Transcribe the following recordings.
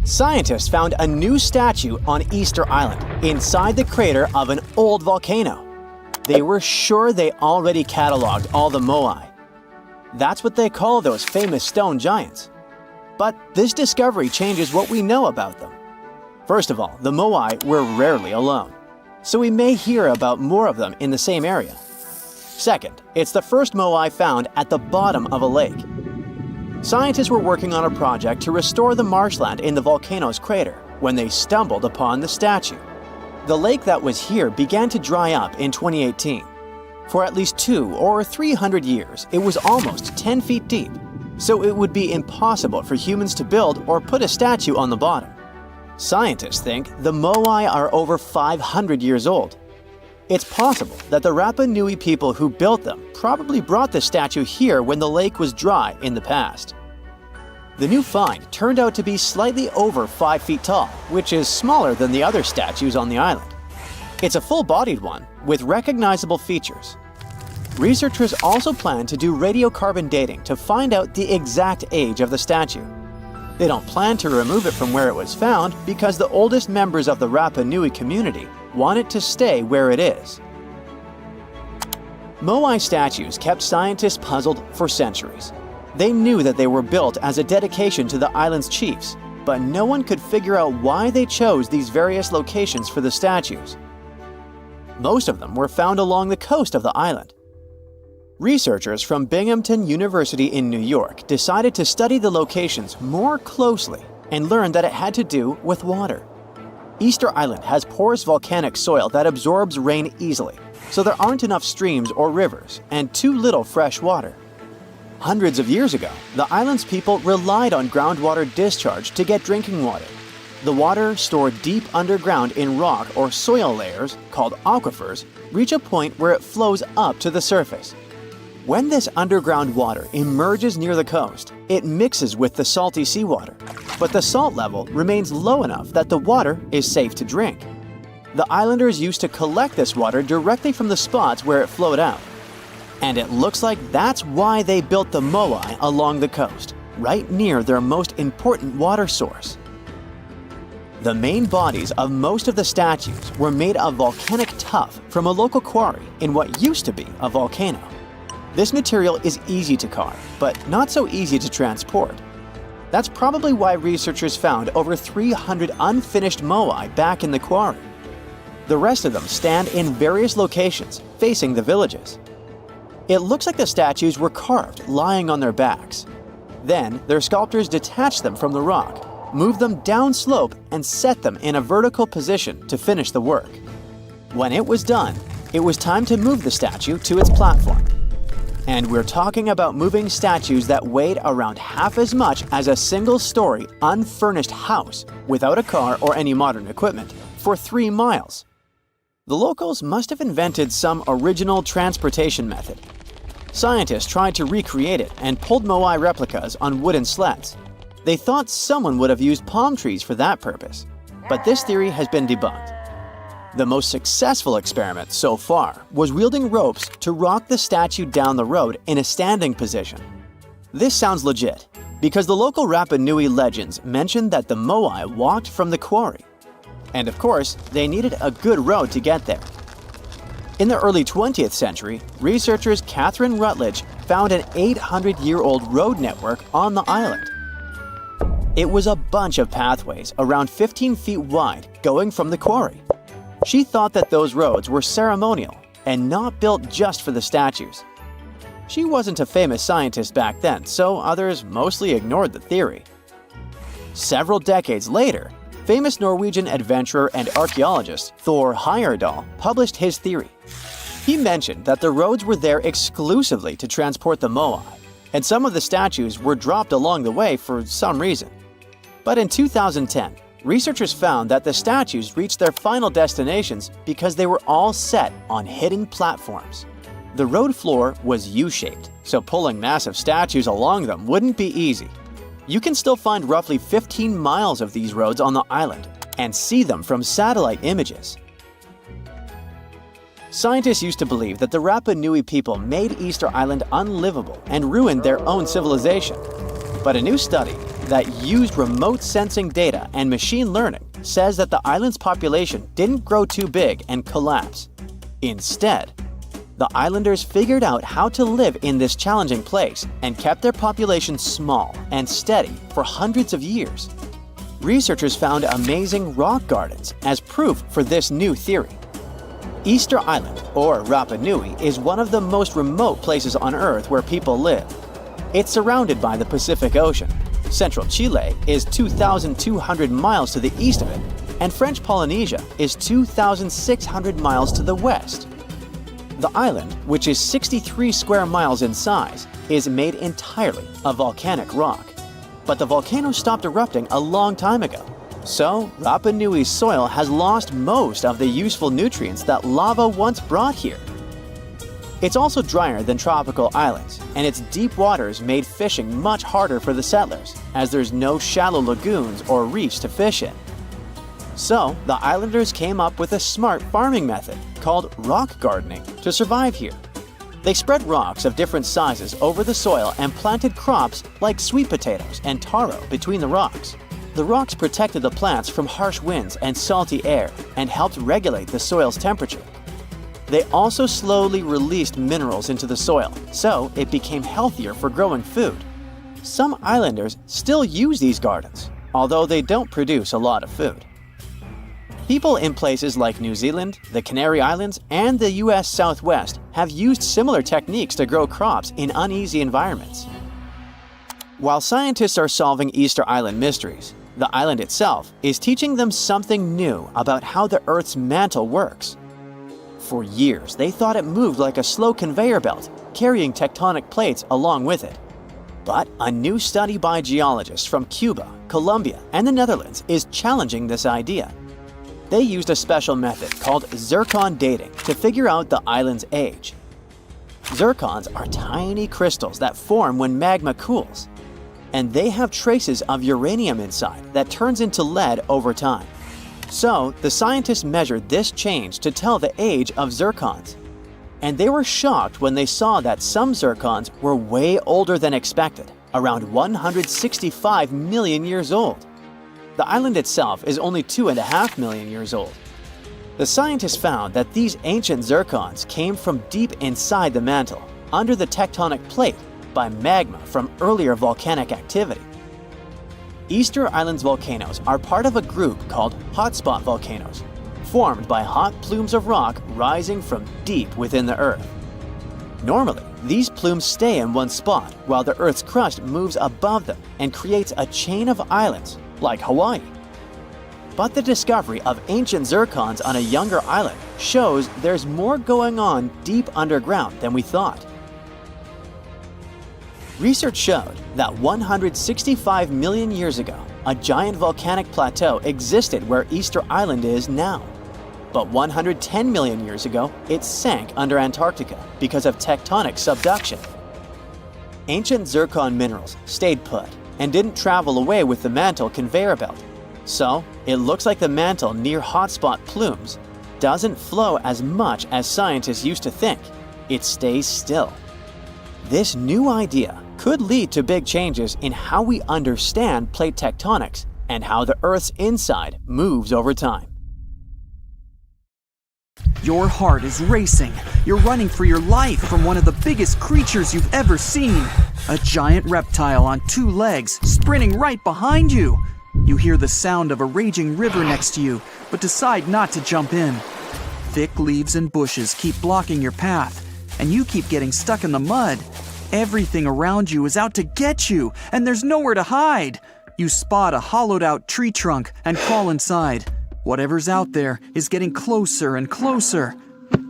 Scientists found a new statue on Easter Island inside the crater of an old volcano. They were sure they already cataloged all the moai. That's what they call those famous stone giants. But this discovery changes what we know about them. First of all, the moai were rarely alone, so we may hear about more of them in the same area. Second, it's the first moai found at the bottom of a lake. Scientists were working on a project to restore the marshland in the volcano's crater when they stumbled upon the statue. The lake that was here began to dry up in 2018. For at least 200 or 300 years, it was almost 10 feet deep, so it would be impossible for humans to build or put a statue on the bottom. Scientists think the moai are over 500 years old. It's possible that the Rapa Nui people who built them probably brought the statue here when the lake was dry in the past. The new find turned out to be slightly over 5 feet tall, which is smaller than the other statues on the island. It's a full-bodied one with recognizable features. Researchers also plan to do radiocarbon dating to find out the exact age of the statue. They don't plan to remove it from where it was found because the oldest members of the Rapa Nui community want it to stay where it is. Moai statues kept scientists puzzled for centuries. They knew that they were built as a dedication to the island's chiefs, but no one could figure out why they chose these various locations for the statues. Most of them were found along the coast of the island. Researchers from Binghamton University in New York decided to study the locations more closely and learned that it had to do with water. Easter Island has porous volcanic soil that absorbs rain easily, so there aren't enough streams or rivers and too little fresh water. Hundreds of years ago, the island's people relied on groundwater discharge to get drinking water. The water stored deep underground in rock or soil layers, called aquifers, reach a point where it flows up to the surface. When this underground water emerges near the coast, it mixes with the salty seawater, but the salt level remains low enough that the water is safe to drink. The islanders used to collect this water directly from the spots where it flowed out. And it looks like that's why they built the moai along the coast, right near their most important water source. The main bodies of most of the statues were made of volcanic tuff from a local quarry in what used to be a volcano. This material is easy to carve, but not so easy to transport. That's probably why researchers found over 300 unfinished moai back in the quarry. The rest of them stand in various locations, facing the villages. It looks like the statues were carved lying on their backs. Then, their sculptors detached them from the rock, moved them downslope, and set them in a vertical position to finish the work. When it was done, it was time to move the statue to its platform. And we're talking about moving statues that weighed around half as much as a single-story, unfurnished house without a car or any modern equipment for 3 miles. The locals must have invented some original transportation method. Scientists tried to recreate it and pulled moai replicas on wooden sleds. They thought someone would have used palm trees for that purpose, but this theory has been debunked. The most successful experiment so far was wielding ropes to rock the statue down the road in a standing position. This sounds legit, because the local Rapa Nui legends mention that the moai walked from the quarry. And of course, they needed a good road to get there. In the early 20th century, researchers Catherine Rutledge found an 800-year-old road network on the island. It was a bunch of pathways around 15 feet wide going from the quarry. She thought that those roads were ceremonial and not built just for the statues. She wasn't a famous scientist back then, so others mostly ignored the theory. Several decades later, famous Norwegian adventurer and archaeologist Thor Heyerdahl published his theory. He mentioned that the roads were there exclusively to transport the moai, and some of the statues were dropped along the way for some reason. But in 2010, researchers found that the statues reached their final destinations because they were all set on hidden platforms. The road floor was U-shaped, so pulling massive statues along them wouldn't be easy. You can still find roughly 15 miles of these roads on the island and see them from satellite images. Scientists used to believe that the Rapa Nui people made Easter Island unlivable and ruined their own civilization. But a new study that used remote sensing data and machine learning says that the island's population didn't grow too big and collapse. Instead, the islanders figured out how to live in this challenging place and kept their population small and steady for hundreds of years. Researchers found amazing rock gardens as proof for this new theory. Easter Island, or Rapa Nui, is one of the most remote places on Earth where people live. It's surrounded by the Pacific Ocean. Central Chile is 2,200 miles to the east of it, and French Polynesia is 2,600 miles to the west. The island, which is 63 square miles in size, is made entirely of volcanic rock. But the volcano stopped erupting a long time ago, so Rapa Nui's soil has lost most of the useful nutrients that lava once brought here. It's also drier than tropical islands, and its deep waters made fishing much harder for the settlers, as there's no shallow lagoons or reefs to fish in. So, the islanders came up with a smart farming method called rock gardening to survive here. They spread rocks of different sizes over the soil and planted crops like sweet potatoes and taro between the rocks. The rocks protected the plants from harsh winds and salty air and helped regulate the soil's temperature. They also slowly released minerals into the soil, so it became healthier for growing food. Some islanders still use these gardens, although they don't produce a lot of food. People in places like New Zealand, the Canary Islands, and the US Southwest have used similar techniques to grow crops in uneasy environments. While scientists are solving Easter Island mysteries, the island itself is teaching them something new about how the Earth's mantle works. For years, they thought it moved like a slow conveyor belt, carrying tectonic plates along with it. But a new study by geologists from Cuba, Colombia, and the Netherlands is challenging this idea. They used a special method called zircon dating to figure out the island's age. Zircons are tiny crystals that form when magma cools, and they have traces of uranium inside that turns into lead over time. So, the scientists measured this change to tell the age of zircons. And they were shocked when they saw that some zircons were way older than expected, around 165 million years old. The island itself is only 2.5 million years old. The scientists found that these ancient zircons came from deep inside the mantle, under the tectonic plate, by magma from earlier volcanic activity. Easter Island's volcanoes are part of a group called hotspot volcanoes, formed by hot plumes of rock rising from deep within the Earth. Normally, these plumes stay in one spot while the Earth's crust moves above them and creates a chain of islands, like Hawaii. But the discovery of ancient zircons on a younger island shows there's more going on deep underground than we thought. Research showed that 165 million years ago, a giant volcanic plateau existed where Easter Island is now. But 110 million years ago, it sank under Antarctica because of tectonic subduction. Ancient zircon minerals stayed put and didn't travel away with the mantle conveyor belt. So, it looks like the mantle near hotspot plumes doesn't flow as much as scientists used to think. It stays still. This new idea could lead to big changes in how we understand plate tectonics and how the Earth's inside moves over time. Your heart is racing. You're running for your life from one of the biggest creatures you've ever seen. A giant reptile on 2 legs, sprinting right behind you. You hear the sound of a raging river next to you, but decide not to jump in. Thick leaves and bushes keep blocking your path, and you keep getting stuck in the mud. Everything around you is out to get you, and there's nowhere to hide. You spot a hollowed-out tree trunk and crawl inside. Whatever's out there is getting closer and closer.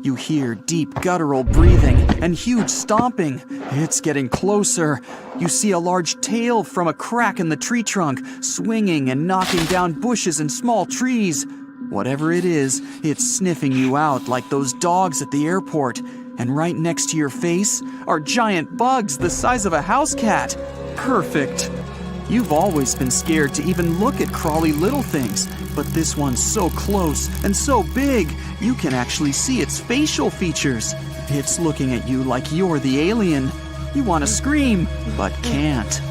You hear deep guttural breathing and huge stomping. It's getting closer. You see a large tail from a crack in the tree trunk, swinging and knocking down bushes and small trees. Whatever it is, it's sniffing you out like those dogs at the airport. And right next to your face are giant bugs the size of a house cat. Perfect. You've always been scared to even look at crawly little things, but this one's so close and so big, you can actually see its facial features. It's looking at you like you're the alien. You want to scream, but can't.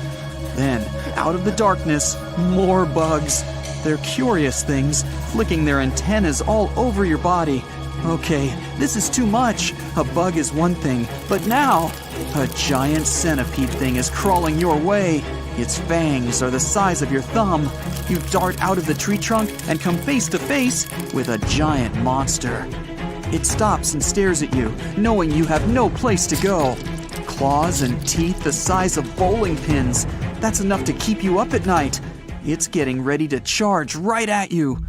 Then, out of the darkness, more bugs. They're curious things, flicking their antennas all over your body. Okay, this is too much. A bug is one thing, but now, a giant centipede thing is crawling your way. Its fangs are the size of your thumb. You dart out of the tree trunk and come face to face with a giant monster. It stops and stares at you, knowing you have no place to go. Claws and teeth the size of bowling pins. That's enough to keep you up at night. It's getting ready to charge right at you.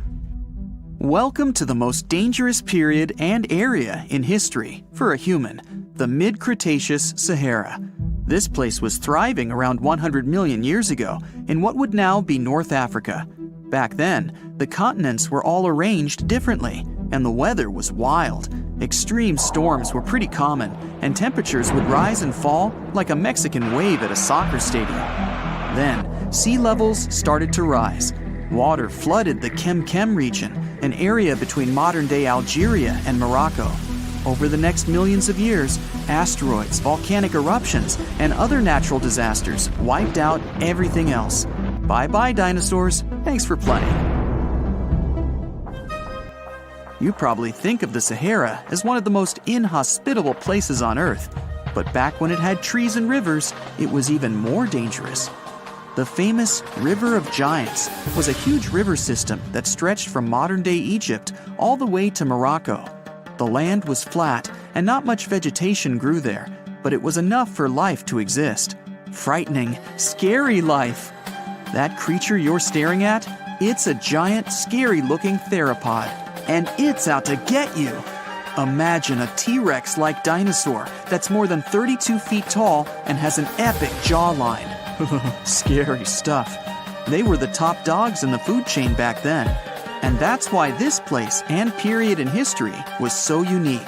Welcome to the most dangerous period and area in history for a human, the mid-Cretaceous Sahara. This place was thriving around 100 million years ago in what would now be North Africa. Back then, the continents were all arranged differently, and the weather was wild. Extreme storms were pretty common, and temperatures would rise and fall like a Mexican wave at a soccer stadium. Then, sea levels started to rise. Water flooded the Kem region, an area between modern-day Algeria and Morocco. Over the next millions of years, asteroids, volcanic eruptions, and other natural disasters wiped out everything else. Bye-bye, dinosaurs. Thanks for playing. You probably think of the Sahara as one of the most inhospitable places on Earth, but back when it had trees and rivers, it was even more dangerous. The famous River of Giants was a huge river system that stretched from modern-day Egypt all the way to Morocco. The land was flat and not much vegetation grew there, but it was enough for life to exist. Frightening, scary life. That creature you're staring at, it's a giant, scary-looking theropod, and it's out to get you. Imagine a T-Rex-like dinosaur that's more than 32 feet tall and has an epic jawline. Scary stuff. They were the top dogs in the food chain back then. And that's why this place and period in history was so unique.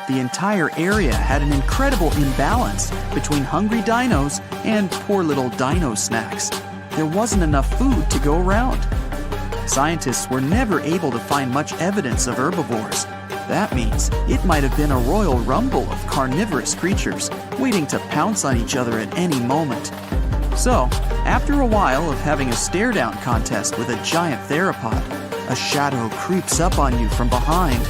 The entire area had an incredible imbalance between hungry dinos and poor little dino snacks. There wasn't enough food to go around. Scientists were never able to find much evidence of herbivores. That means it might have been a royal rumble of carnivorous creatures waiting to pounce on each other at any moment. So, after a while of having a stare-down contest with a giant theropod, a shadow creeps up on you from behind.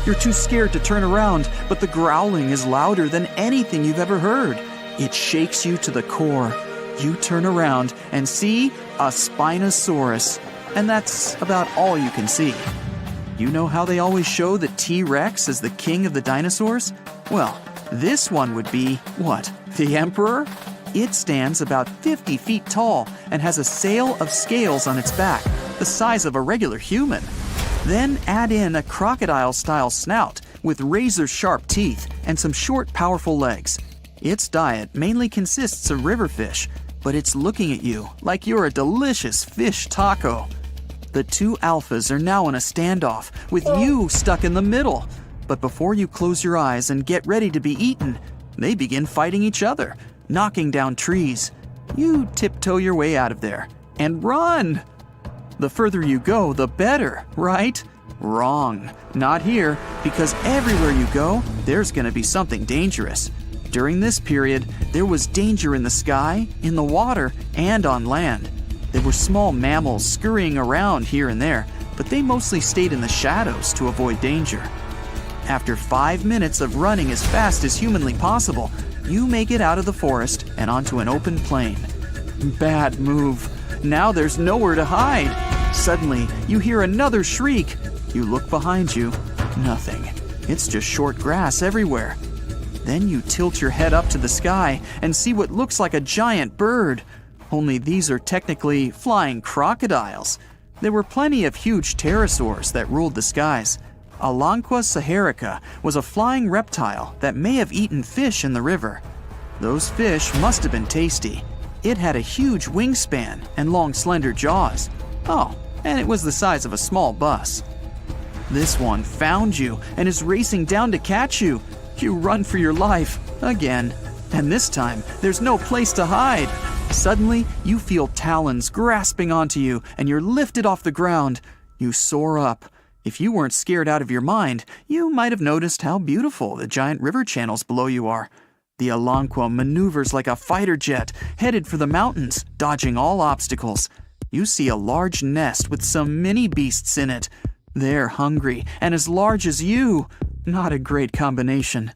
You're too scared to turn around, but the growling is louder than anything you've ever heard. It shakes you to the core. You turn around and see a Spinosaurus, and that's about all you can see. You know how they always show the T-Rex as the king of the dinosaurs? Well, this one would be, what, the emperor? It stands about 50 feet tall and has a sail of scales on its back, the size of a regular human. Then add in a crocodile-style snout with razor-sharp teeth and some short, powerful legs. Its diet mainly consists of river fish, but it's looking at you like you're a delicious fish taco. The two alphas are now in a standoff, with you stuck in the middle. But before you close your eyes and get ready to be eaten, they begin fighting each other, knocking down trees. You tiptoe your way out of there and run. The further you go, the better, right? Wrong. Not here, because everywhere you go, there's going to be something dangerous. During this period, there was danger in the sky, in the water, and on land. There were small mammals scurrying around here and there, but they mostly stayed in the shadows to avoid danger. After 5 minutes of running as fast as humanly possible, you make it out of the forest and onto an open plain. Bad move. Now there's nowhere to hide. Suddenly, you hear another shriek. You look behind you. Nothing. It's just short grass everywhere. Then you tilt your head up to the sky and see what looks like a giant bird. Only these are technically flying crocodiles. There were plenty of huge pterosaurs that ruled the skies. Alanqua saharica was a flying reptile that may have eaten fish in the river. Those fish must have been tasty. It had a huge wingspan and long, slender jaws. Oh, and it was the size of a small bus. This one found you and is racing down to catch you. You run for your life, again. And this time, there's no place to hide. Suddenly, you feel talons grasping onto you and you're lifted off the ground. You soar up. If you weren't scared out of your mind, you might have noticed how beautiful the giant river channels below you are. The Elanqua maneuvers like a fighter jet, headed for the mountains, dodging all obstacles. You see a large nest with some mini beasts in it. They're hungry and as large as you. Not a great combination.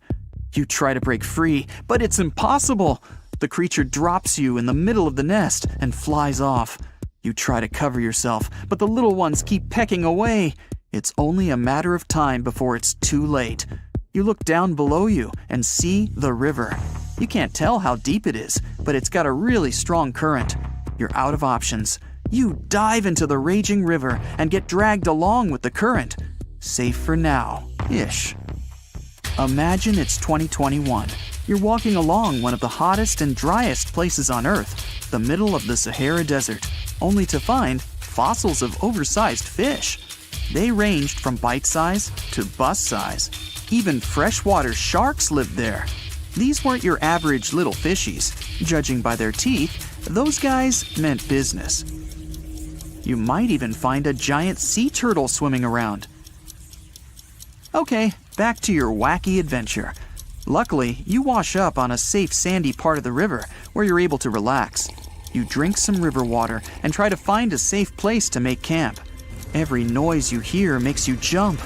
You try to break free, but it's impossible. The creature drops you in the middle of the nest and flies off. You try to cover yourself, but the little ones keep pecking away. It's only a matter of time before it's too late. You look down below you and see the river. You can't tell how deep it is, but it's got a really strong current. You're out of options. You dive into the raging river and get dragged along with the current. Safe for now-ish. Imagine it's 2021. You're walking along one of the hottest and driest places on Earth, the middle of the Sahara Desert, only to find fossils of oversized fish. They ranged from bite-size to bus-size. Even freshwater sharks lived there. These weren't your average little fishies. Judging by their teeth, those guys meant business. You might even find a giant sea turtle swimming around. Okay, back to your wacky adventure. Luckily, you wash up on a safe sandy part of the river where you're able to relax. You drink some river water and try to find a safe place to make camp. Every noise you hear makes you jump.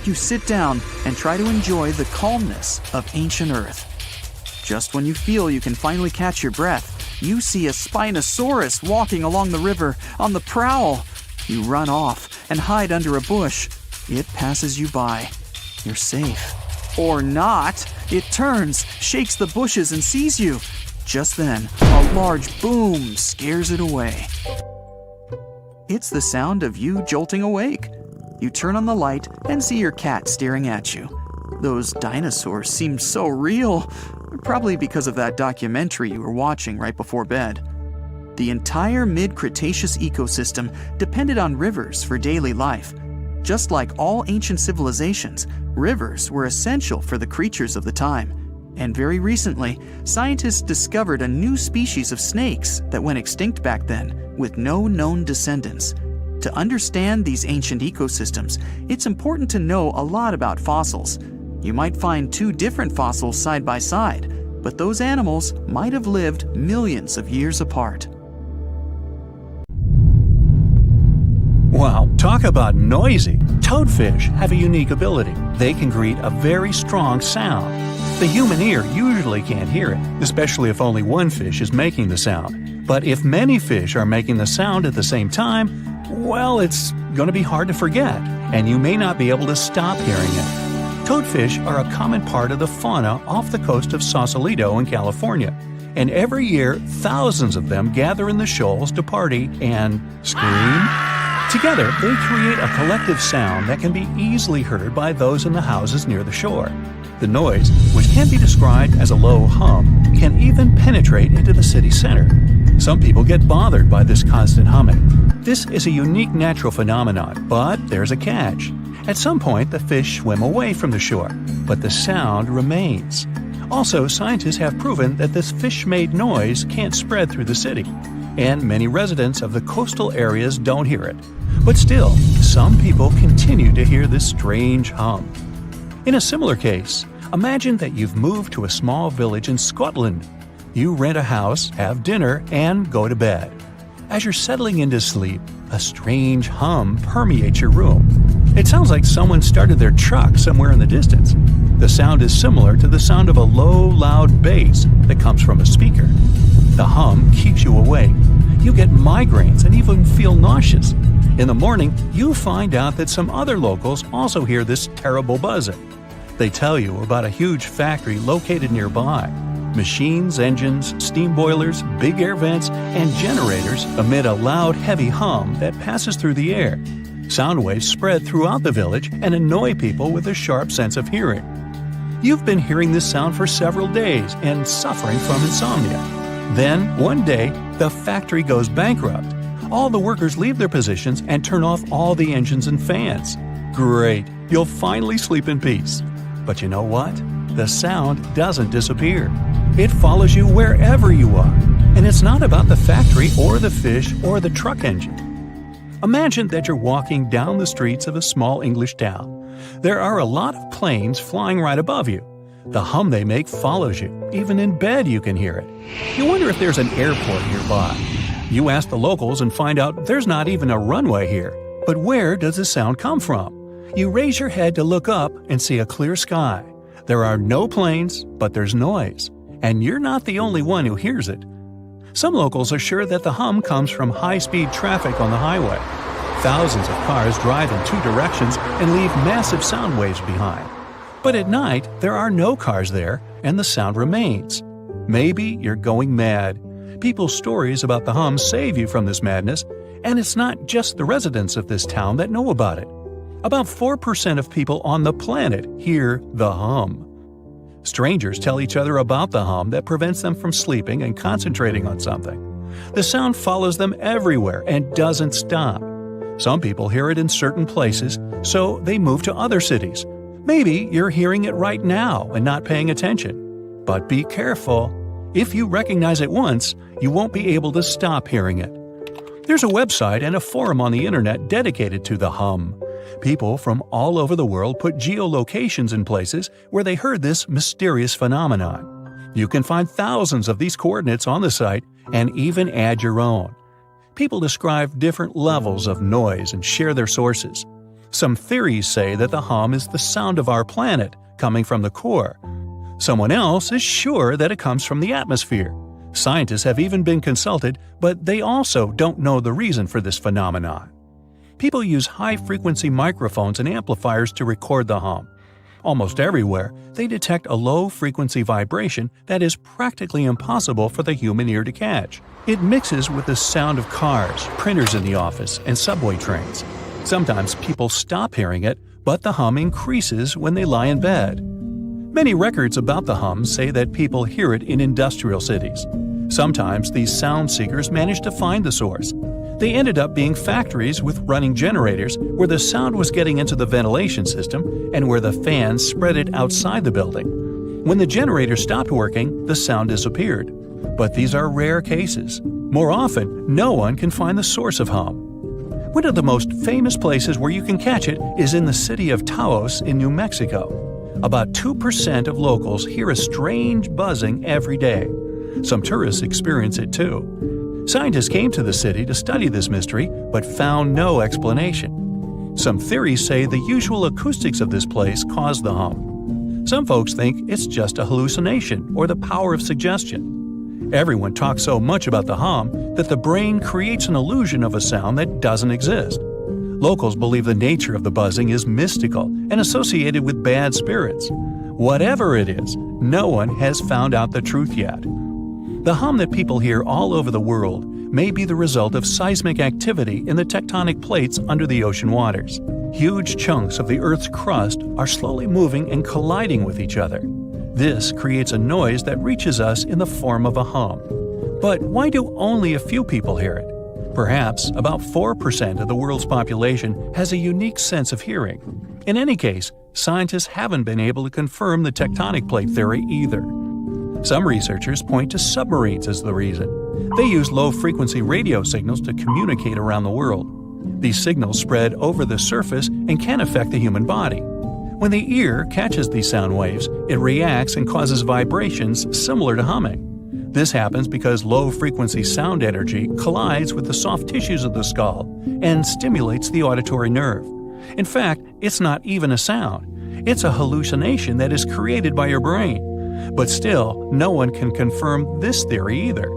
You sit down and try to enjoy the calmness of ancient Earth. Just when you feel you can finally catch your breath, you see a Spinosaurus walking along the river on the prowl. You run off and hide under a bush. It passes you by. You're safe. Or not. It turns, shakes the bushes, and sees you. Just then, a large boom scares it away. It's the sound of you jolting awake. You turn on the light and see your cat staring at you. Those dinosaurs seem so real, probably because of that documentary you were watching right before bed. The entire mid-Cretaceous ecosystem depended on rivers for daily life. Just like all ancient civilizations, rivers were essential for the creatures of the time. And very recently, scientists discovered a new species of snakes that went extinct back then, with no known descendants. To understand these ancient ecosystems, it's important to know a lot about fossils. You might find two different fossils side by side, but those animals might have lived millions of years apart. Wow, talk about noisy! Toadfish have a unique ability. They can create a very strong sound. The human ear usually can't hear it, especially if only one fish is making the sound. But if many fish are making the sound at the same time, well, it's going to be hard to forget, and you may not be able to stop hearing it. Toadfish are a common part of the fauna off the coast of Sausalito in California, and every year thousands of them gather in the shoals to party and scream. Together, they create a collective sound that can be easily heard by those in the houses near the shore. The noise, which can be described as a low hum, can even penetrate into the city center. Some people get bothered by this constant humming. This is a unique natural phenomenon, but there's a catch. At some point, the fish swim away from the shore, but the sound remains. Also, scientists have proven that this fish-made noise can't spread through the city, and many residents of the coastal areas don't hear it. But still, some people continue to hear this strange hum. In a similar case, imagine that you've moved to a small village in Scotland. You rent a house, have dinner, and go to bed. As you're settling into sleep, a strange hum permeates your room. It sounds like someone started their truck somewhere in the distance. The sound is similar to the sound of a low, loud bass that comes from a speaker. The hum keeps you awake. You get migraines and even feel nauseous. In the morning, you find out that some other locals also hear this terrible buzzing. They tell you about a huge factory located nearby. Machines, engines, steam boilers, big air vents, and generators emit a loud, heavy hum that passes through the air. Sound waves spread throughout the village and annoy people with a sharp sense of hearing. You've been hearing this sound for several days and suffering from insomnia. Then, one day, the factory goes bankrupt. All the workers leave their positions and turn off all the engines and fans. Great, you'll finally sleep in peace. But you know what? The sound doesn't disappear. It follows you wherever you are. And it's not about the factory or the fish or the truck engine. Imagine that you're walking down the streets of a small English town. There are a lot of planes flying right above you. The hum they make follows you. Even in bed you can hear it. You wonder if there's an airport nearby. You ask the locals and find out there's not even a runway here. But where does the sound come from? You raise your head to look up and see a clear sky. There are no planes, but there's noise. And you're not the only one who hears it. Some locals are sure that the hum comes from high-speed traffic on the highway. Thousands of cars drive in two directions and leave massive sound waves behind. But at night, there are no cars there, and the sound remains. Maybe you're going mad. People's stories about the hum save you from this madness, and it's not just the residents of this town that know about it. About 4% of people on the planet hear the hum. Strangers tell each other about the hum that prevents them from sleeping and concentrating on something. The sound follows them everywhere and doesn't stop. Some people hear it in certain places, so they move to other cities. Maybe you're hearing it right now and not paying attention. But be careful. If you recognize it once, you won't be able to stop hearing it. There's a website and a forum on the internet dedicated to the hum. People from all over the world put geolocations in places where they heard this mysterious phenomenon. You can find thousands of these coordinates on the site and even add your own. People describe different levels of noise and share their sources. Some theories say that the hum is the sound of our planet coming from the core. Someone else is sure that it comes from the atmosphere. Scientists have even been consulted, but they also don't know the reason for this phenomenon. People use high-frequency microphones and amplifiers to record the hum. Almost everywhere, they detect a low-frequency vibration that is practically impossible for the human ear to catch. It mixes with the sound of cars, printers in the office, and subway trains. Sometimes people stop hearing it, but the hum increases when they lie in bed. Many records about the hum say that people hear it in industrial cities. Sometimes these sound seekers manage to find the source. They ended up being factories with running generators where the sound was getting into the ventilation system and where the fans spread it outside the building. When the generator stopped working, the sound disappeared. But these are rare cases. More often, no one can find the source of hum. One of the most famous places where you can catch it is in the city of Taos in New Mexico. About 2% of locals hear a strange buzzing every day. Some tourists experience it too. Scientists came to the city to study this mystery, but found no explanation. Some theories say the usual acoustics of this place cause the hum. Some folks think it's just a hallucination or the power of suggestion. Everyone talks so much about the hum that the brain creates an illusion of a sound that doesn't exist. Locals believe the nature of the buzzing is mystical and associated with bad spirits. Whatever it is, no one has found out the truth yet. The hum that people hear all over the world may be the result of seismic activity in the tectonic plates under the ocean waters. Huge chunks of the Earth's crust are slowly moving and colliding with each other. This creates a noise that reaches us in the form of a hum. But why do only a few people hear it? Perhaps about 4% of the world's population has a unique sense of hearing. In any case, scientists haven't been able to confirm the tectonic plate theory either. Some researchers point to submarines as the reason. They use low-frequency radio signals to communicate around the world. These signals spread over the surface and can affect the human body. When the ear catches these sound waves, it reacts and causes vibrations similar to humming. This happens because low-frequency sound energy collides with the soft tissues of the skull and stimulates the auditory nerve. In fact, it's not even a sound. It's a hallucination that is created by your brain. But still, no one can confirm this theory either.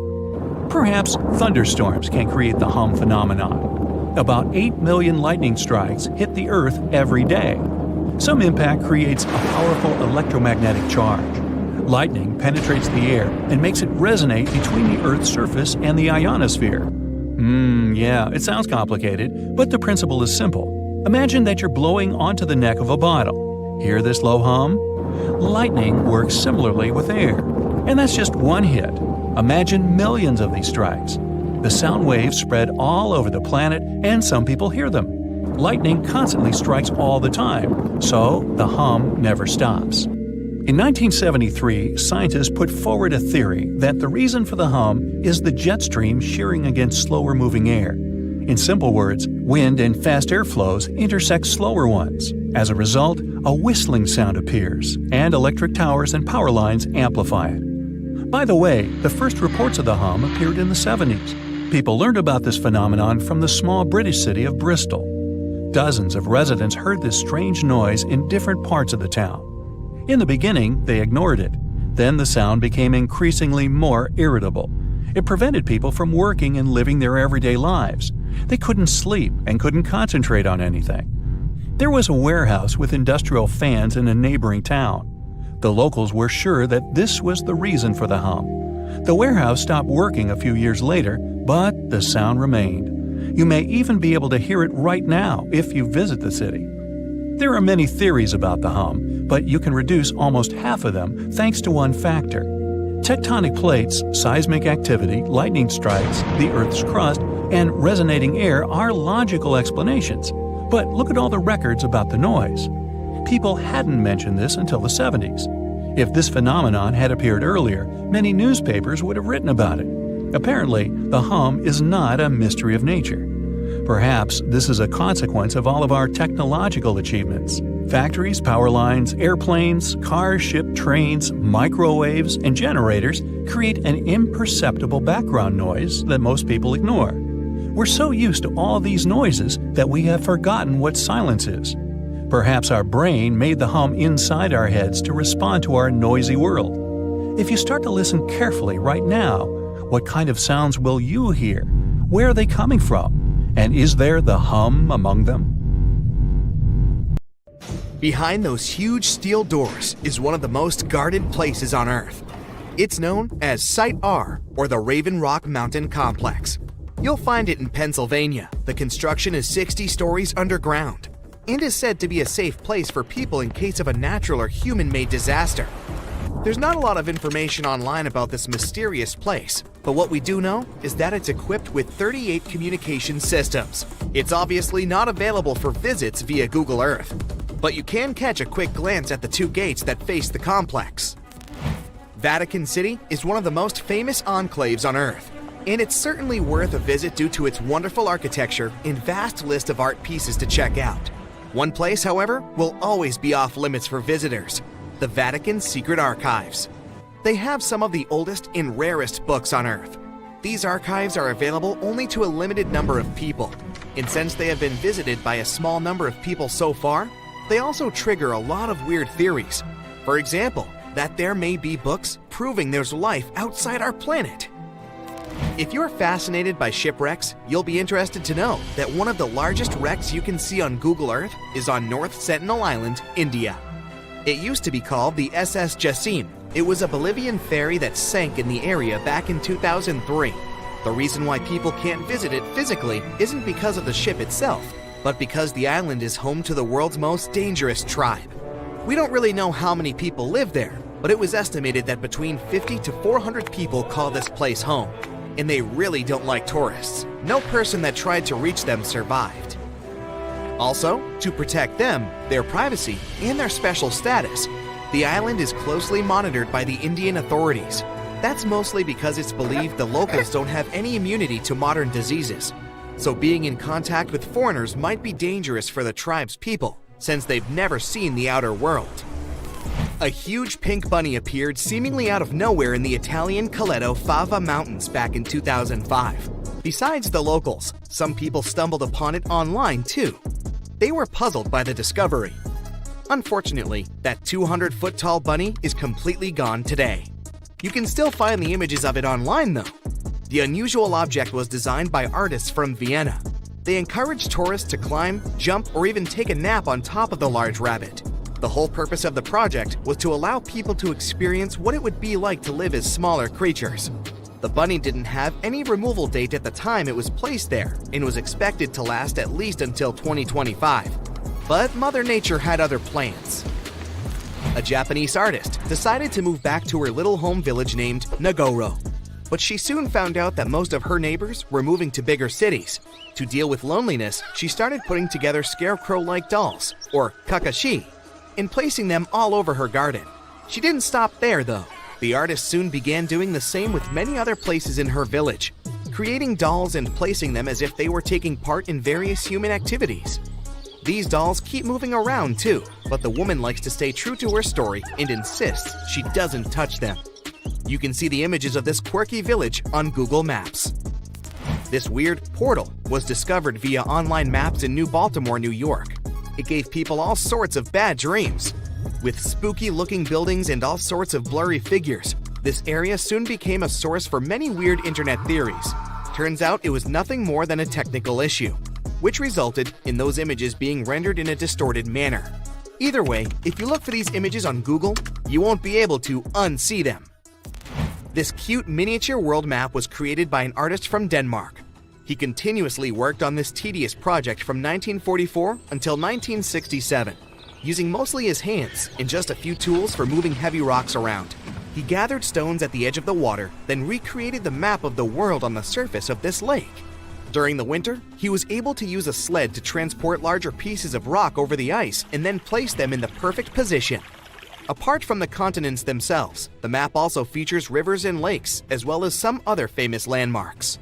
Perhaps thunderstorms can create the hum phenomenon. About 8 million lightning strikes hit the Earth every day. Some impact creates a powerful electromagnetic charge. Lightning penetrates the air and makes it resonate between the Earth's surface and the ionosphere. Yeah, it sounds complicated, but the principle is simple. Imagine that you're blowing onto the neck of a bottle. Hear this low hum? Lightning works similarly with air. And that's just one hit. Imagine millions of these strikes. The sound waves spread all over the planet, and some people hear them. Lightning constantly strikes all the time, so the hum never stops. In 1973, scientists put forward a theory that the reason for the hum is the jet stream shearing against slower-moving air. In simple words, wind and fast air flows intersect slower ones. As a result, a whistling sound appears, and electric towers and power lines amplify it. By the way, the first reports of the hum appeared in the 70s. People learned about this phenomenon from the small British city of Bristol. Dozens of residents heard this strange noise in different parts of the town. In the beginning, they ignored it. Then the sound became increasingly more irritable. It prevented people from working and living their everyday lives. They couldn't sleep and couldn't concentrate on anything. There was a warehouse with industrial fans in a neighboring town. The locals were sure that this was the reason for the hum. The warehouse stopped working a few years later, but the sound remained. You may even be able to hear it right now if you visit the city. There are many theories about the hum, but you can reduce almost half of them thanks to one factor. Tectonic plates, seismic activity, lightning strikes, the Earth's crust, and resonating air are logical explanations. But look at all the records about the noise. People hadn't mentioned this until the 70s. If this phenomenon had appeared earlier, many newspapers would have written about it. Apparently, the hum is not a mystery of nature. Perhaps this is a consequence of all of our technological achievements. Factories, power lines, airplanes, cars, ships, trains, microwaves, and generators create an imperceptible background noise that most people ignore. We're so used to all these noises that we have forgotten what silence is. Perhaps our brain made the hum inside our heads to respond to our noisy world. If you start to listen carefully right now, what kind of sounds will you hear? Where are they coming from? And is there the hum among them? Behind those huge steel doors is one of the most guarded places on Earth. It's known as Site R, or the Raven Rock Mountain Complex. You'll find it in Pennsylvania. The construction is 60 stories underground and is said to be a safe place for people in case of a natural or human-made disaster. There's not a lot of information online about this mysterious place, but what we do know is that it's equipped with 38 communication systems. It's obviously not available for visits via Google Earth, but you can catch a quick glance at the two gates that face the complex. Vatican City is one of the most famous enclaves on Earth, and it's certainly worth a visit due to its wonderful architecture and vast list of art pieces to check out. One place, however, will always be off limits for visitors: the Vatican's secret archives. They have some of the oldest and rarest books on Earth. These archives are available only to a limited number of people, and since they have been visited by a small number of people so far, they also trigger a lot of weird theories. For example, that there may be books proving there's life outside our planet. If you're fascinated by shipwrecks, you'll be interested to know that one of the largest wrecks you can see on Google Earth is on North Sentinel Island, India. It used to be called the SS Jassim. It was a Bolivian ferry that sank in the area back in 2003. The reason why people can't visit it physically isn't because of the ship itself, but because the island is home to the world's most dangerous tribe. We don't really know how many people live there, but it was estimated that between 50 to 400 people call this place home. And they really don't like tourists. No person that tried to reach them survived. Also, to protect them, their privacy, and their special status, the island is closely monitored by the Indian authorities. That's mostly because it's believed the locals don't have any immunity to modern diseases. So being in contact with foreigners might be dangerous for the tribe's people, since they've never seen the outer world. A huge pink bunny appeared seemingly out of nowhere in the Italian Coleto Fava Mountains back in 2005. Besides the locals, some people stumbled upon it online too. They were puzzled by the discovery. Unfortunately, that 200-foot-tall bunny is completely gone today. You can still find the images of it online though. The unusual object was designed by artists from Vienna. They encouraged tourists to climb, jump, or even take a nap on top of the large rabbit. The whole purpose of the project was to allow people to experience what it would be like to live as smaller creatures. The bunny didn't have any removal date at the time it was placed there and was expected to last at least until 2025. But Mother Nature had other plans. A Japanese artist decided to move back to her little home village named Nagoro. But she soon found out that most of her neighbors were moving to bigger cities. To deal with loneliness, she started putting together scarecrow-like dolls, or kakashi, and placing them all over her garden. She didn't stop there though. The artist soon began doing the same with many other places in her village, creating dolls and placing them as if they were taking part in various human activities. These dolls keep moving around too, but the woman likes to stay true to her story and insists she doesn't touch them. You can see the images of this quirky village on Google Maps. This weird portal was discovered via online maps in New Baltimore, New York. It gave people all sorts of bad dreams. With spooky-looking buildings and all sorts of blurry figures, this area soon became a source for many weird internet theories. Turns out it was nothing more than a technical issue, which resulted in those images being rendered in a distorted manner. Either way, if you look for these images on Google, you won't be able to unsee them. This cute miniature world map was created by an artist from Denmark. He continuously worked on this tedious project from 1944 until 1967, using mostly his hands and just a few tools for moving heavy rocks around. He gathered stones at the edge of the water, then recreated the map of the world on the surface of this lake. During the winter, he was able to use a sled to transport larger pieces of rock over the ice and then place them in the perfect position. Apart from the continents themselves, the map also features rivers and lakes, as well as some other famous landmarks.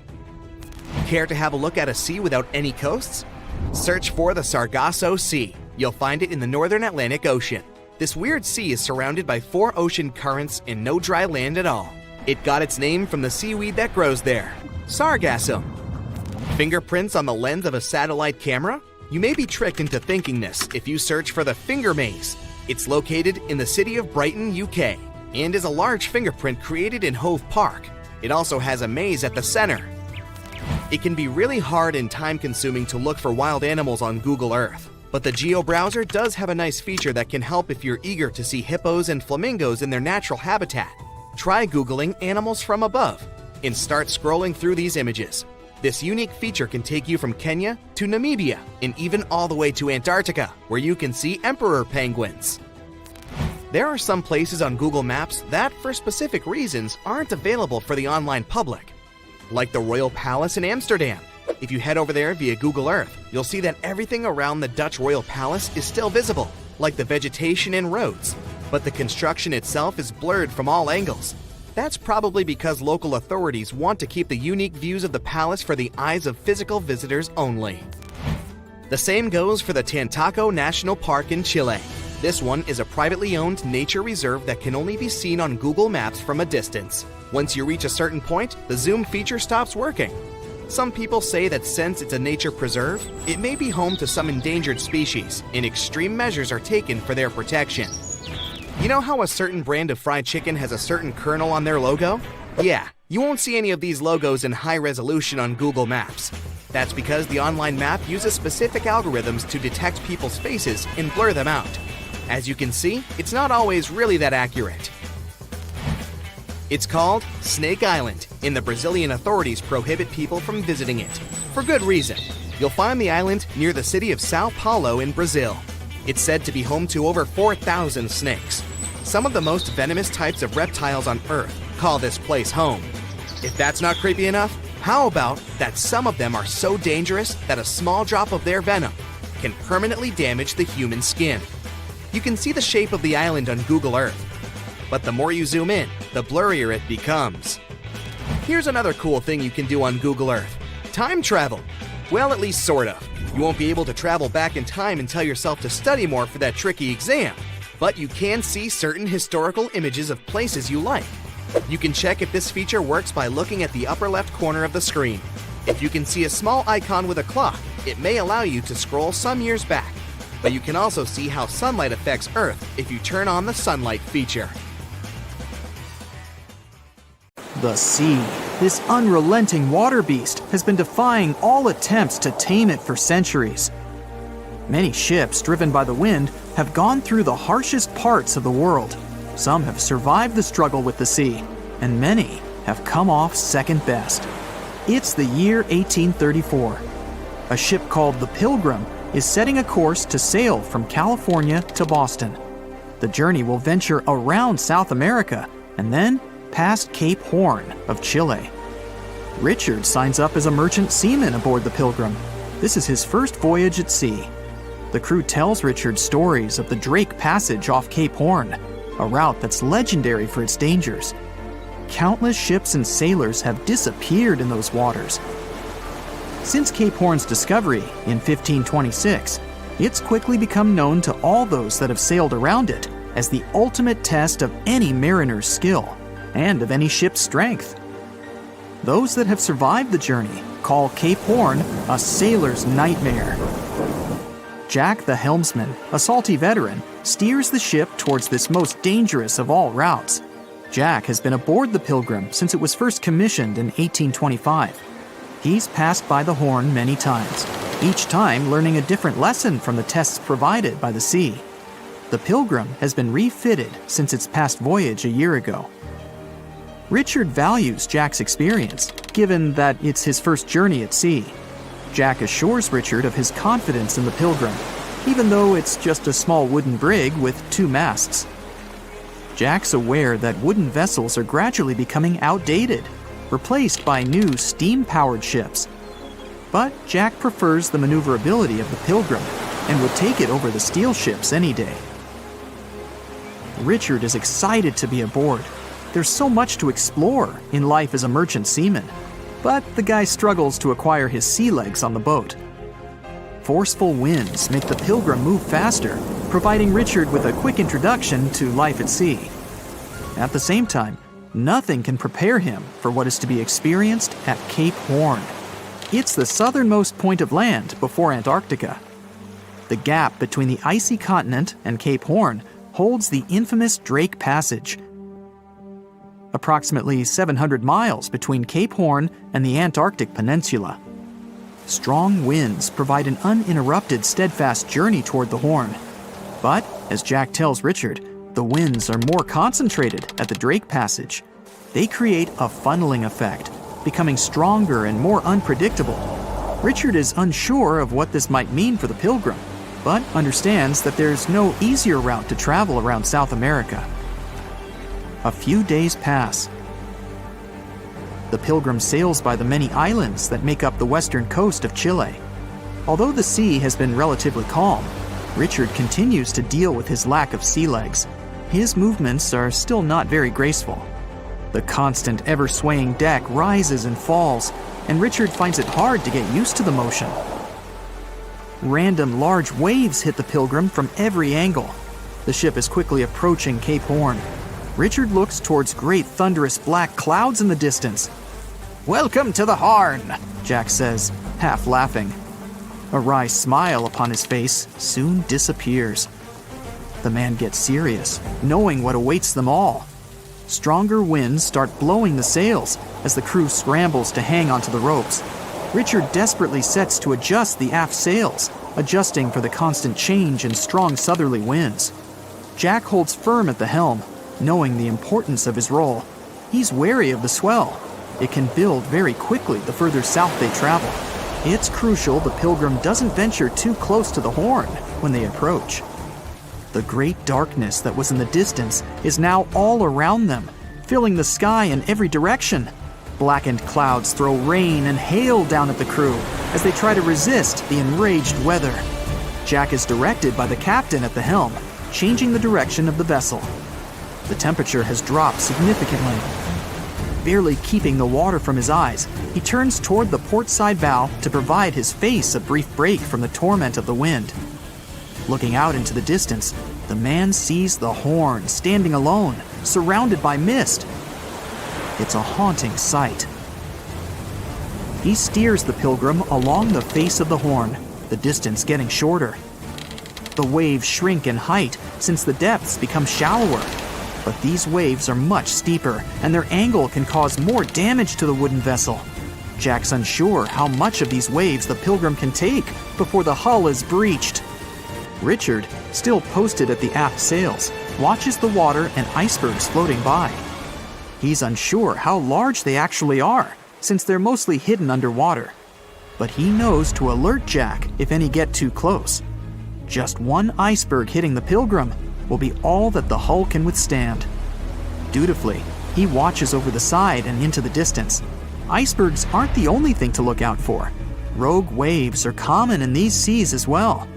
Care to have a look at a sea without any coasts? Search for the Sargasso Sea. You'll find it in the northern Atlantic Ocean. This weird sea is surrounded by 4 ocean currents and no dry land at all. It got its name from the seaweed that grows there, sargassum. Fingerprints on the lens of a satellite camera? You may be tricked into thinking this if you search for the Finger Maze. It's located in the city of Brighton, UK, and is a large fingerprint created in Hove Park. It also has a maze at the center. It can be really hard and time-consuming to look for wild animals on Google Earth, but the Geo browser does have a nice feature that can help if you're eager to see hippos and flamingos in their natural habitat. Try Googling animals from above and start scrolling through these images. This unique feature can take you from Kenya to Namibia and even all the way to Antarctica, where you can see emperor penguins. There are some places on Google Maps that, for specific reasons, aren't available for the online public, like the Royal Palace in Amsterdam. If you head over there via Google Earth, you'll see that everything around the Dutch Royal Palace is still visible, like the vegetation and roads, but the construction itself is blurred from all angles. That's probably because local authorities want to keep the unique views of the palace for the eyes of physical visitors only. The same goes for the Tantaco National Park in Chile. This one is a privately owned nature reserve that can only be seen on Google Maps from a distance. Once you reach a certain point, the zoom feature stops working. Some people say that since it's a nature preserve, it may be home to some endangered species, and extreme measures are taken for their protection. You know how a certain brand of fried chicken has a certain kernel on their logo? Yeah, you won't see any of these logos in high resolution on Google Maps. That's because the online map uses specific algorithms to detect people's faces and blur them out. As you can see, it's not always really that accurate. It's called Snake Island, and the Brazilian authorities prohibit people from visiting it. For good reason. You'll find the island near the city of Sao Paulo in Brazil. It's said to be home to over 4,000 snakes. Some of the most venomous types of reptiles on Earth call this place home. If that's not creepy enough, how about that some of them are so dangerous that a small drop of their venom can permanently damage the human skin? You can see the shape of the island on Google Earth, but the more you zoom in, the blurrier it becomes. Here's another cool thing you can do on Google Earth: time travel. Well, at least sort of. You won't be able to travel back in time and tell yourself to study more for that tricky exam, but you can see certain historical images of places you like. You can check if this feature works by looking at the upper left corner of the screen. If you can see a small icon with a clock, it may allow you to scroll some years back. But you can also see how sunlight affects Earth if you turn on the sunlight feature. The sea, this unrelenting water beast, has been defying all attempts to tame it for centuries. Many ships driven by the wind have gone through the harshest parts of the world. Some have survived the struggle with the sea, and many have come off second best. It's the year 1834. A ship called the Pilgrim is setting a course to sail from California to Boston. The journey will venture around South America and then past Cape Horn of Chile. Richard signs up as a merchant seaman aboard the Pilgrim. This is his first voyage at sea. The crew tells Richard stories of the Drake Passage off Cape Horn, a route that's legendary for its dangers. Countless ships and sailors have disappeared in those waters. Since Cape Horn's discovery in 1526, It's quickly become known to all those that have sailed around it as the ultimate test of any mariner's skill and of any ship's strength. Those that have survived the journey call Cape Horn a sailor's nightmare. Jack, the helmsman, a salty veteran, steers the ship towards this most dangerous of all routes. Jack has been aboard the Pilgrim since it was first commissioned in 1825. He's passed by the Horn many times, each time learning a different lesson from the tests provided by the sea. The Pilgrim has been refitted since its past voyage a year ago. Richard values Jack's experience, given that it's his first journey at sea. Jack assures Richard of his confidence in the Pilgrim, even though it's just a small wooden brig with 2 masts. Jack's aware that wooden vessels are gradually becoming outdated, replaced by new steam-powered ships. But Jack prefers the maneuverability of the Pilgrim and would take it over the steel ships any day. Richard is excited to be aboard. There's so much to explore in life as a merchant seaman, but the guy struggles to acquire his sea legs on the boat. Forceful winds make the Pilgrim move faster, providing Richard with a quick introduction to life at sea. At the same time, nothing can prepare him for what is to be experienced at Cape Horn. It's the southernmost point of land before Antarctica. The gap between the icy continent and Cape Horn holds the infamous Drake Passage. Approximately 700 miles between Cape Horn and the Antarctic Peninsula. Strong winds provide an uninterrupted, steadfast journey toward the Horn. But, as Jack tells Richard, the winds are more concentrated at the Drake Passage. They create a funneling effect, becoming stronger and more unpredictable. Richard is unsure of what this might mean for the Pilgrim, but understands that there's no easier route to travel around South America. A few days pass. The Pilgrim sails by the many islands that make up the western coast of Chile. Although the sea has been relatively calm, Richard continues to deal with his lack of sea legs. His movements are still not very graceful. The constant, ever-swaying deck rises and falls, and Richard finds it hard to get used to the motion. Random large waves hit the Pilgrim from every angle. The ship is quickly approaching Cape Horn. Richard looks towards great thunderous black clouds in the distance. "Welcome to the Horn," Jack says, half laughing. A wry smile upon his face soon disappears. The man gets serious, knowing what awaits them all. Stronger winds start blowing the sails as the crew scrambles to hang onto the ropes. Richard desperately sets to adjust the aft sails, adjusting for the constant change in strong southerly winds. Jack holds firm at the helm, knowing the importance of his role. He's wary of the swell. It can build very quickly the further south they travel. It's crucial the Pilgrim doesn't venture too close to the Horn when they approach. The great darkness that was in the distance is now all around them, filling the sky in every direction. Blackened clouds throw rain and hail down at the crew as they try to resist the enraged weather. Jack is directed by the captain at the helm, changing the direction of the vessel. The temperature has dropped significantly. Barely keeping the water from his eyes, he turns toward the port side bow to provide his face a brief break from the torment of the wind. Looking out into the distance, the man sees the Horn standing alone, surrounded by mist. It's a haunting sight. He steers the Pilgrim along the face of the Horn, the distance getting shorter. The waves shrink in height since the depths become shallower. But these waves are much steeper, and their angle can cause more damage to the wooden vessel. Jack's unsure how much of these waves the Pilgrim can take before the hull is breached. Richard, still posted at the aft sails, watches the water and icebergs floating by. He's unsure how large they actually are, since they're mostly hidden underwater. But he knows to alert Jack if any get too close. Just one iceberg hitting the Pilgrim will be all that the hull can withstand. Dutifully, he watches over the side and into the distance. Icebergs aren't the only thing to look out for. Rogue waves are common in these seas as well.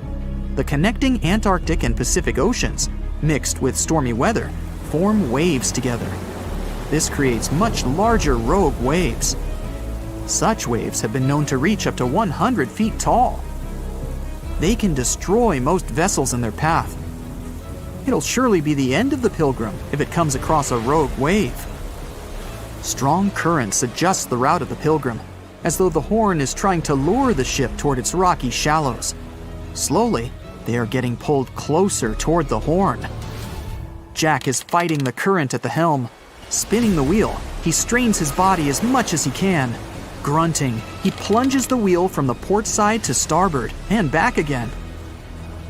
The connecting Antarctic and Pacific Oceans, mixed with stormy weather, form waves together. This creates much larger rogue waves. Such waves have been known to reach up to 100 feet tall. they can destroy most vessels in their path. It'll surely be the end of the Pilgrim if it comes across a rogue wave. Strong currents adjust the route of the Pilgrim, as though the horn is trying to lure the ship toward its rocky shallows. Slowly, they are getting pulled closer toward the horn. Jack is fighting the current at the helm. Spinning the wheel, he strains his body as much as he can. Grunting, he plunges the wheel from the port side to starboard and back again.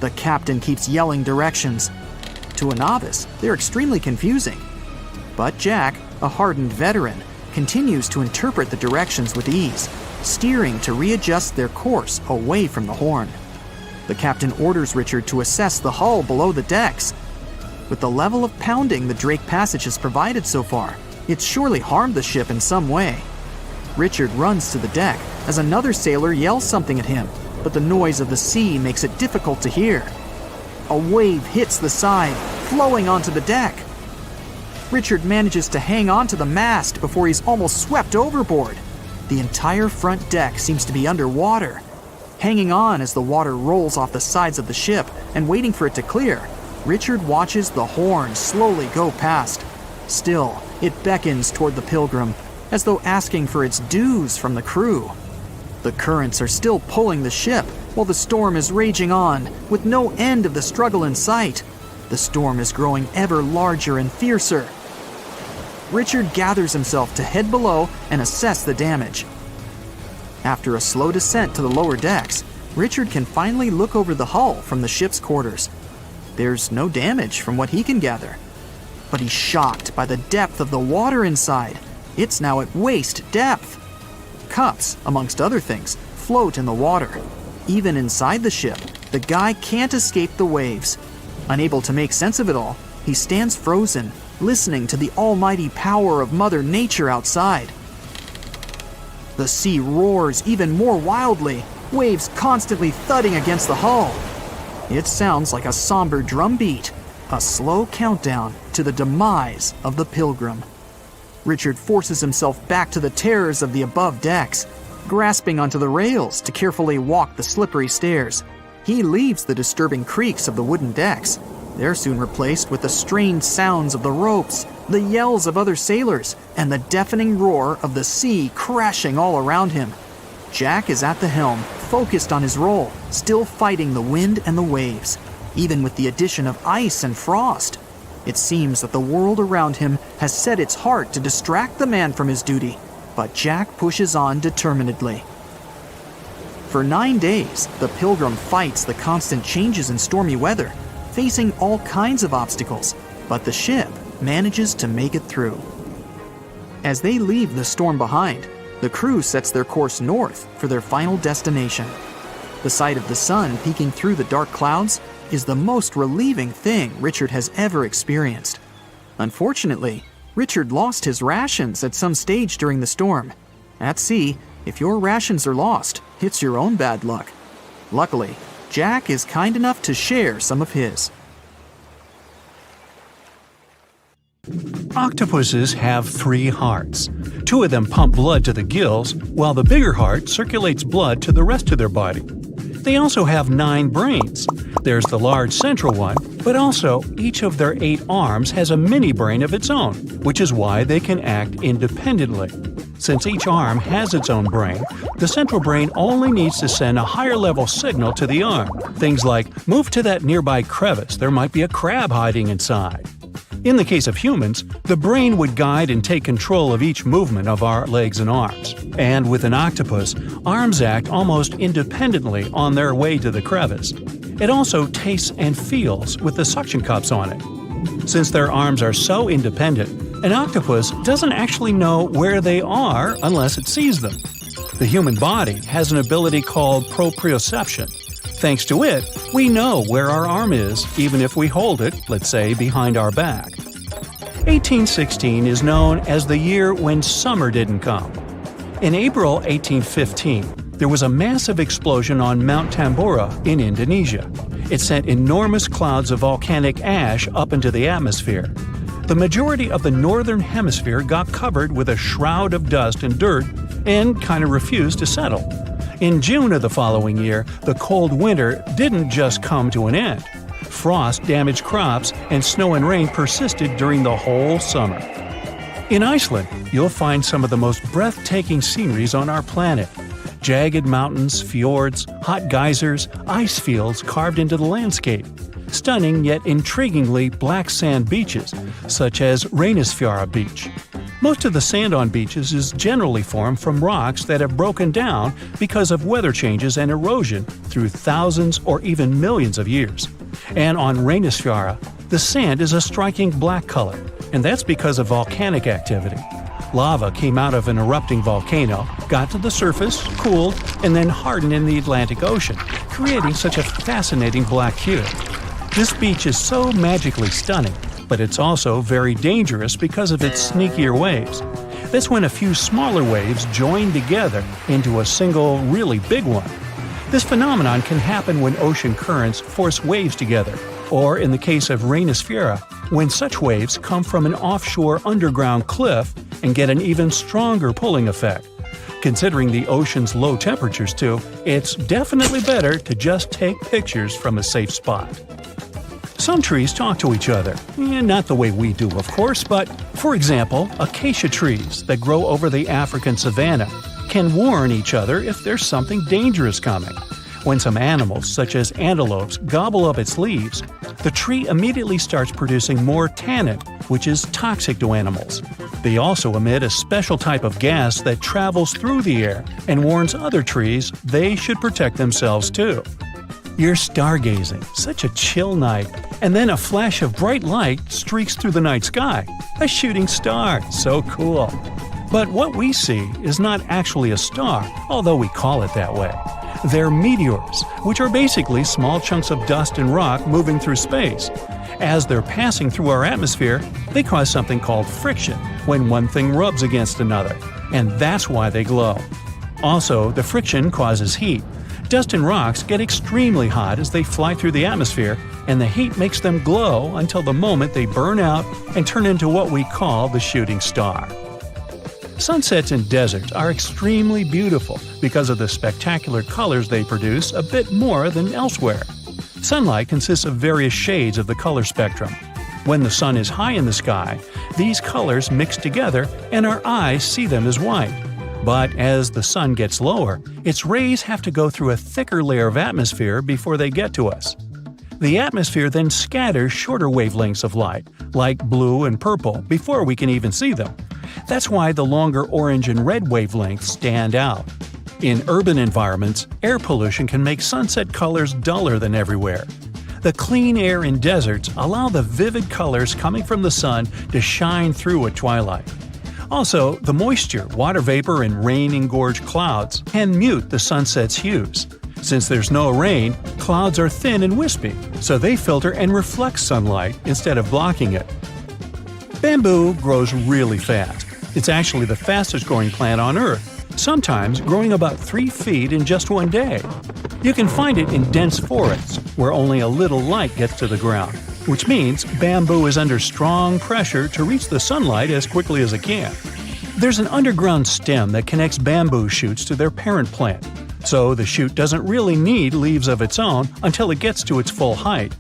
The captain keeps yelling directions. To a novice, they're extremely confusing. But Jack, a hardened veteran, continues to interpret the directions with ease, steering to readjust their course away from the horn. The captain orders Richard to assess the hull below the decks. With the level of pounding the Drake Passage has provided so far, it's surely harmed the ship in some way. Richard runs to the deck as another sailor yells something at him, but the noise of the sea makes it difficult to hear. A wave hits the side, flowing onto the deck. Richard manages to hang on to the mast before he's almost swept overboard. The entire front deck seems to be underwater. Hanging on as the water rolls off the sides of the ship and waiting for it to clear, Richard watches the horn slowly go past. Still, it beckons toward the Pilgrim, as though asking for its dues from the crew. The currents are still pulling the ship, while the storm is raging on, with no end of the struggle in sight. The storm is growing ever larger and fiercer. Richard gathers himself to head below and assess the damage. After a slow descent to the lower decks, Richard can finally look over the hull from the ship's quarters. There's no damage from what he can gather. But he's shocked by the depth of the water inside. It's now at waist depth. Cups, amongst other things, float in the water. Even inside the ship, the guy can't escape the waves. Unable to make sense of it all, he stands frozen, listening to the almighty power of Mother Nature outside. The sea roars even more wildly, waves constantly thudding against the hull. It sounds like a somber drumbeat, a slow countdown to the demise of the Pilgrim. Richard forces himself back to the terrors of the above decks, grasping onto the rails to carefully walk the slippery stairs. He leaves the disturbing creaks of the wooden decks. They're soon replaced with the strained sounds of the ropes, the yells of other sailors, and the deafening roar of the sea crashing all around him. Jack is at the helm, focused on his role, still fighting the wind and the waves, even with the addition of ice and frost. It seems that the world around him has set its heart to distract the man from his duty, but Jack pushes on determinedly. For 9 days, the Pilgrim fights the constant changes in stormy weather, facing all kinds of obstacles, but the ship manages to make it through. As they leave the storm behind, the crew sets their course north for their final destination. The sight of the sun peeking through the dark clouds is the most relieving thing Richard has ever experienced. Unfortunately, Richard lost his rations at some stage during the storm. At sea, if your rations are lost, it's your own bad luck. Luckily, Jack is kind enough to share some of his. Octopuses have 3 hearts. 2 of them pump blood to the gills, while the bigger heart circulates blood to the rest of their body. They also have 9 brains. There's the large central one, but also each of their 8 arms has a mini brain of its own, which is why they can act independently. Since each arm has its own brain, the central brain only needs to send a higher level signal to the arm. Things like, move to that nearby crevice, there might be a crab hiding inside. In the case of humans, the brain would guide and take control of each movement of our legs and arms. And with an octopus, arms act almost independently on their way to the crevice. It also tastes and feels with the suction cups on it. Since their arms are so independent, an octopus doesn't actually know where they are unless it sees them. The human body has an ability called proprioception. Thanks to it, we know where our arm is, even if we hold it, let's say, behind our back. 1816 is known as the year when summer didn't come. In April 1815, there was a massive explosion on Mount Tambora in Indonesia. It sent enormous clouds of volcanic ash up into the atmosphere. The majority of the northern hemisphere got covered with a shroud of dust and dirt and kind of refused to settle. In June of the following year, the cold winter didn't just come to an end. Frost damaged crops and snow and rain persisted during the whole summer. In Iceland, you'll find some of the most breathtaking sceneries on our planet. Jagged mountains, fjords, hot geysers, ice fields carved into the landscape. Stunning yet intriguingly black sand beaches, such as Reynisfjara Beach. Most of the sand on beaches is generally formed from rocks that have broken down because of weather changes and erosion through thousands or even millions of years. And on Reynisfjara, the sand is a striking black color, and that's because of volcanic activity. Lava came out of an erupting volcano, got to the surface, cooled, and then hardened in the Atlantic Ocean, creating such a fascinating black hue. This beach is so magically stunning, but it's also very dangerous because of its sneakier waves. That's when a few smaller waves join together into a single, really big one. This phenomenon can happen when ocean currents force waves together, or in the case of Reynisfjara, when such waves come from an offshore underground cliff and get an even stronger pulling effect. Considering the ocean's low temperatures too, it's definitely better to just take pictures from a safe spot. Some trees talk to each other. Not the way we do, of course, but, for example, acacia trees that grow over the African savanna can warn each other if there's something dangerous coming. When some animals, such as antelopes, gobble up its leaves, the tree immediately starts producing more tannin, which is toxic to animals. They also emit a special type of gas that travels through the air and warns other trees they should protect themselves too. You're stargazing, such a chill night, and then a flash of bright light streaks through the night sky. A shooting star, so cool. But what we see is not actually a star, although we call it that way. They're meteors, which are basically small chunks of dust and rock moving through space. As they're passing through our atmosphere, they cause something called friction when one thing rubs against another, and that's why they glow. Also, the friction causes heat. Dust and rocks get extremely hot as they fly through the atmosphere, and the heat makes them glow until the moment they burn out and turn into what we call the shooting star. Sunsets in deserts are extremely beautiful because of the spectacular colors they produce a bit more than elsewhere. Sunlight consists of various shades of the color spectrum. When the sun is high in the sky, these colors mix together and our eyes see them as white. But as the sun gets lower, its rays have to go through a thicker layer of atmosphere before they get to us. The atmosphere then scatters shorter wavelengths of light, like blue and purple, before we can even see them. That's why the longer orange and red wavelengths stand out. In urban environments, air pollution can make sunset colors duller than everywhere. The clean air in deserts allow the vivid colors coming from the sun to shine through at twilight. Also, the moisture, water vapor, and rain-engorged clouds can mute the sunset's hues. Since there's no rain, clouds are thin and wispy, so they filter and reflect sunlight instead of blocking it. Bamboo grows really fast. It's actually the fastest growing plant on Earth, sometimes growing about 3 feet in just one day. You can find it in dense forests, where only a little light gets to the ground, which means bamboo is under strong pressure to reach the sunlight as quickly as it can. There's an underground stem that connects bamboo shoots to their parent plant, so the shoot doesn't really need leaves of its own until it gets to its full height.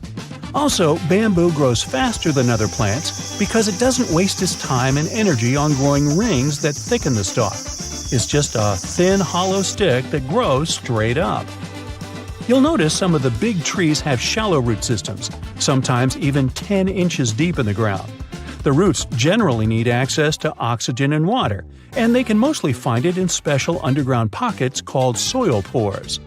Also, bamboo grows faster than other plants because it doesn't waste its time and energy on growing rings that thicken the stalk. It's just a thin, hollow stick that grows straight up. You'll notice some of the big trees have shallow root systems, sometimes even 10 inches deep in the ground. The roots generally need access to oxygen and water, and they can mostly find it in special underground pockets called soil pores.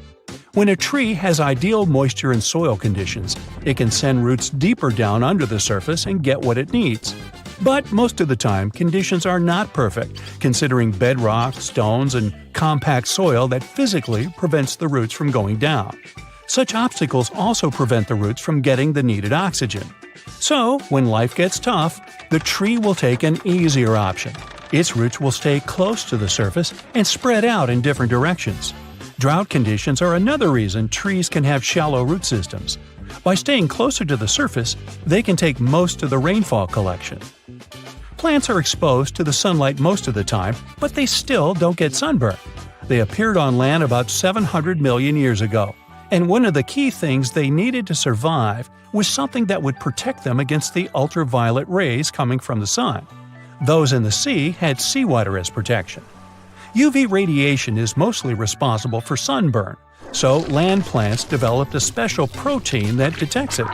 When a tree has ideal moisture and soil conditions, it can send roots deeper down under the surface and get what it needs. But most of the time, conditions are not perfect, considering bedrock, stones, and compact soil that physically prevents the roots from going down. Such obstacles also prevent the roots from getting the needed oxygen. So, when life gets tough, the tree will take an easier option. Its roots will stay close to the surface and spread out in different directions. Drought conditions are another reason trees can have shallow root systems. By staying closer to the surface, they can take most of the rainfall collection. Plants are exposed to the sunlight most of the time, but they still don't get sunburn. They appeared on land about 700 million years ago, and one of the key things they needed to survive was something that would protect them against the ultraviolet rays coming from the sun. Those in the sea had seawater as protection. UV radiation is mostly responsible for sunburn, so land plants developed a special protein that detects it.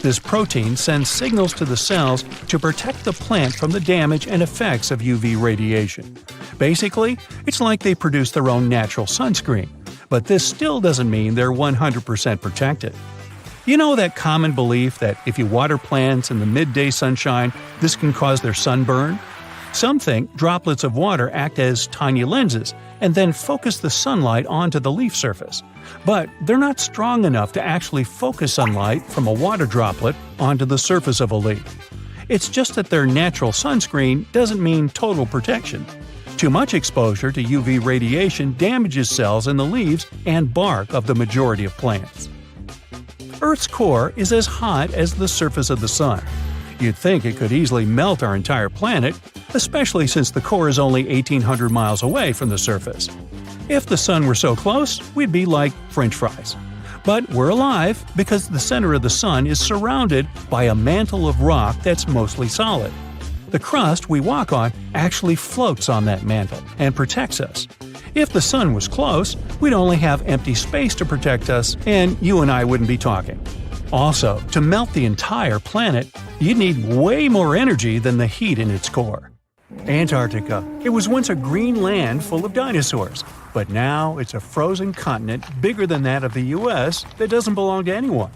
This protein sends signals to the cells to protect the plant from the damage and effects of UV radiation. Basically, it's like they produce their own natural sunscreen, but this still doesn't mean they're 100% protected. You know that common belief that if you water plants in the midday sunshine, this can cause their sunburn? Some think droplets of water act as tiny lenses and then focus the sunlight onto the leaf surface. But they're not strong enough to actually focus sunlight from a water droplet onto the surface of a leaf. It's just that their natural sunscreen doesn't mean total protection. Too much exposure to UV radiation damages cells in the leaves and bark of the majority of plants. Earth's core is as hot as the surface of the sun. You'd think it could easily melt our entire planet, especially since the core is only 1,800 miles away from the surface. If the sun were so close, we'd be like French fries. But we're alive because the center of the sun is surrounded by a mantle of rock that's mostly solid. The crust we walk on actually floats on that mantle and protects us. If the sun was close, we'd only have empty space to protect us, and you and I wouldn't be talking. Also, to melt the entire planet, you'd need way more energy than the heat in its core. Antarctica. It was once a green land full of dinosaurs, but now it's a frozen continent bigger than that of the US that doesn't belong to anyone.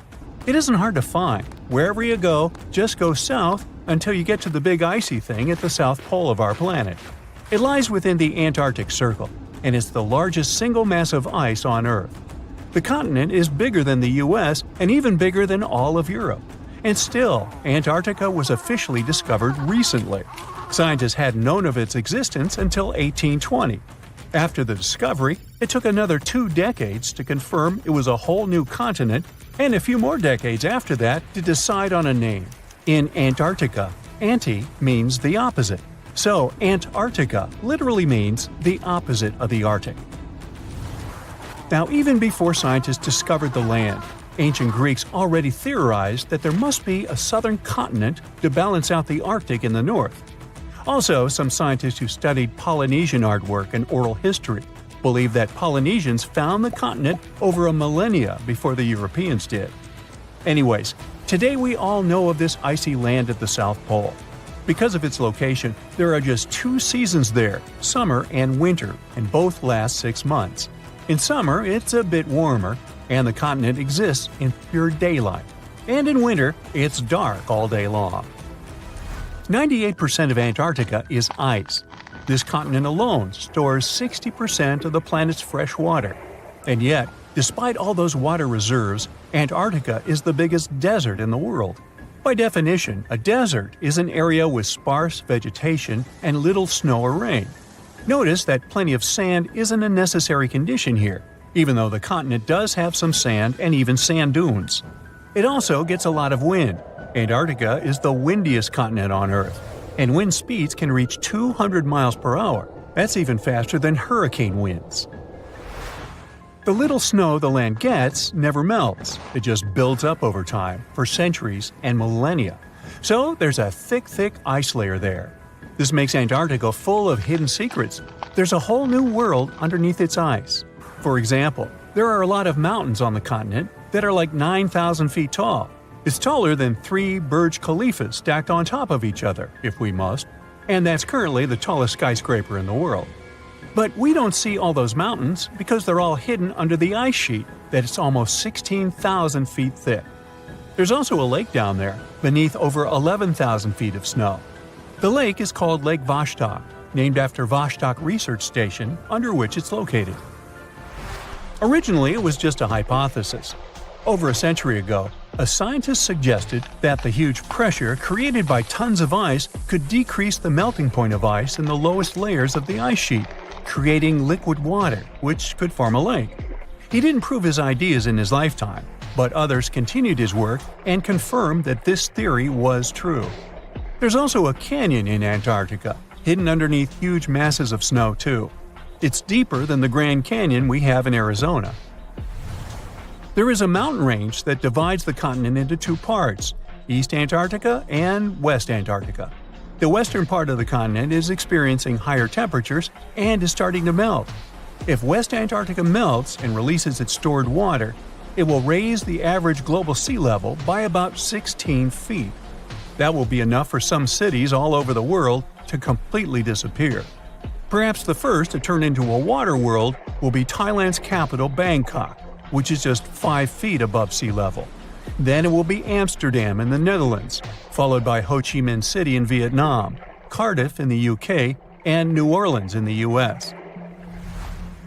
It isn't hard to find. Wherever you go, just go south until you get to the big icy thing at the south pole of our planet. It lies within the Antarctic Circle, and it's the largest single mass of ice on Earth. The continent is bigger than the US and even bigger than all of Europe. And still, Antarctica was officially discovered recently. Scientists hadn't known of its existence until 1820. After the discovery, it took another 2 decades to confirm it was a whole new continent, and a few more decades after that to decide on a name. In Antarctica, anti means the opposite. So Antarctica literally means the opposite of the Arctic. Now, even before scientists discovered the land, ancient Greeks already theorized that there must be a southern continent to balance out the Arctic in the north. Also, some scientists who studied Polynesian artwork and oral history believe that Polynesians found the continent over a millennia before the Europeans did. Anyways, today we all know of this icy land at the South Pole. Because of its location, there are just 2 seasons there, summer and winter, and both last 6 months. In summer, it's a bit warmer, and the continent exists in pure daylight. And in winter, it's dark all day long. 98% of Antarctica is ice. This continent alone stores 60% of the planet's fresh water. And yet, despite all those water reserves, Antarctica is the biggest desert in the world. By definition, a desert is an area with sparse vegetation and little snow or rain. Notice that plenty of sand isn't a necessary condition here, even though the continent does have some sand and even sand dunes. It also gets a lot of wind. Antarctica is the windiest continent on Earth, and wind speeds can reach 200 miles per hour. That's even faster than hurricane winds. The little snow the land gets never melts. It just builds up over time, for centuries and millennia. So there's a thick ice layer there. This makes Antarctica full of hidden secrets. There's a whole new world underneath its ice. For example, there are a lot of mountains on the continent that are like 9,000 feet tall. It's taller than 3 Burj Khalifas stacked on top of each other, if we must, and that's currently the tallest skyscraper in the world. But we don't see all those mountains because they're all hidden under the ice sheet that's almost 16,000 feet thick. There's also a lake down there, beneath over 11,000 feet of snow. The lake is called Lake Vostok, named after Vostok Research Station, under which it's located. Originally, it was just a hypothesis. Over a century ago, a scientist suggested that the huge pressure created by tons of ice could decrease the melting point of ice in the lowest layers of the ice sheet, creating liquid water, which could form a lake. He didn't prove his ideas in his lifetime, but others continued his work and confirmed that this theory was true. There's also a canyon in Antarctica, hidden underneath huge masses of snow too. It's deeper than the Grand Canyon we have in Arizona. There is a mountain range that divides the continent into two parts, East Antarctica and West Antarctica. The western part of the continent is experiencing higher temperatures and is starting to melt. If West Antarctica melts and releases its stored water, it will raise the average global sea level by about 16 feet. That will be enough for some cities all over the world to completely disappear. Perhaps the first to turn into a water world will be Thailand's capital, Bangkok, which is just 5 feet above sea level. Then it will be Amsterdam in the Netherlands, followed by Ho Chi Minh City in Vietnam, Cardiff in the UK, and New Orleans in the US.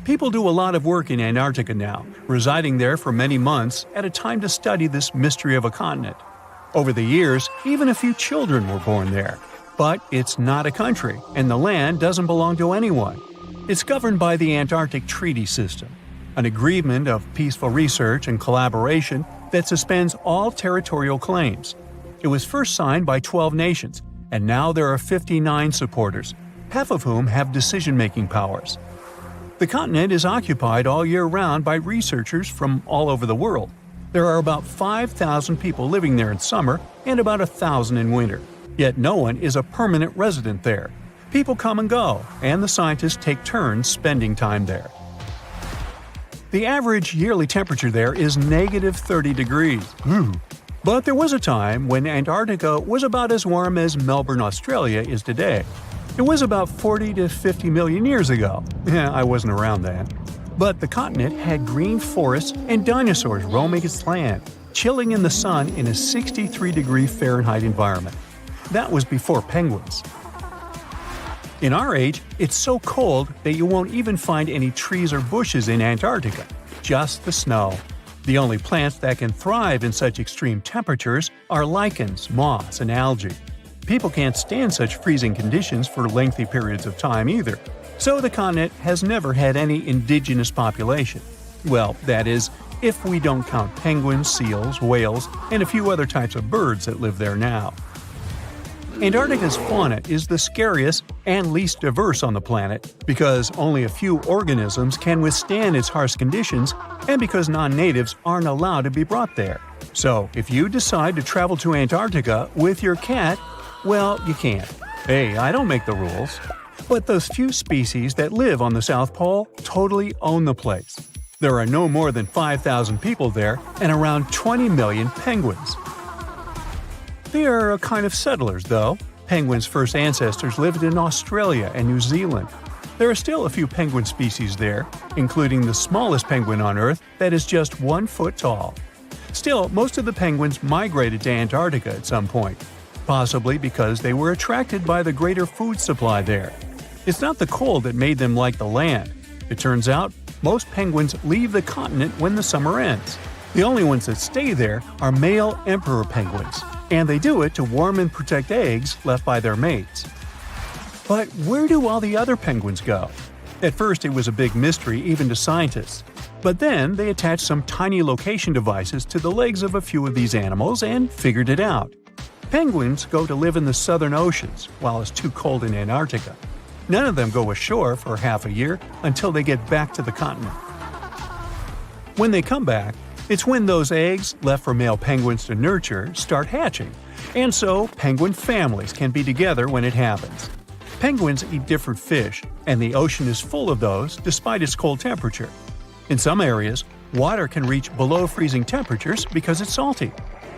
People do a lot of work in Antarctica now, residing there for many months at a time to study this mystery of a continent. Over the years, even a few children were born there. But it's not a country, and the land doesn't belong to anyone. It's governed by the Antarctic Treaty System, an agreement of peaceful research and collaboration that suspends all territorial claims. It was first signed by 12 nations, and now there are 59 supporters, half of whom have decision-making powers. The continent is occupied all year round by researchers from all over the world. There are about 5,000 people living there in summer and about 1,000 in winter. Yet no one is a permanent resident there. People come and go, and the scientists take turns spending time there. The average yearly temperature there is negative 30 degrees. But there was a time when Antarctica was about as warm as Melbourne, Australia is today. It was about 40 to 50 million years ago. I wasn't around then. But the continent had green forests and dinosaurs roaming its land, chilling in the sun in a 63-degree Fahrenheit environment. That was before penguins. In our age, it's so cold that you won't even find any trees or bushes in Antarctica, just the snow. The only plants that can thrive in such extreme temperatures are lichens, moss, and algae. People can't stand such freezing conditions for lengthy periods of time either, so the continent has never had any indigenous population. Well, that is, if we don't count penguins, seals, whales, and a few other types of birds that live there now. Antarctica's fauna is the scariest and least diverse on the planet because only a few organisms can withstand its harsh conditions and because non-natives aren't allowed to be brought there. So, if you decide to travel to Antarctica with your cat, well, you can't. Hey, I don't make the rules. But those few species that live on the South Pole totally own the place. There are no more than 5,000 people there and around 20 million penguins. They are a kind of settlers, though. Penguins' first ancestors lived in Australia and New Zealand. There are still a few penguin species there, including the smallest penguin on Earth that is just 1 foot tall. Still, most of the penguins migrated to Antarctica at some point, possibly because they were attracted by the greater food supply there. It's not the cold that made them like the land. It turns out, most penguins leave the continent when the summer ends. The only ones that stay there are male emperor penguins, and they do it to warm and protect eggs left by their mates. But where do all the other penguins go? At first it was a big mystery even to scientists, but then they attached some tiny location devices to the legs of a few of these animals and figured it out. Penguins go to live in the southern oceans while it's too cold in Antarctica. None of them go ashore for half a year until they get back to the continent. When they come back, it's when those eggs, left for male penguins to nurture, start hatching, and so penguin families can be together when it happens. Penguins eat different fish, and the ocean is full of those despite its cold temperature. In some areas, water can reach below freezing temperatures because it's salty.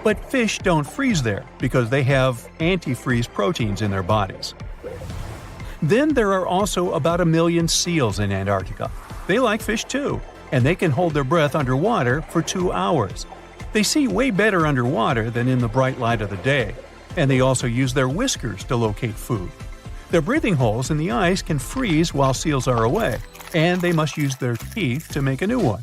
But fish don't freeze there because they have antifreeze proteins in their bodies. Then there are also about 1 million seals in Antarctica. They like fish too, and they can hold their breath underwater for 2 hours. They see way better underwater than in the bright light of the day, and they also use their whiskers to locate food. Their breathing holes in the ice can freeze while seals are away, and they must use their teeth to make a new one.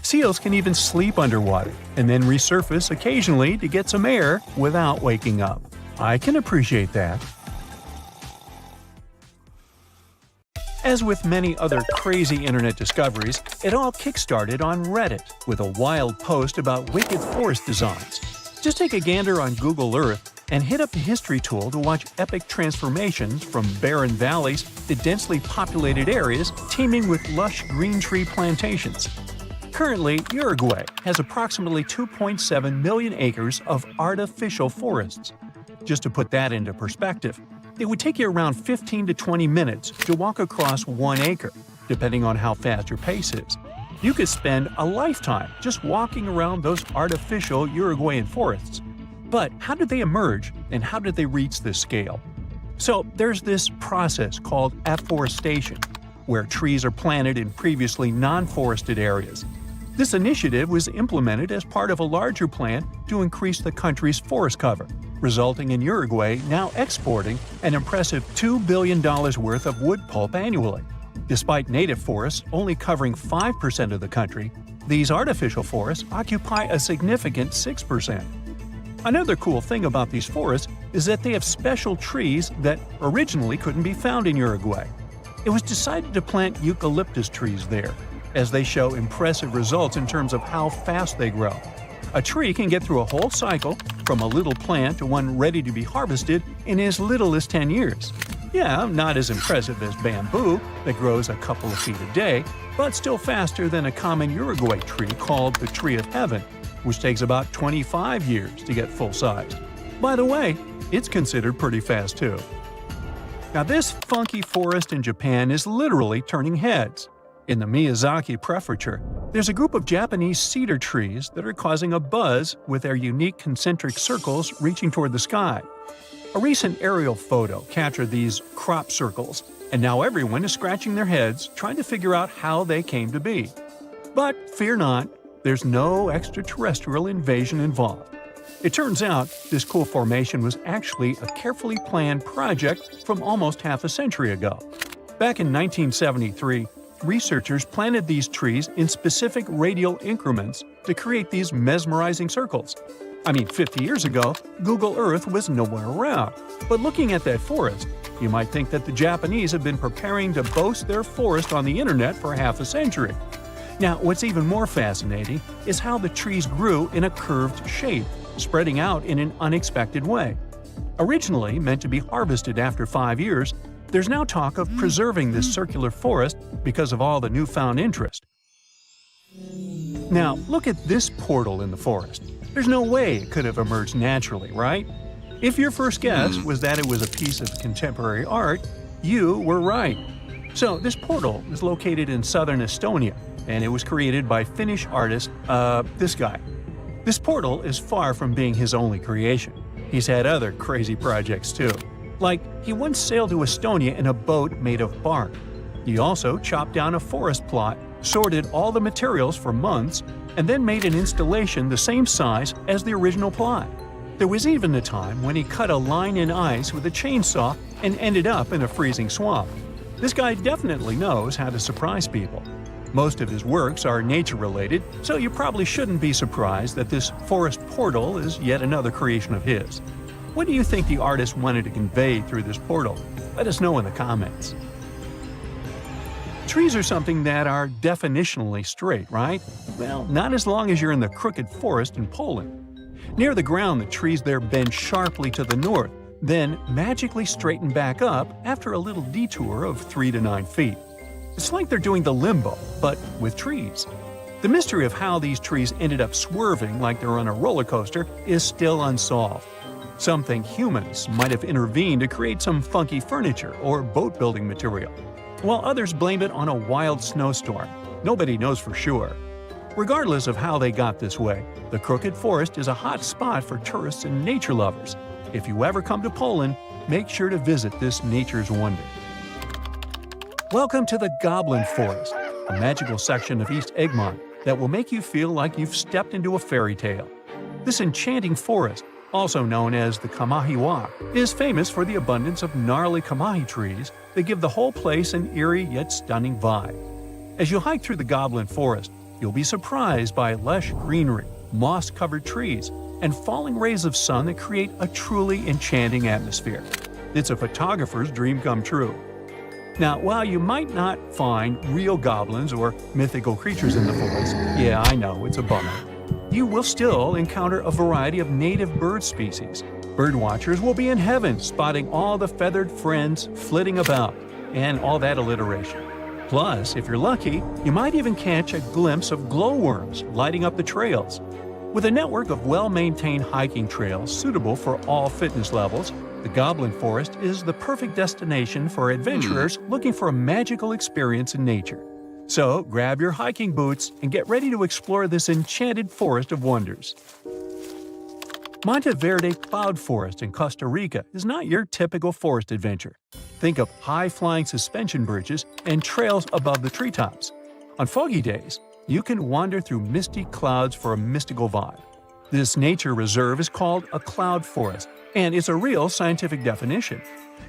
Seals can even sleep underwater and then resurface occasionally to get some air without waking up. I can appreciate that. As with many other crazy internet discoveries, it all kickstarted on Reddit with a wild post about wicked forest designs. Just take a gander on Google Earth and hit up the History tool to watch epic transformations from barren valleys to densely populated areas teeming with lush green tree plantations. Currently, Uruguay has approximately 2.7 million acres of artificial forests. Just to put that into perspective, it would take you around 15 to 20 minutes to walk across 1 acre, depending on how fast your pace is. You could spend a lifetime just walking around those artificial Uruguayan forests. But how did they emerge, and how did they reach this scale? So there's this process called afforestation, where trees are planted in previously non-forested areas. This initiative was implemented as part of a larger plan to increase the country's forest cover, resulting in Uruguay now exporting an impressive $2 billion worth of wood pulp annually. Despite native forests only covering 5% of the country, these artificial forests occupy a significant 6%. Another cool thing about these forests is that they have special trees that originally couldn't be found in Uruguay. It was decided to plant eucalyptus trees there, as they show impressive results in terms of how fast they grow. A tree can get through a whole cycle, from a little plant to one ready to be harvested, in as little as 10 years. Yeah, not as impressive as bamboo, that grows a couple of feet a day, but still faster than a common Uruguay tree called the Tree of Heaven, which takes about 25 years to get full-sized. By the way, it's considered pretty fast too. Now this funky forest in Japan is literally turning heads. In the Miyazaki Prefecture, there's a group of Japanese cedar trees that are causing a buzz with their unique concentric circles reaching toward the sky. A recent aerial photo captured these crop circles, and now everyone is scratching their heads trying to figure out how they came to be. But fear not, there's no extraterrestrial invasion involved. It turns out this cool formation was actually a carefully planned project from almost half a century ago. Back in 1973, researchers planted these trees in specific radial increments to create these mesmerizing circles. I mean, 50 years ago, Google Earth was nowhere around. But looking at that forest, you might think that the Japanese have been preparing to boast their forest on the internet for half a century. Now, what's even more fascinating is how the trees grew in a curved shape, spreading out in an unexpected way. Originally meant to be harvested after 5 years, there's now talk of preserving this circular forest because of all the newfound interest. Now, look at this portal in the forest. There's no way it could have emerged naturally, right? If your first guess was that it was a piece of contemporary art, you were right. So, this portal is located in southern Estonia, and it was created by Finnish artist, this guy. This portal is far from being his only creation. He's had other crazy projects too. Like, he once sailed to Estonia in a boat made of bark. He also chopped down a forest plot, sorted all the materials for months, and then made an installation the same size as the original plot. There was even a time when he cut a line in ice with a chainsaw and ended up in a freezing swamp. This guy definitely knows how to surprise people. Most of his works are nature-related, so you probably shouldn't be surprised that this forest portal is yet another creation of his. What do you think the artist wanted to convey through this portal? Let us know in the comments. Trees are something that are definitionally straight, right? Well, not as long as you're in the crooked forest in Poland. Near the ground, the trees there bend sharply to the north, then magically straighten back up after a little detour of 3 to 9 feet. It's like they're doing the limbo, but with trees. The mystery of how these trees ended up swerving like they're on a roller coaster is still unsolved. Some think humans might have intervened to create some funky furniture or boat-building material, while others blame it on a wild snowstorm. Nobody knows for sure. Regardless of how they got this way, the Crooked Forest is a hot spot for tourists and nature lovers. If you ever come to Poland, make sure to visit this nature's wonder. Welcome to the Goblin Forest, a magical section of East Egmont that will make you feel like you've stepped into a fairy tale. This enchanting forest, also known as the Kamahiwa, is famous for the abundance of gnarly kamahi trees that give the whole place an eerie yet stunning vibe. As you hike through the Goblin Forest, you'll be surprised by lush greenery, moss-covered trees, and falling rays of sun that create a truly enchanting atmosphere. It's a photographer's dream come true. Now, while you might not find real goblins or mythical creatures in the forest, yeah, I know, it's a bummer, you will still encounter a variety of native bird species, Birdwatchers will be in heaven spotting all the feathered friends flitting about, and all that alliteration. Plus, if you're lucky, you might even catch a glimpse of glowworms lighting up the trails. With a network of well-maintained hiking trails suitable for all fitness levels, the Goblin Forest is the perfect destination for adventurers looking for a magical experience in nature. So, grab your hiking boots and get ready to explore this enchanted forest of wonders. Monteverde Cloud Forest in Costa Rica is not your typical forest adventure. Think of high-flying suspension bridges and trails above the treetops. On foggy days, you can wander through misty clouds for a mystical vibe. This nature reserve is called a cloud forest, and it's a real scientific definition.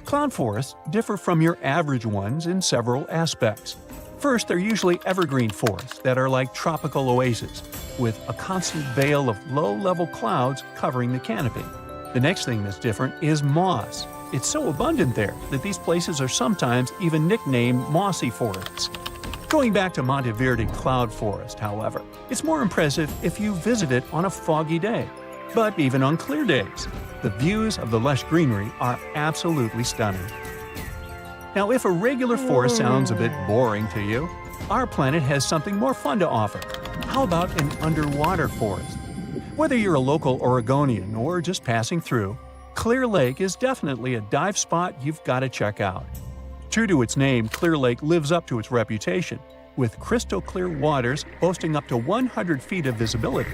Cloud forests differ from your average ones in several aspects. First, they're usually evergreen forests that are like tropical oases, with a constant veil of low-level clouds covering the canopy. The next thing that's different is moss. It's so abundant there that these places are sometimes even nicknamed mossy forests. Going back to Monteverde Cloud Forest, however, it's more impressive if you visit it on a foggy day. But even on clear days, the views of the lush greenery are absolutely stunning. Now, if a regular forest sounds a bit boring to you, our planet has something more fun to offer. How about an underwater forest? Whether you're a local Oregonian or just passing through, Clear Lake is definitely a dive spot you've got to check out. True to its name, Clear Lake lives up to its reputation, with crystal-clear waters boasting up to 100 feet of visibility.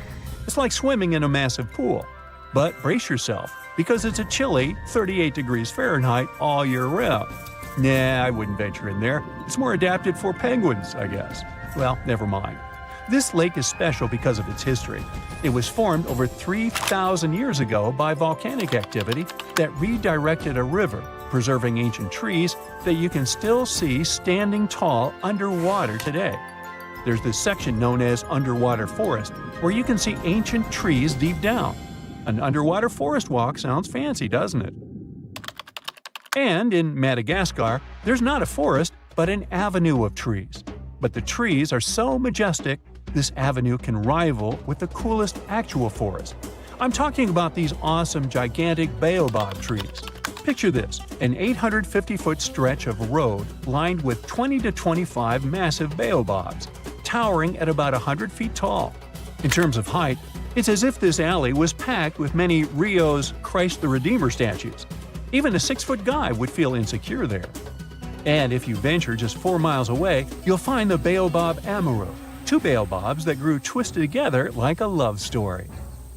It's like swimming in a massive pool. But brace yourself, because it's a chilly 38 degrees Fahrenheit all year round. Nah, I wouldn't venture in there. It's more adapted for penguins, I guess. Well, never mind. This lake is special because of its history. It was formed over 3,000 years ago by volcanic activity that redirected a river, preserving ancient trees that you can still see standing tall underwater today. There's this section known as underwater forest, where you can see ancient trees deep down. An underwater forest walk sounds fancy, doesn't it? And in Madagascar, there's not a forest, but an avenue of trees. But the trees are so majestic, this avenue can rival with the coolest actual forest. I'm talking about these awesome, gigantic baobab trees. Picture this, an 850-foot stretch of road lined with 20 to 25 massive baobabs, towering at about 100 feet tall. In terms of height, it's as if this alley was packed with many Rio's Christ the Redeemer statues. Even a 6-foot guy would feel insecure there. And if you venture just 4 miles away, you'll find the baobab amaru, 2 baobabs that grew twisted together like a love story.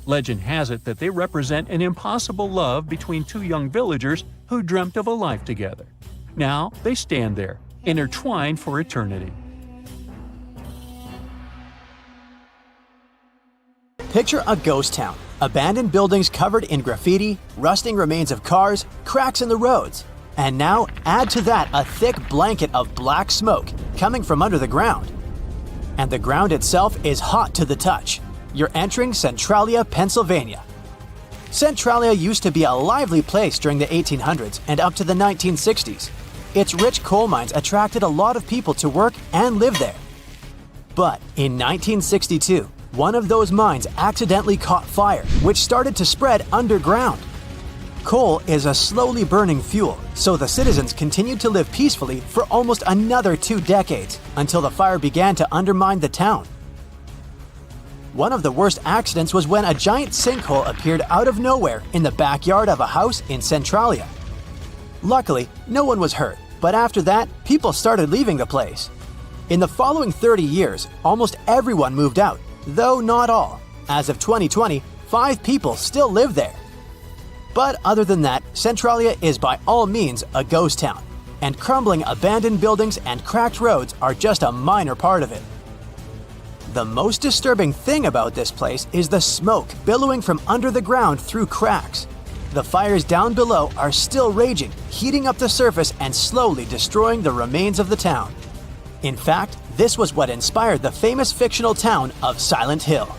Legend has it that they represent an impossible love between 2 young villagers who dreamt of a life together. Now they stand there, intertwined for eternity. Picture a ghost town. Abandoned buildings covered in graffiti, rusting remains of cars, cracks in the roads. And now add to that a thick blanket of black smoke coming from under the ground. And the ground itself is hot to the touch. You're entering Centralia, Pennsylvania. Centralia used to be a lively place during the 1800s and up to the 1960s. Its rich coal mines attracted a lot of people to work and live there. But in 1962, one of those mines accidentally caught fire, which started to spread underground. Coal is a slowly burning fuel, so the citizens continued to live peacefully for almost another 2 decades, until the fire began to undermine the town. One of the worst accidents was when a giant sinkhole appeared out of nowhere in the backyard of a house in Centralia. Luckily, no one was hurt, but after that, people started leaving the place. In the following 30 years, almost everyone moved out, though not all. As of 2020, 5 people still live there. But other than that, Centralia is by all means a ghost town, and crumbling abandoned buildings and cracked roads are just a minor part of it. The most disturbing thing about this place is the smoke billowing from under the ground through cracks. The fires down below are still raging, heating up the surface and slowly destroying the remains of the town. In fact, this was what inspired the famous fictional town of Silent Hill.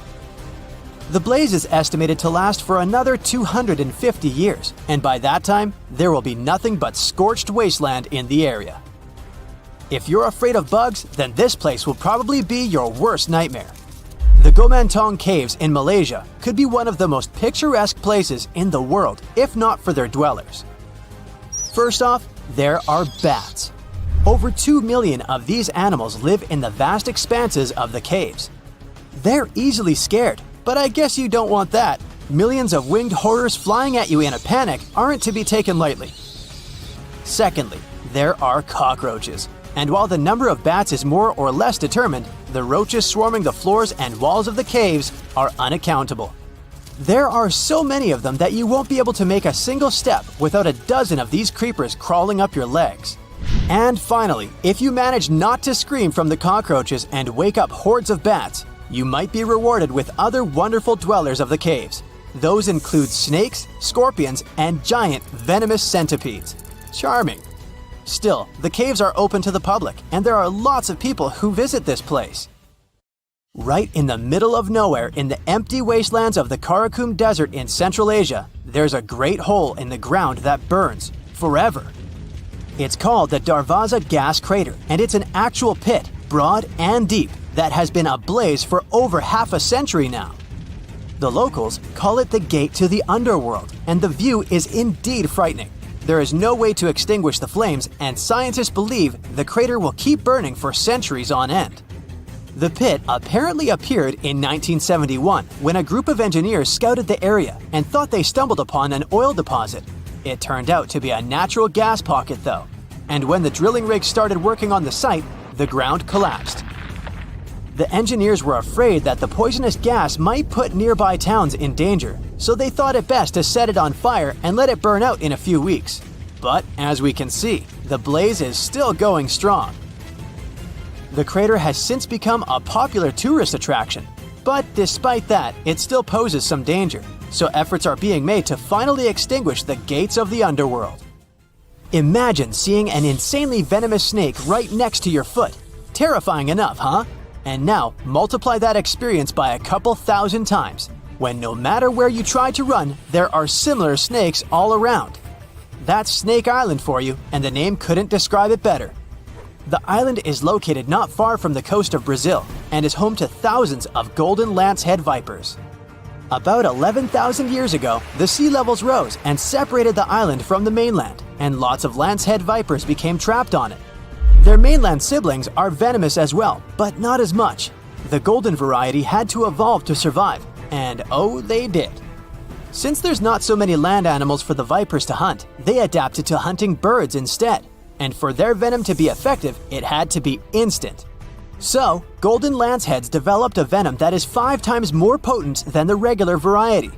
The blaze is estimated to last for another 250 years, and by that time, there will be nothing but scorched wasteland in the area. If you're afraid of bugs, then this place will probably be your worst nightmare. The Gomantong Caves in Malaysia could be one of the most picturesque places in the world, if not for their dwellers. First off, there are bats. Over 2 million of these animals live in the vast expanses of the caves. They're easily scared, but I guess you don't want that. Millions of winged horrors flying at you in a panic aren't to be taken lightly. Secondly, there are cockroaches. And while the number of bats is more or less determined, the roaches swarming the floors and walls of the caves are unaccountable. There are so many of them that you won't be able to make a single step without a dozen of these creepers crawling up your legs. And finally, if you manage not to scream from the cockroaches and wake up hordes of bats, you might be rewarded with other wonderful dwellers of the caves. Those include snakes, scorpions, and giant venomous centipedes. Charming. Still, the caves are open to the public, and there are lots of people who visit this place. Right in the middle of nowhere in the empty wastelands of the Karakum Desert in Central Asia, there's a great hole in the ground that burns forever. It's called the Darvaza Gas Crater, and it's an actual pit, broad and deep, that has been ablaze for over half a century now. The locals call it the gate to the underworld, and the view is indeed frightening. There is no way to extinguish the flames, and scientists believe the crater will keep burning for centuries on end. The pit apparently appeared in 1971 when a group of engineers scouted the area and thought they stumbled upon an oil deposit. It turned out to be a natural gas pocket though, and when the drilling rig started working on the site, the ground collapsed. The engineers were afraid that the poisonous gas might put nearby towns in danger, so they thought it best to set it on fire and let it burn out in a few weeks. But as we can see, the blaze is still going strong. The crater has since become a popular tourist attraction, but despite that, it still poses some danger, so efforts are being made to finally extinguish the gates of the underworld. Imagine seeing an insanely venomous snake right next to your foot. Terrifying enough, huh? And now, multiply that experience by a couple thousand times, when no matter where you try to run, there are similar snakes all around. That's Snake Island for you, and the name couldn't describe it better. The island is located not far from the coast of Brazil, and is home to thousands of golden lancehead vipers. About 11,000 years ago, the sea levels rose and separated the island from the mainland, and lots of lancehead vipers became trapped on it. Their mainland siblings are venomous as well, but not as much. The golden variety had to evolve to survive, and oh, they did. Since there's not so many land animals for the vipers to hunt, they adapted to hunting birds instead. And for their venom to be effective, it had to be instant. So, golden lanceheads developed a venom that is 5 times more potent than the regular variety.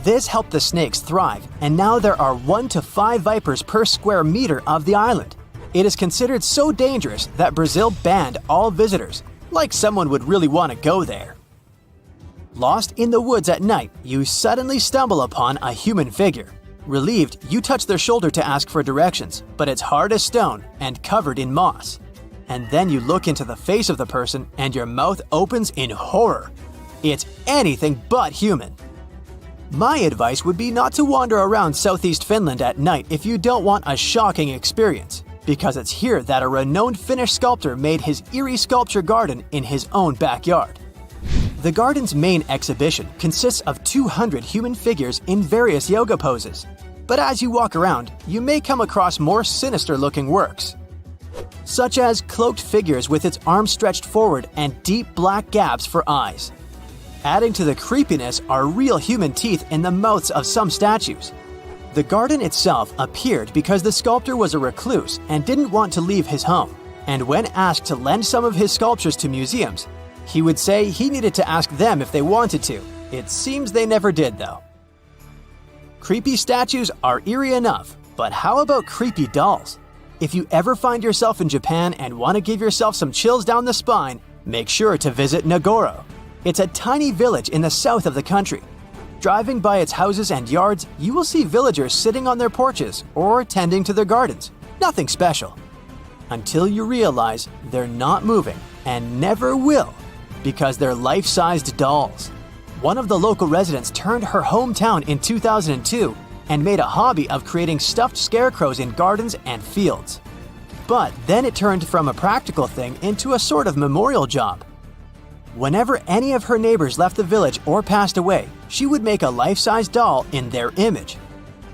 This helped the snakes thrive, and now there are 1 to 5 vipers per square meter of the island. It is considered so dangerous that Brazil banned all visitors, like someone would really want to go there. Lost in the woods at night, you suddenly stumble upon a human figure. Relieved, you touch their shoulder to ask for directions, but it's hard as stone and covered in moss. And then you look into the face of the person and your mouth opens in horror. It's anything but human. My advice would be not to wander around southeast Finland at night if you don't want a shocking experience, because it's here that a renowned Finnish sculptor made his eerie sculpture garden in his own backyard. The garden's main exhibition consists of 200 human figures in various yoga poses, but as you walk around, you may come across more sinister-looking works, such as cloaked figures with its arms stretched forward and deep black gaps for eyes. Adding to the creepiness are real human teeth in the mouths of some statues. The garden itself appeared because the sculptor was a recluse and didn't want to leave his home, and when asked to lend some of his sculptures to museums, he would say he needed to ask them if they wanted to. It seems they never did, though. Creepy statues are eerie enough, but how about creepy dolls? If you ever find yourself in Japan and want to give yourself some chills down the spine, make sure to visit Nagoro. It's a tiny village in the south of the country. Driving by its houses and yards, you will see villagers sitting on their porches or tending to their gardens. Nothing special. Until you realize they're not moving and never will, because they're life-sized dolls. One of the local residents turned her hometown in 2002 and made a hobby of creating stuffed scarecrows in gardens and fields. But then it turned from a practical thing into a sort of memorial job. Whenever any of her neighbors left the village or passed away, she would make a life-size doll in their image.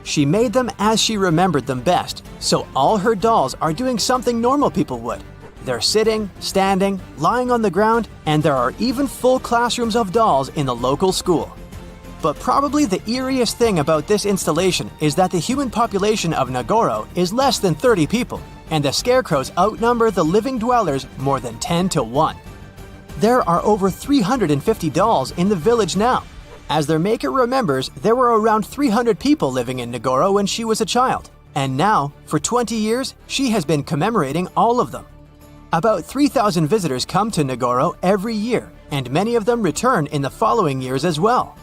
She made them as she remembered them best, so all her dolls are doing something normal people would. They're sitting, standing, lying on the ground, and there are even full classrooms of dolls in the local school. But probably the eeriest thing about this installation is that the human population of Nagoro is less than 30 people, and the scarecrows outnumber the living dwellers more than 10 to 1. There are over 350 dolls in the village now. As their maker remembers, there were around 300 people living in Nagoro when she was a child, and now, for 20 years, she has been commemorating all of them. About 3,000 visitors come to Nagoro every year, and many of them return in the following years as well.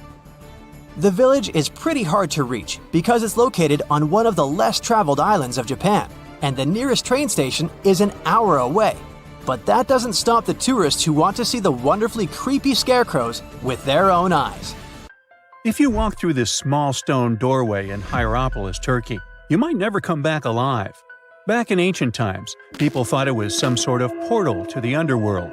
The village is pretty hard to reach because it's located on one of the less traveled islands of Japan, and the nearest train station is an hour away. But that doesn't stop the tourists who want to see the wonderfully creepy scarecrows with their own eyes. If you walk through this small stone doorway in Hierapolis, Turkey, you might never come back alive. Back in ancient times, people thought it was some sort of portal to the underworld.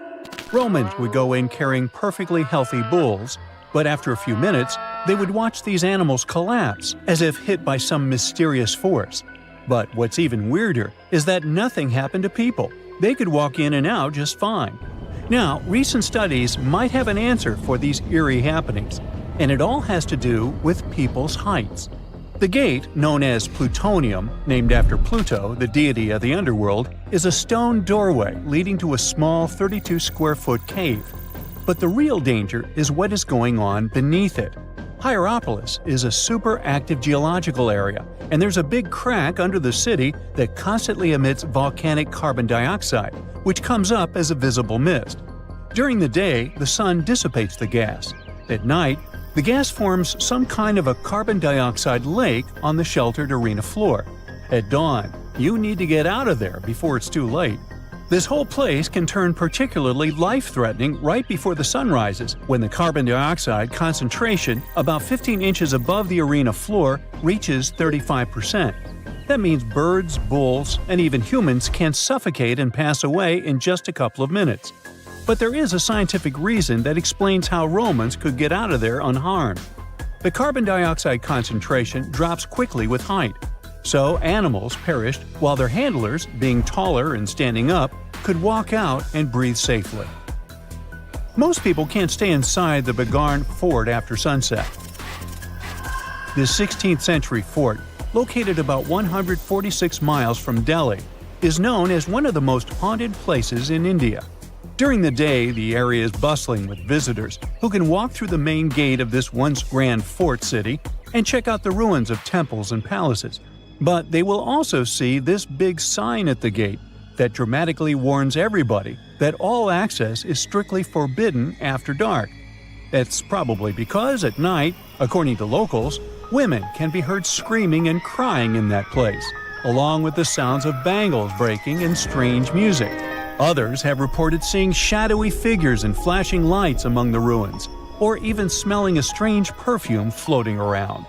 Romans would go in carrying perfectly healthy bulls, but after a few minutes, they would watch these animals collapse as if hit by some mysterious force. But what's even weirder is that nothing happened to people. They could walk in and out just fine. Now, recent studies might have an answer for these eerie happenings, and it all has to do with people's heights. The gate, known as Plutonium, named after Pluto, the deity of the underworld, is a stone doorway leading to a small 32-square-foot cave. But the real danger is what is going on beneath it. Hierapolis is a super active geological area, and there's a big crack under the city that constantly emits volcanic carbon dioxide, which comes up as a visible mist. During the day, the sun dissipates the gas. At night, the gas forms some kind of a carbon dioxide lake on the sheltered arena floor. At dawn, you need to get out of there before it's too late. This whole place can turn particularly life-threatening right before the sun rises, when the carbon dioxide concentration, about 15 inches above the arena floor, reaches 35%. That means birds, bulls, and even humans can suffocate and pass away in just a couple of minutes. But there is a scientific reason that explains how Romans could get out of there unharmed. The carbon dioxide concentration drops quickly with height. So animals perished while their handlers, being taller and standing up, could walk out and breathe safely. Most people can't stay inside the Bagarn fort after sunset. This 16th century fort, located about 146 miles from Delhi, is known as one of the most haunted places in India. During the day, the area is bustling with visitors who can walk through the main gate of this once grand fort city and check out the ruins of temples and palaces. But they will also see this big sign at the gate that dramatically warns everybody that all access is strictly forbidden after dark. That's probably because at night, according to locals, women can be heard screaming and crying in that place, along with the sounds of bangles breaking and strange music. Others have reported seeing shadowy figures and flashing lights among the ruins, or even smelling a strange perfume floating around.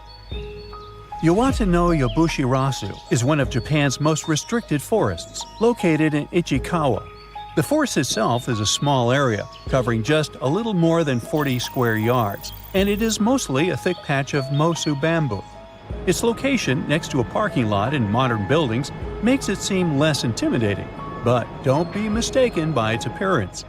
Yawata-no-Yabushirasu is one of Japan's most restricted forests, located in Ichikawa. The forest itself is a small area, covering just a little more than 40 square yards, and it is mostly a thick patch of mosu bamboo. Its location next to a parking lot and modern buildings makes it seem less intimidating, but don't be mistaken by its appearance.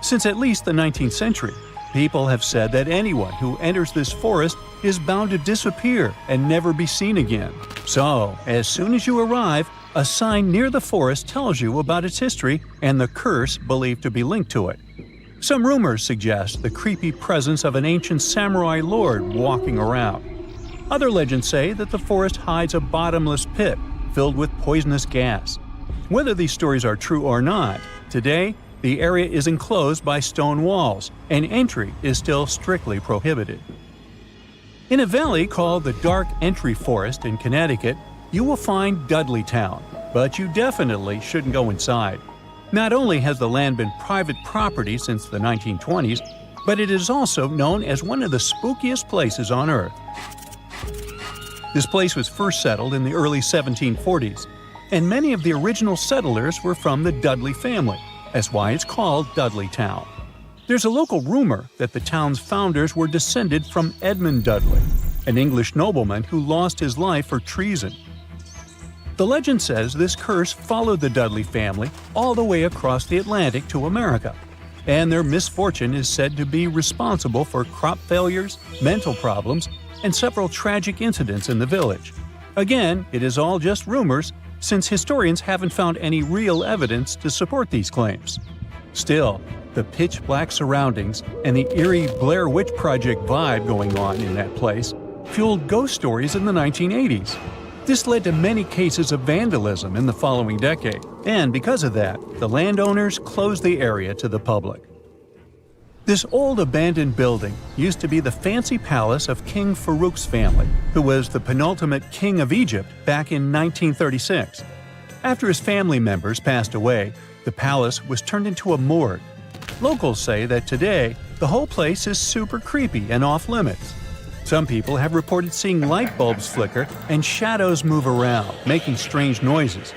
Since at least the 19th century, people have said that anyone who enters this forest is bound to disappear and never be seen again. So, as soon as you arrive, a sign near the forest tells you about its history and the curse believed to be linked to it. Some rumors suggest the creepy presence of an ancient samurai lord walking around. Other legends say that the forest hides a bottomless pit filled with poisonous gas. Whether these stories are true or not, today, the area is enclosed by stone walls, and entry is still strictly prohibited. In a valley called the Dark Entry Forest in Connecticut, you will find Dudleytown, but you definitely shouldn't go inside. Not only has the land been private property since the 1920s, but it is also known as one of the spookiest places on Earth. This place was first settled in the early 1740s, and many of the original settlers were from the Dudley family. That's why it's called Dudleytown. There's a local rumor that the town's founders were descended from Edmund Dudley, an English nobleman who lost his life for treason. The legend says this curse followed the Dudley family all the way across the Atlantic to America, and their misfortune is said to be responsible for crop failures, mental problems, and several tragic incidents in the village. Again, it is all just rumors, since historians haven't found any real evidence to support these claims. Still, the pitch-black surroundings and the eerie Blair Witch Project vibe going on in that place fueled ghost stories in the 1980s. This led to many cases of vandalism in the following decade, and because of that, the landowners closed the area to the public. This old abandoned building used to be the fancy palace of King Farouk's family, who was the penultimate king of Egypt back in 1936. After his family members passed away, the palace was turned into a morgue. Locals say that today, the whole place is super creepy and off-limits. Some people have reported seeing light bulbs flicker and shadows move around, making strange noises.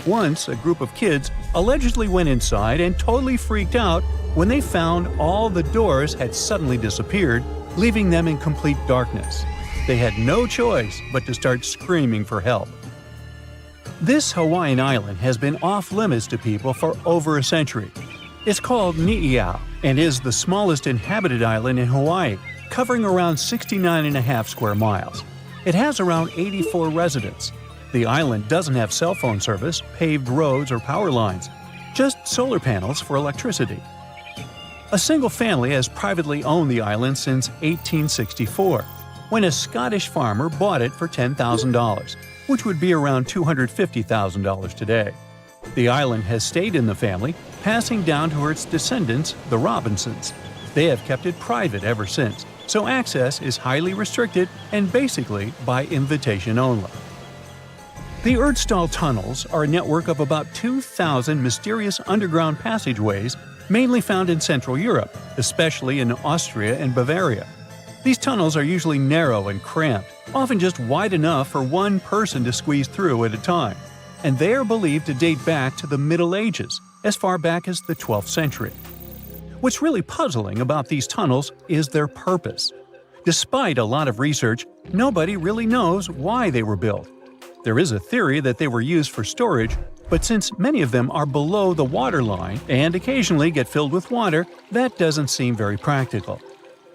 Once, a group of kids allegedly went inside and totally freaked out when they found all the doors had suddenly disappeared, leaving them in complete darkness. They had no choice but to start screaming for help. This Hawaiian island has been off-limits to people for over a century. It's called Ni'iau and is the smallest inhabited island in Hawaii, covering around 69.5 square miles. It has around 84 residents. The island doesn't have cell phone service, paved roads, or power lines, just solar panels for electricity. A single family has privately owned the island since 1864, when a Scottish farmer bought it for $10,000, which would be around $250,000 today. The island has stayed in the family, passing down to its descendants, the Robinsons. They have kept it private ever since, so access is highly restricted and basically by invitation only. The Erdstall tunnels are a network of about 2,000 mysterious underground passageways mainly found in Central Europe, especially in Austria and Bavaria. These tunnels are usually narrow and cramped, often just wide enough for one person to squeeze through at a time, and they are believed to date back to the Middle Ages, as far back as the 12th century. What's really puzzling about these tunnels is their purpose. Despite a lot of research, nobody really knows why they were built. There is a theory that they were used for storage, but since many of them are below the water line and occasionally get filled with water, that doesn't seem very practical.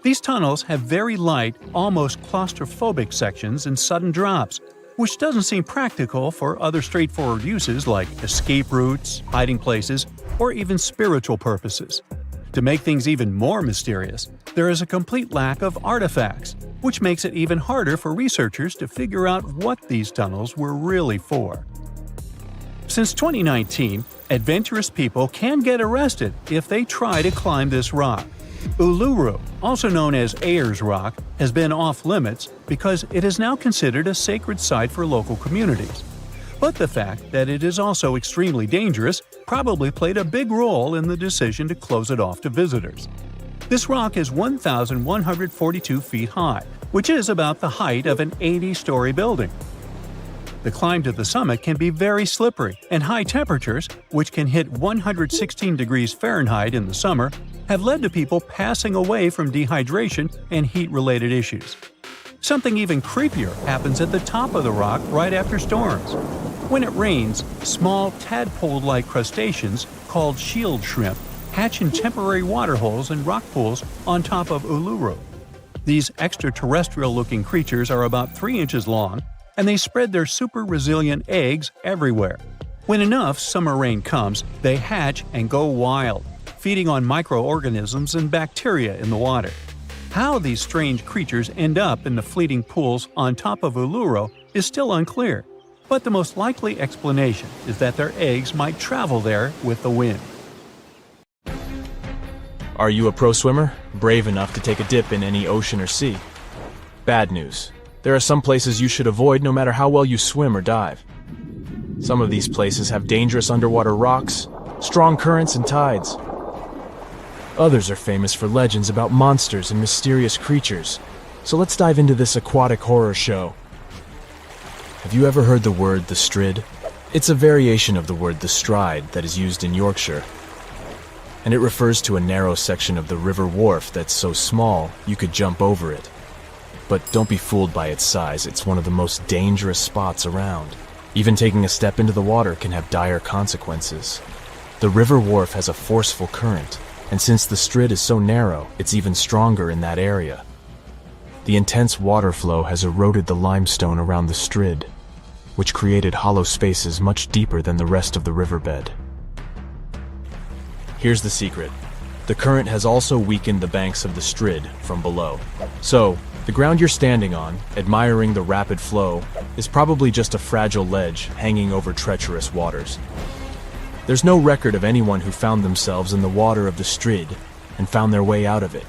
These tunnels have very light, almost claustrophobic sections and sudden drops, which doesn't seem practical for other straightforward uses like escape routes, hiding places, or even spiritual purposes. To make things even more mysterious, there is a complete lack of artifacts, which makes it even harder for researchers to figure out what these tunnels were really for. Since 2019, adventurous people can get arrested if they try to climb this rock. Uluru, also known as Ayers Rock, has been off-limits because it is now considered a sacred site for local communities. But the fact that it is also extremely dangerous probably played a big role in the decision to close it off to visitors. This rock is 1,142 feet high, which is about the height of an 80-story building. The climb to the summit can be very slippery, and high temperatures, which can hit 116 degrees Fahrenheit in the summer, have led to people passing away from dehydration and heat-related issues. Something even creepier happens at the top of the rock right after storms. When it rains, small tadpole-like crustaceans called shield shrimp hatch in temporary water holes and rock pools on top of Uluru. These extraterrestrial-looking creatures are about 3 inches long, and they spread their super-resilient eggs everywhere. When enough summer rain comes, they hatch and go wild, feeding on microorganisms and bacteria in the water. How these strange creatures end up in the fleeting pools on top of Uluru is still unclear, but the most likely explanation is that their eggs might travel there with the wind. Are you a pro swimmer? Brave enough to take a dip in any ocean or sea? Bad news. There are some places you should avoid no matter how well you swim or dive. Some of these places have dangerous underwater rocks, strong currents and tides. Others are famous for legends about monsters and mysterious creatures. So let's dive into this aquatic horror show. Have you ever heard the word the strid? It's a variation of the word the stride that is used in Yorkshire. and it refers to a narrow section of the river wharf that's so small you could jump over it. But don't be fooled by its size, it's one of the most dangerous spots around. Even taking a step into the water can have dire consequences. The river wharf has a forceful current, and since the strid is so narrow, it's even stronger in that area. The intense water flow has eroded the limestone around the strid, which created hollow spaces much deeper than the rest of the riverbed. Here's the secret. The current has also weakened the banks of the strid from below. So, the ground you're standing on, admiring the rapid flow, is probably just a fragile ledge hanging over treacherous waters. There's no record of anyone who found themselves in the water of the strid and found their way out of it.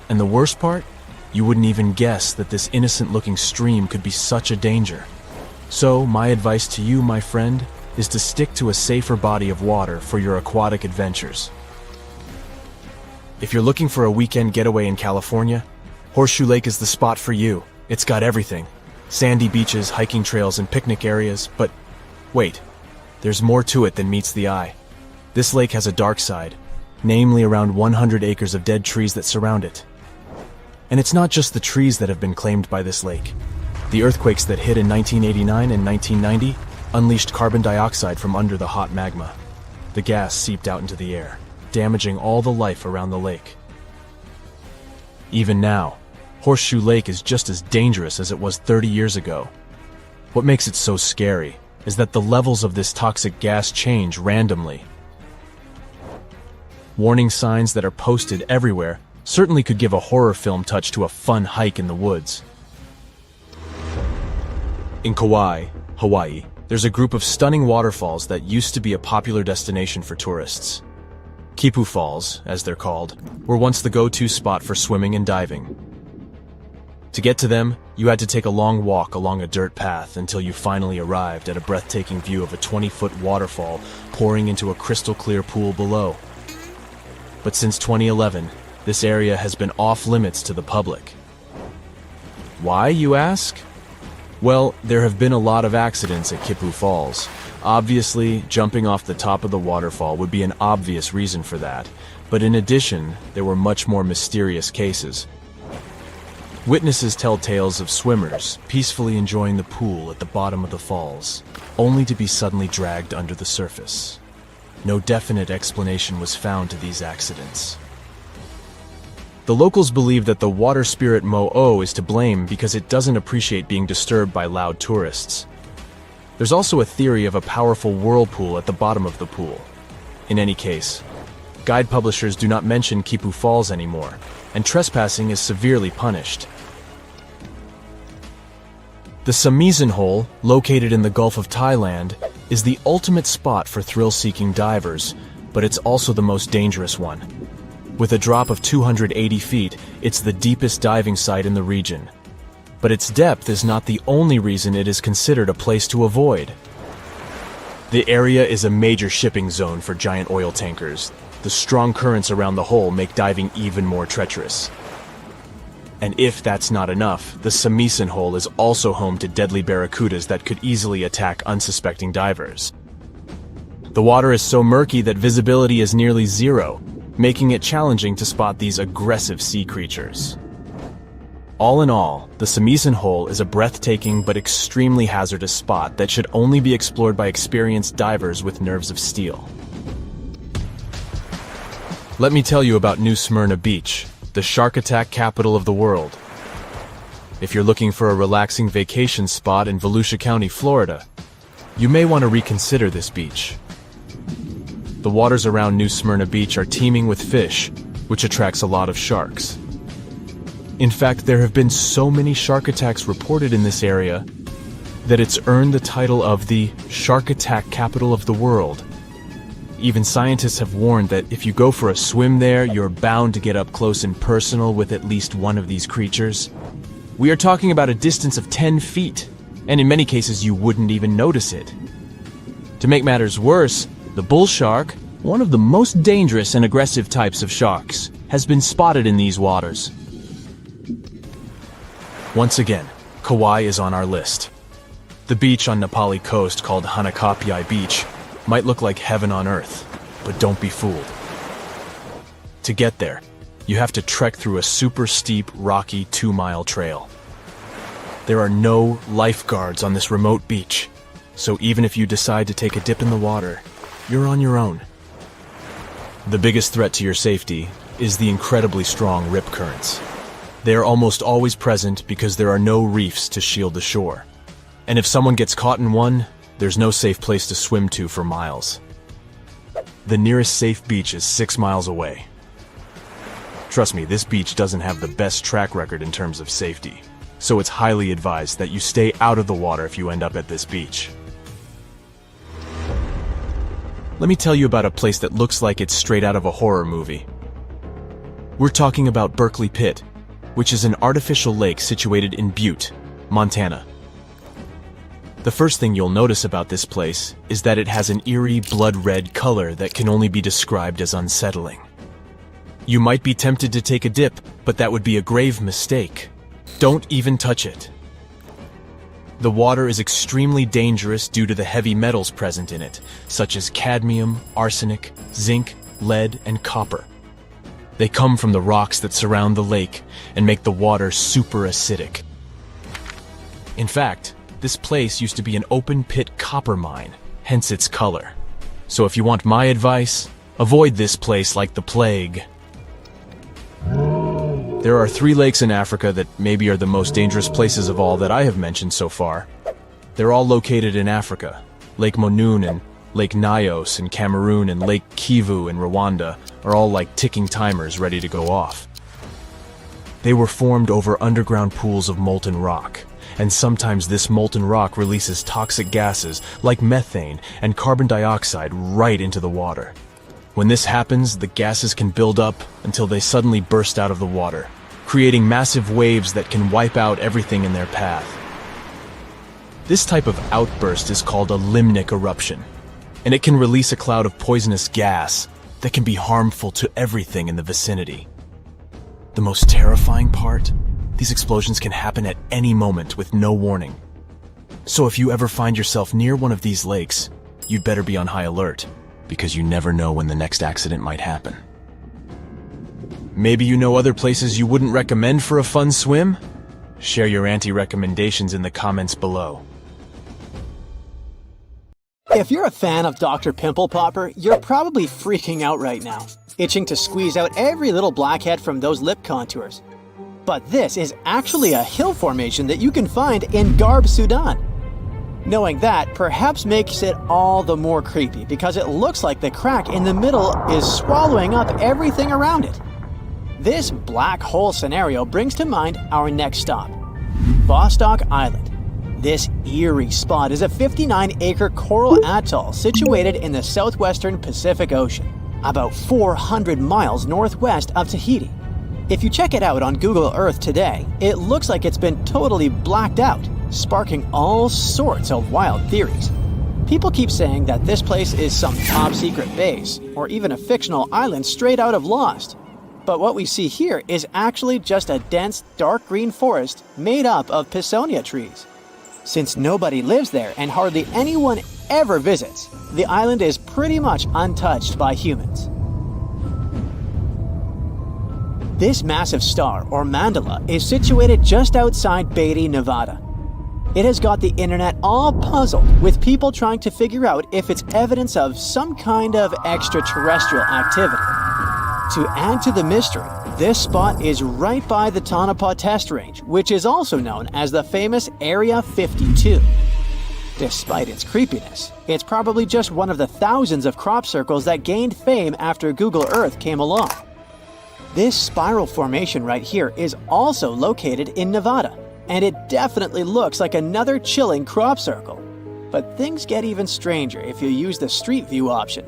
And the worst part? You wouldn't even guess that this innocent-looking stream could be such a danger. So, my advice to you, my friend, is to stick to a safer body of water for your aquatic adventures. If you're looking for a weekend getaway in California, Horseshoe Lake is the spot for you. It's got everything. Sandy beaches, hiking trails, and picnic areas, but wait, there's more to it than meets the eye. This lake has a dark side, namely around 100 acres of dead trees that surround it. And it's not just the trees that have been claimed by this lake. The earthquakes that hit in 1989 and 1990 unleashed carbon dioxide from under the hot magma. The gas seeped out into the air, damaging all the life around the lake. Even now, Horseshoe Lake is just as dangerous as it was 30 years ago. What makes it so scary is that the levels of this toxic gas change randomly. Warning signs that are posted everywhere certainly could give a horror film touch to a fun hike in the woods. In Kauai, Hawaii, there's a group of stunning waterfalls that used to be a popular destination for tourists. Kipu Falls, as they're called, were once the go-to spot for swimming and diving. To get to them, you had to take a long walk along a dirt path until you finally arrived at a breathtaking view of a 20-foot waterfall pouring into a crystal-clear pool below. But since 2011, this area has been off-limits to the public. Why, you ask? Well, there have been a lot of accidents at Kipu Falls. Obviously, jumping off the top of the waterfall would be an obvious reason for that, but in addition, there were much more mysterious cases. Witnesses tell tales of swimmers peacefully enjoying the pool at the bottom of the falls, only to be suddenly dragged under the surface. No definite explanation was found to these accidents. The locals believe that the water spirit Mo'o is to blame because it doesn't appreciate being disturbed by loud tourists. There's also a theory of a powerful whirlpool at the bottom of the pool. In any case, guide publishers do not mention Kipu Falls anymore, and trespassing is severely punished. The Samisen Hole, located in the Gulf of Thailand, is the ultimate spot for thrill-seeking divers, but it's also the most dangerous one. With a drop of 280 feet, it's the deepest diving site in the region. But its depth is not the only reason it is considered a place to avoid. The area is a major shipping zone for giant oil tankers. The strong currents around the hole make diving even more treacherous. And if that's not enough, the Samisen Hole is also home to deadly barracudas that could easily attack unsuspecting divers. The water is so murky that visibility is nearly zero, making it challenging to spot these aggressive sea creatures. All in all, the Samisen Hole is a breathtaking but extremely hazardous spot that should only be explored by experienced divers with nerves of steel. Let me tell you about New Smyrna Beach, the shark attack capital of the world. If you're looking for a relaxing vacation spot in Volusia County, Florida, you may want to reconsider this beach. The waters around New Smyrna Beach are teeming with fish, which attracts a lot of sharks. In fact, there have been so many shark attacks reported in this area that it's earned the title of the shark attack capital of the world. Even scientists have warned that if you go for a swim there, you're bound to get up close and personal with at least one of these creatures. We are talking about a distance of 10 feet, and in many cases you wouldn't even notice it. To make matters worse, the bull shark, one of the most dangerous and aggressive types of sharks, has been spotted in these waters. Once again, Kauai is on our list. The beach on Nepali coast called Hanakapiai Beach might look like heaven on earth, but don't be fooled. To get there, you have to trek through a super steep, rocky 2-mile trail. There are no lifeguards on this remote beach, so even if you decide to take a dip in the water, you're on your own. The biggest threat to your safety is the incredibly strong rip currents. They are almost always present because there are no reefs to shield the shore. And if someone gets caught in one, there's no safe place to swim to for miles. The nearest safe beach is 6 miles away. Trust me, this beach doesn't have the best track record in terms of safety, so it's highly advised that you stay out of the water if you end up at this beach. Let me tell you about a place that looks like it's straight out of a horror movie. We're talking about Berkeley Pit, which is an artificial lake situated in Butte, Montana. The first thing you'll notice about this place is that it has an eerie blood-red color that can only be described as unsettling. You might be tempted to take a dip, but that would be a grave mistake. Don't even touch it. The water is extremely dangerous due to the heavy metals present in it, such as cadmium, arsenic, zinc, lead, and copper. They come from the rocks that surround the lake and make the water super acidic. In fact, this place used to be an open-pit copper mine, hence its color. So if you want my advice, avoid this place like the plague. There are 3 lakes in Africa that maybe are the most dangerous places of all that I have mentioned so far. They're all located in Africa. Lake Monoun and Lake Nyos in Cameroon and Lake Kivu in Rwanda are all like ticking timers ready to go off. They were formed over underground pools of molten rock, and sometimes this molten rock releases toxic gases like methane and carbon dioxide right into the water. When this happens, the gases can build up until they suddenly burst out of the water, creating massive waves that can wipe out everything in their path. This type of outburst is called a limnic eruption, and it can release a cloud of poisonous gas that can be harmful to everything in the vicinity. The most terrifying part? These explosions can happen at any moment with no warning. So if you ever find yourself near one of these lakes, you'd better be on high alert, because you never know when the next accident might happen. Maybe you know other places you wouldn't recommend for a fun swim? Share your anti-recommendations in the comments below. If you're a fan of Dr. Pimple Popper, you're probably freaking out right now, itching to squeeze out every little blackhead from those lip contours. But this is actually a hill formation that you can find in Garb, Sudan. Knowing that perhaps makes it all the more creepy because it looks like the crack in the middle is swallowing up everything around it. This black hole scenario brings to mind our next stop, Vostok Island. This eerie spot is a 59-acre coral atoll situated in the southwestern Pacific Ocean, about 400 miles northwest of Tahiti. If you check it out on Google Earth today, it looks like it's been totally blacked out, sparking all sorts of wild theories. People keep saying that this place is some top-secret base, or even a fictional island straight out of Lost. But what we see here is actually just a dense, dark green forest made up of Pisonia trees. Since nobody lives there and hardly anyone ever visits, the island is pretty much untouched by humans. This massive star, or mandala, is situated just outside Beatty, Nevada. It has got the internet all puzzled, with people trying to figure out if it's evidence of some kind of extraterrestrial activity. To add to the mystery, this spot is right by the Tonopah Test Range, which is also known as the famous Area 52. Despite its creepiness, it's probably just one of the thousands of crop circles that gained fame after Google Earth came along. This spiral formation right here is also located in Nevada, and it definitely looks like another chilling crop circle. But things get even stranger if you use the street view option.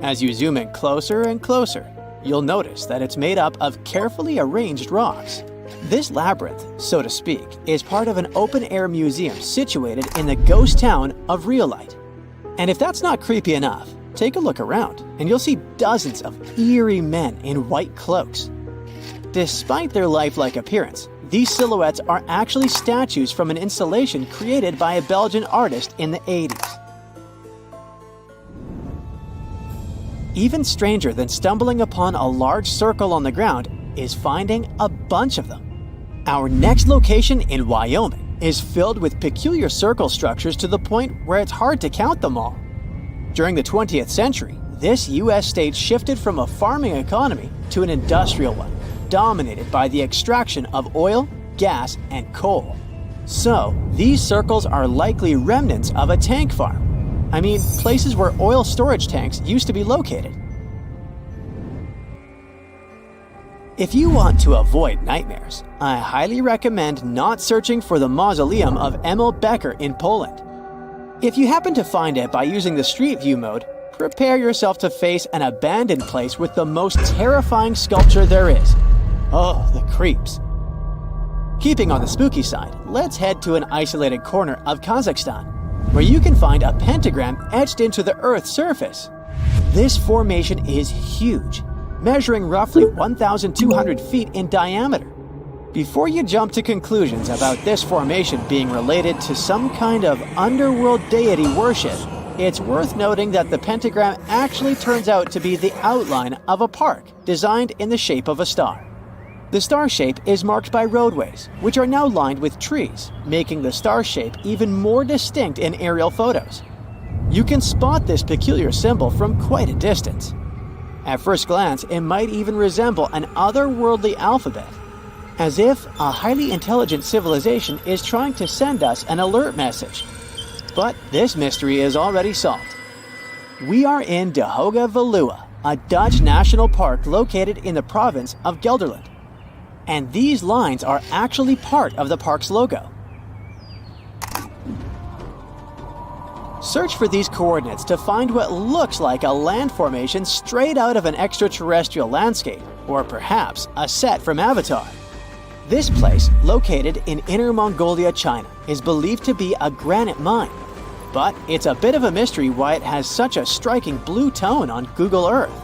As you zoom in closer and closer, you'll notice that it's made up of carefully arranged rocks. This labyrinth, so to speak, is part of an open-air museum situated in the ghost town of Rhyolite. And if that's not creepy enough, take a look around and you'll see dozens of eerie men in white cloaks. Despite their lifelike appearance, these silhouettes are actually statues from an installation created by a Belgian artist in the 80s. Even stranger than stumbling upon a large circle on the ground is finding a bunch of them. Our next location in Wyoming is filled with peculiar circle structures to the point where it's hard to count them all. During the 20th century, this U.S. state shifted from a farming economy to an industrial one, dominated by the extraction of oil, gas, and coal. So, these circles are likely remnants of a tank farm. I mean, places where oil storage tanks used to be located. If you want to avoid nightmares, I highly recommend not searching for the mausoleum of Emil Becker in Poland. If you happen to find it by using the Street View mode, prepare yourself to face an abandoned place with the most terrifying sculpture there is. Oh, the creeps. Keeping on the spooky side, let's head to an isolated corner of Kazakhstan, where you can find a pentagram etched into the Earth's surface. This formation is huge, measuring roughly 1,200 feet in diameter. Before you jump to conclusions about this formation being related to some kind of underworld deity worship, it's worth noting that the pentagram actually turns out to be the outline of a park designed in the shape of a star. The star shape is marked by roadways, which are now lined with trees, making the star shape even more distinct in aerial photos. You can spot this peculiar symbol from quite a distance. At first glance, it might even resemble an otherworldly alphabet, as if a highly intelligent civilization is trying to send us an alert message. But this mystery is already solved. We are in De Hoge Veluwe, a Dutch national park located in the province of Gelderland. And these lines are actually part of the park's logo. Search for these coordinates to find what looks like a land formation straight out of an extraterrestrial landscape, or perhaps a set from Avatar. This place, located in Inner Mongolia, China, is believed to be a granite mine. But it's a bit of a mystery why it has such a striking blue tone on Google Earth.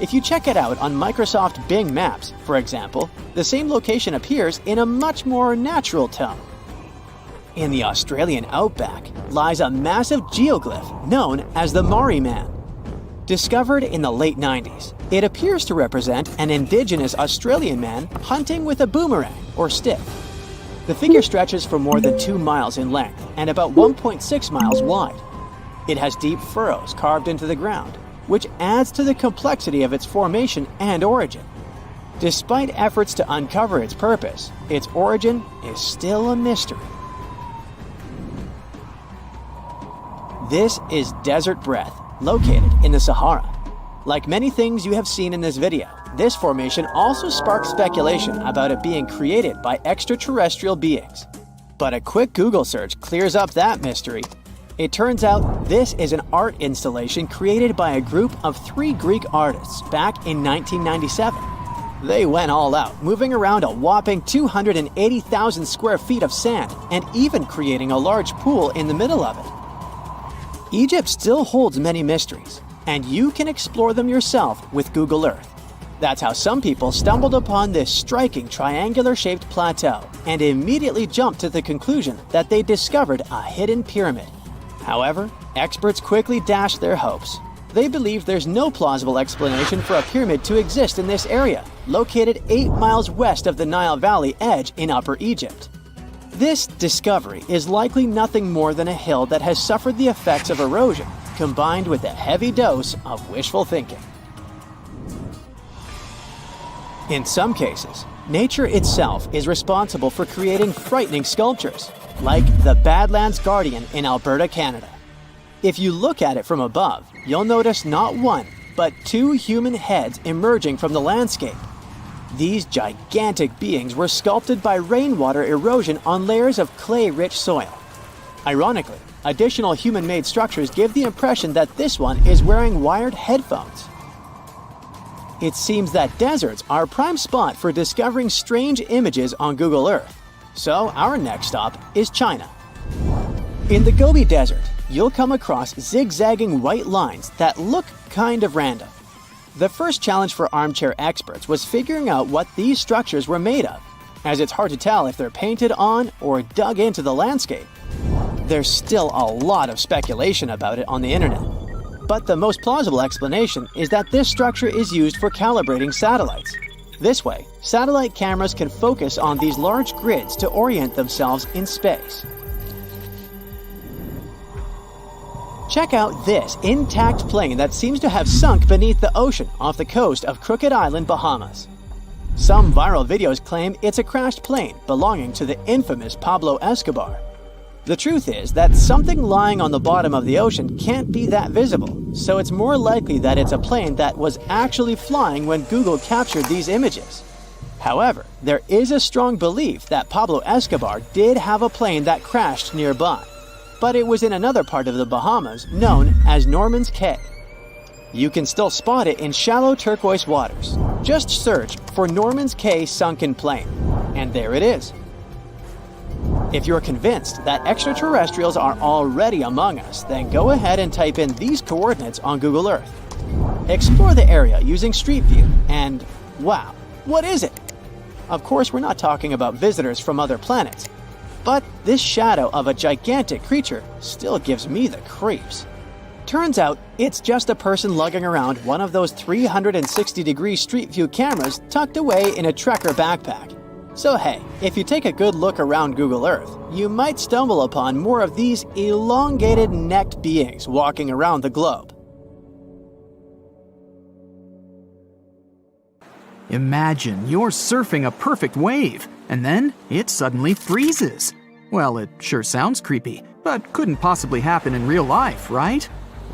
If you check it out on Microsoft Bing Maps, for example, the same location appears in a much more natural tone. In the Australian outback lies a massive geoglyph known as the Maori Man. Discovered in the late 90s, it appears to represent an indigenous Australian man hunting with a boomerang or stick. The figure stretches for more than 2 miles in length and about 1.6 miles wide. It has deep furrows carved into the ground, which adds to the complexity of its formation and origin. Despite efforts to uncover its purpose, its origin is still a mystery. This is Desert Breath, located in the Sahara. Like many things you have seen in this video, this formation also sparks speculation about it being created by extraterrestrial beings. But a quick Google search clears up that mystery. It turns out this is an art installation created by a group of 3 Greek artists back in 1997. They went all out, moving around a whopping 280,000 square feet of sand and even creating a large pool in the middle of it. Egypt still holds many mysteries, and you can explore them yourself with Google Earth. That's how some people stumbled upon this striking triangular-shaped plateau and immediately jumped to the conclusion that they discovered a hidden pyramid. However, experts quickly dashed their hopes. They believe there's no plausible explanation for a pyramid to exist in this area, located 8 miles west of the Nile Valley edge in Upper Egypt. This discovery is likely nothing more than a hill that has suffered the effects of erosion, combined with a heavy dose of wishful thinking. In some cases, nature itself is responsible for creating frightening sculptures, like the Badlands Guardian in Alberta, Canada. If you look at it from above, you'll notice not 1, but 2 human heads emerging from the landscape. These gigantic beings were sculpted by rainwater erosion on layers of clay-rich soil. Ironically, additional human-made structures give the impression that this one is wearing wired headphones. It seems that deserts are a prime spot for discovering strange images on Google Earth. So our next stop is China. In the Gobi Desert, you'll come across zigzagging white lines that look kind of random. The first challenge for armchair experts was figuring out what these structures were made of, as it's hard to tell if they're painted on or dug into the landscape. There's still a lot of speculation about it on the internet. But the most plausible explanation is that this structure is used for calibrating satellites. This way, satellite cameras can focus on these large grids to orient themselves in space. Check out this intact plane that seems to have sunk beneath the ocean off the coast of Crooked Island, Bahamas. Some viral videos claim it's a crashed plane belonging to the infamous Pablo Escobar. The truth is that something lying on the bottom of the ocean can't be that visible, so it's more likely that it's a plane that was actually flying when Google captured these images. However, there is a strong belief that Pablo Escobar did have a plane that crashed nearby, but it was in another part of the Bahamas known as Norman's Cay. You can still spot it in shallow turquoise waters. Just search for Norman's Cay sunken plane, and there it is. If you're convinced that extraterrestrials are already among us, then go ahead and type in these coordinates on Google Earth. Explore the area using Street View, and wow, what is it? Of course, we're not talking about visitors from other planets, but this shadow of a gigantic creature still gives me the creeps. Turns out, it's just a person lugging around one of those 360-degree Street View cameras tucked away in a trekker backpack. So hey, if you take a good look around Google Earth, you might stumble upon more of these elongated necked beings walking around the globe. Imagine you're surfing a perfect wave, and then it suddenly freezes. Well, it sure sounds creepy, but couldn't possibly happen in real life, right?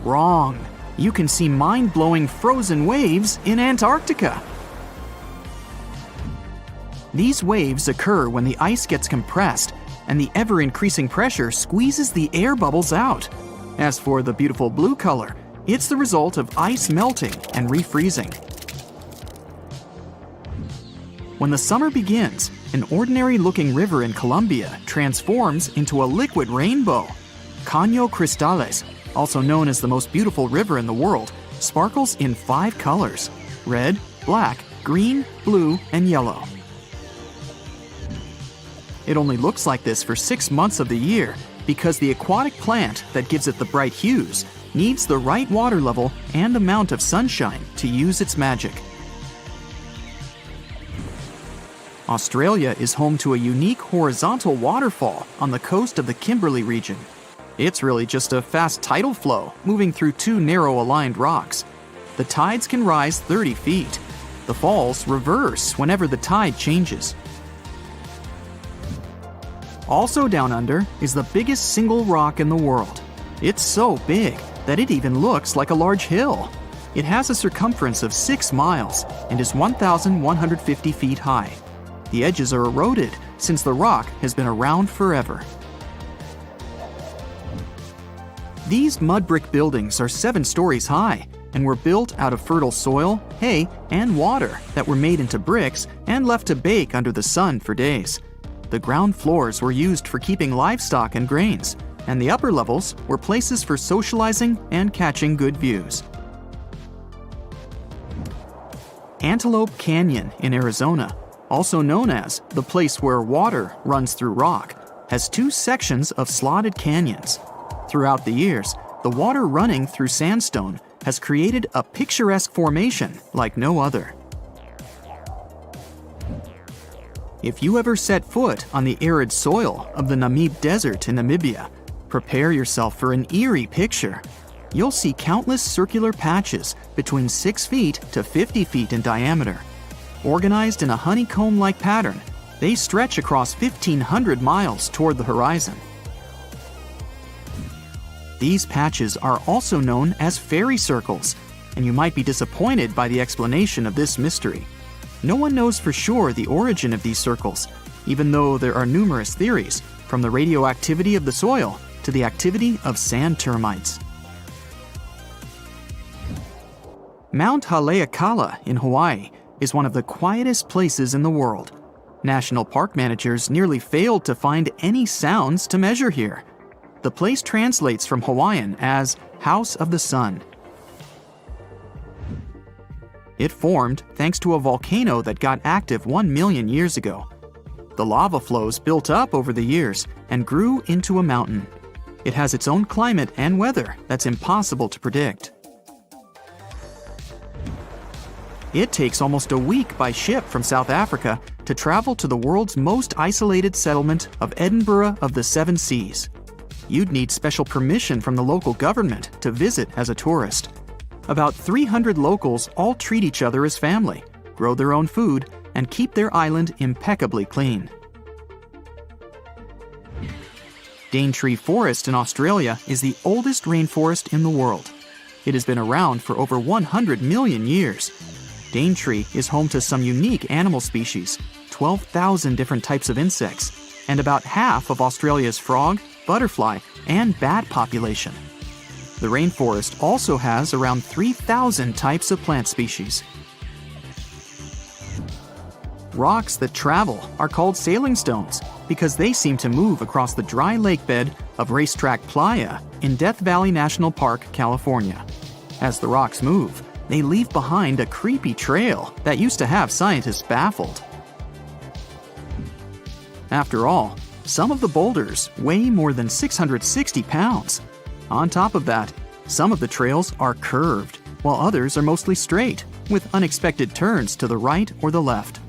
Wrong. You can see mind-blowing frozen waves in Antarctica. These waves occur when the ice gets compressed and the ever-increasing pressure squeezes the air bubbles out. As for the beautiful blue color, it's the result of ice melting and refreezing. When the summer begins, an ordinary-looking river in Colombia transforms into a liquid rainbow. Caño Cristales, also known as the most beautiful river in the world, sparkles in 5 colors: red, black, green, blue, and yellow. It only looks like this for 6 months of the year because the aquatic plant that gives it the bright hues needs the right water level and amount of sunshine to use its magic. Australia is home to a unique horizontal waterfall on the coast of the Kimberley region. It's really just a fast tidal flow moving through 2 narrow-aligned rocks. The tides can rise 30 feet. The falls reverse whenever the tide changes. Also down under is the biggest single rock in the world. It's so big that it even looks like a large hill. It has a circumference of 6 miles and is 1,150 feet high. The edges are eroded since the rock has been around forever. These mud brick buildings are 7 stories high and were built out of fertile soil, hay, and water that were made into bricks and left to bake under the sun for days. The ground floors were used for keeping livestock and grains, and the upper levels were places for socializing and catching good views. Antelope Canyon in Arizona, also known as the place where water runs through rock, has 2 sections of slotted canyons. Throughout the years, the water running through sandstone has created a picturesque formation like no other. If you ever set foot on the arid soil of the Namib Desert in Namibia, prepare yourself for an eerie picture. You'll see countless circular patches between 6 feet to 50 feet in diameter. Organized in a honeycomb-like pattern, they stretch across 1,500 miles toward the horizon. These patches are also known as fairy circles, and you might be disappointed by the explanation of this mystery. No one knows for sure the origin of these circles, even though there are numerous theories, from the radioactivity of the soil to the activity of sand termites. Mount Haleakala in Hawaii is one of the quietest places in the world. National park managers nearly failed to find any sounds to measure here. The place translates from Hawaiian as House of the Sun. It formed thanks to a volcano that got active 1 million years ago. The lava flows built up over the years and grew into a mountain. It has its own climate and weather that's impossible to predict. It takes almost a week by ship from South Africa to travel to the world's most isolated settlement of Edinburgh of the Seven Seas. You'd need special permission from the local government to visit as a tourist. About 300 locals all treat each other as family, grow their own food, and keep their island impeccably clean. Daintree Forest in Australia is the oldest rainforest in the world. It has been around for over 100 million years. Daintree is home to some unique animal species, 12,000 different types of insects, and about half of Australia's frog, butterfly, and bat population. The rainforest also has around 3,000 types of plant species. Rocks that travel are called sailing stones because they seem to move across the dry lake bed of Racetrack Playa in Death Valley National Park, California. As the rocks move, they leave behind a creepy trail that used to have scientists baffled. After all, some of the boulders weigh more than 660 pounds. On top of that, some of the trails are curved, while others are mostly straight, with unexpected turns to the right or the left.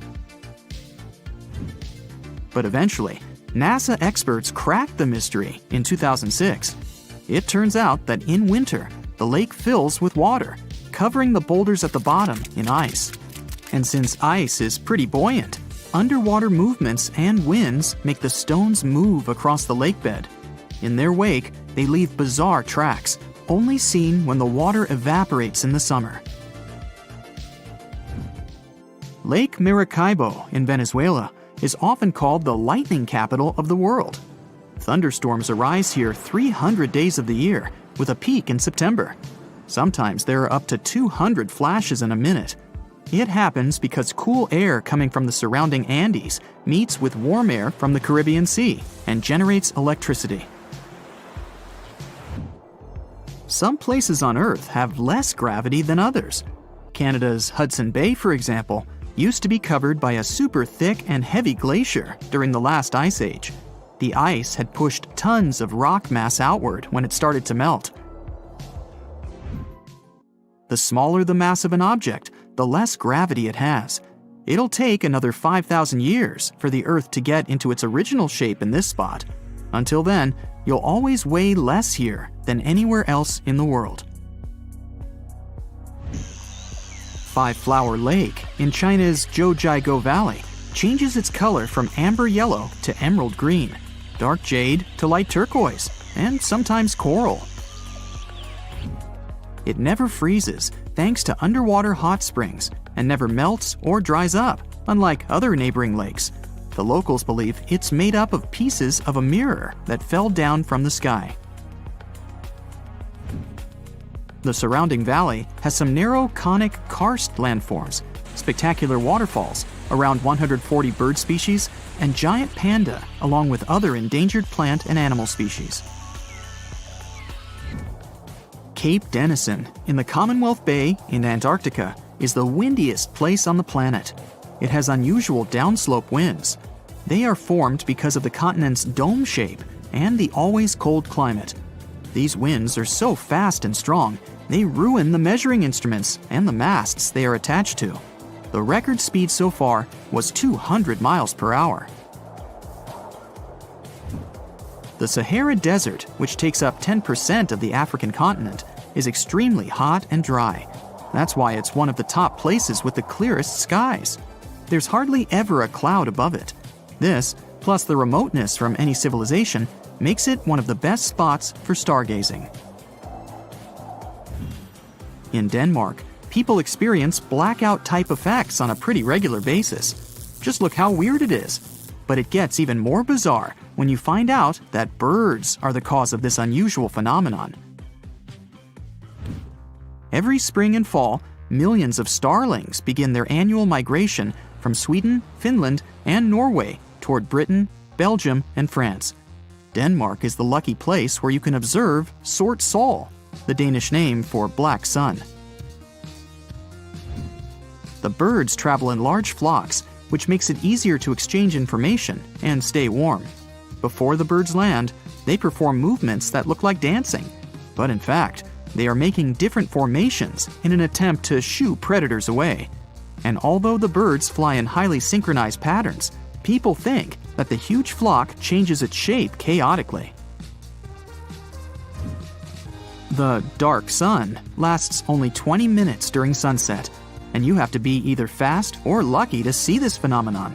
But eventually, NASA experts cracked the mystery in 2006. It turns out that in winter, the lake fills with water, covering the boulders at the bottom in ice. And since ice is pretty buoyant, underwater movements and winds make the stones move across the lake bed. In their wake, they leave bizarre tracks, only seen when the water evaporates in the summer. Lake Maracaibo in Venezuela is often called the lightning capital of the world. Thunderstorms arise here 300 days of the year, with a peak in September. Sometimes there are up to 200 flashes in a minute. It happens because cool air coming from the surrounding Andes meets with warm air from the Caribbean Sea and generates electricity. Some places on Earth have less gravity than others. Canada's Hudson Bay, for example, used to be covered by a super thick and heavy glacier during the last ice age. The ice had pushed tons of rock mass outward when it started to melt. The smaller the mass of an object, the less gravity it has. It'll take another 5,000 years for the Earth to get into its original shape in this spot. Until then, you'll always weigh less here than anywhere else in the world. Five Flower Lake in China's Zhoujiago Valley changes its color from amber yellow to emerald green, dark jade to light turquoise, and sometimes coral. It never freezes thanks to underwater hot springs and never melts or dries up, unlike other neighboring lakes. The locals believe it's made up of pieces of a mirror that fell down from the sky. The surrounding valley has some narrow conic karst landforms, spectacular waterfalls, around 140 bird species, and giant panda, along with other endangered plant and animal species. Cape Denison in the Commonwealth Bay in Antarctica is the windiest place on the planet. It has unusual downslope winds. They are formed because of the continent's dome shape and the always cold climate. These winds are so fast and strong, they ruin the measuring instruments and the masts they are attached to. The record speed so far was 200 miles per hour. The Sahara Desert, which takes up 10% of the African continent, is extremely hot and dry. That's why it's one of the top places with the clearest skies. There's hardly ever a cloud above it. This, plus the remoteness from any civilization, makes it one of the best spots for stargazing. In Denmark, people experience blackout-type effects on a pretty regular basis. Just look how weird it is. But it gets even more bizarre when you find out that birds are the cause of this unusual phenomenon. Every spring and fall, millions of starlings begin their annual migration from Sweden, Finland, and Norway toward Britain, Belgium, and France. Denmark is the lucky place where you can observe Sort Sol, the Danish name for black sun. The birds travel in large flocks, which makes it easier to exchange information and stay warm. Before the birds land, they perform movements that look like dancing, but in fact, they are making different formations in an attempt to shoo predators away. And although the birds fly in highly synchronized patterns, people think that the huge flock changes its shape chaotically. The dark sun lasts only 20 minutes during sunset, and you have to be either fast or lucky to see this phenomenon.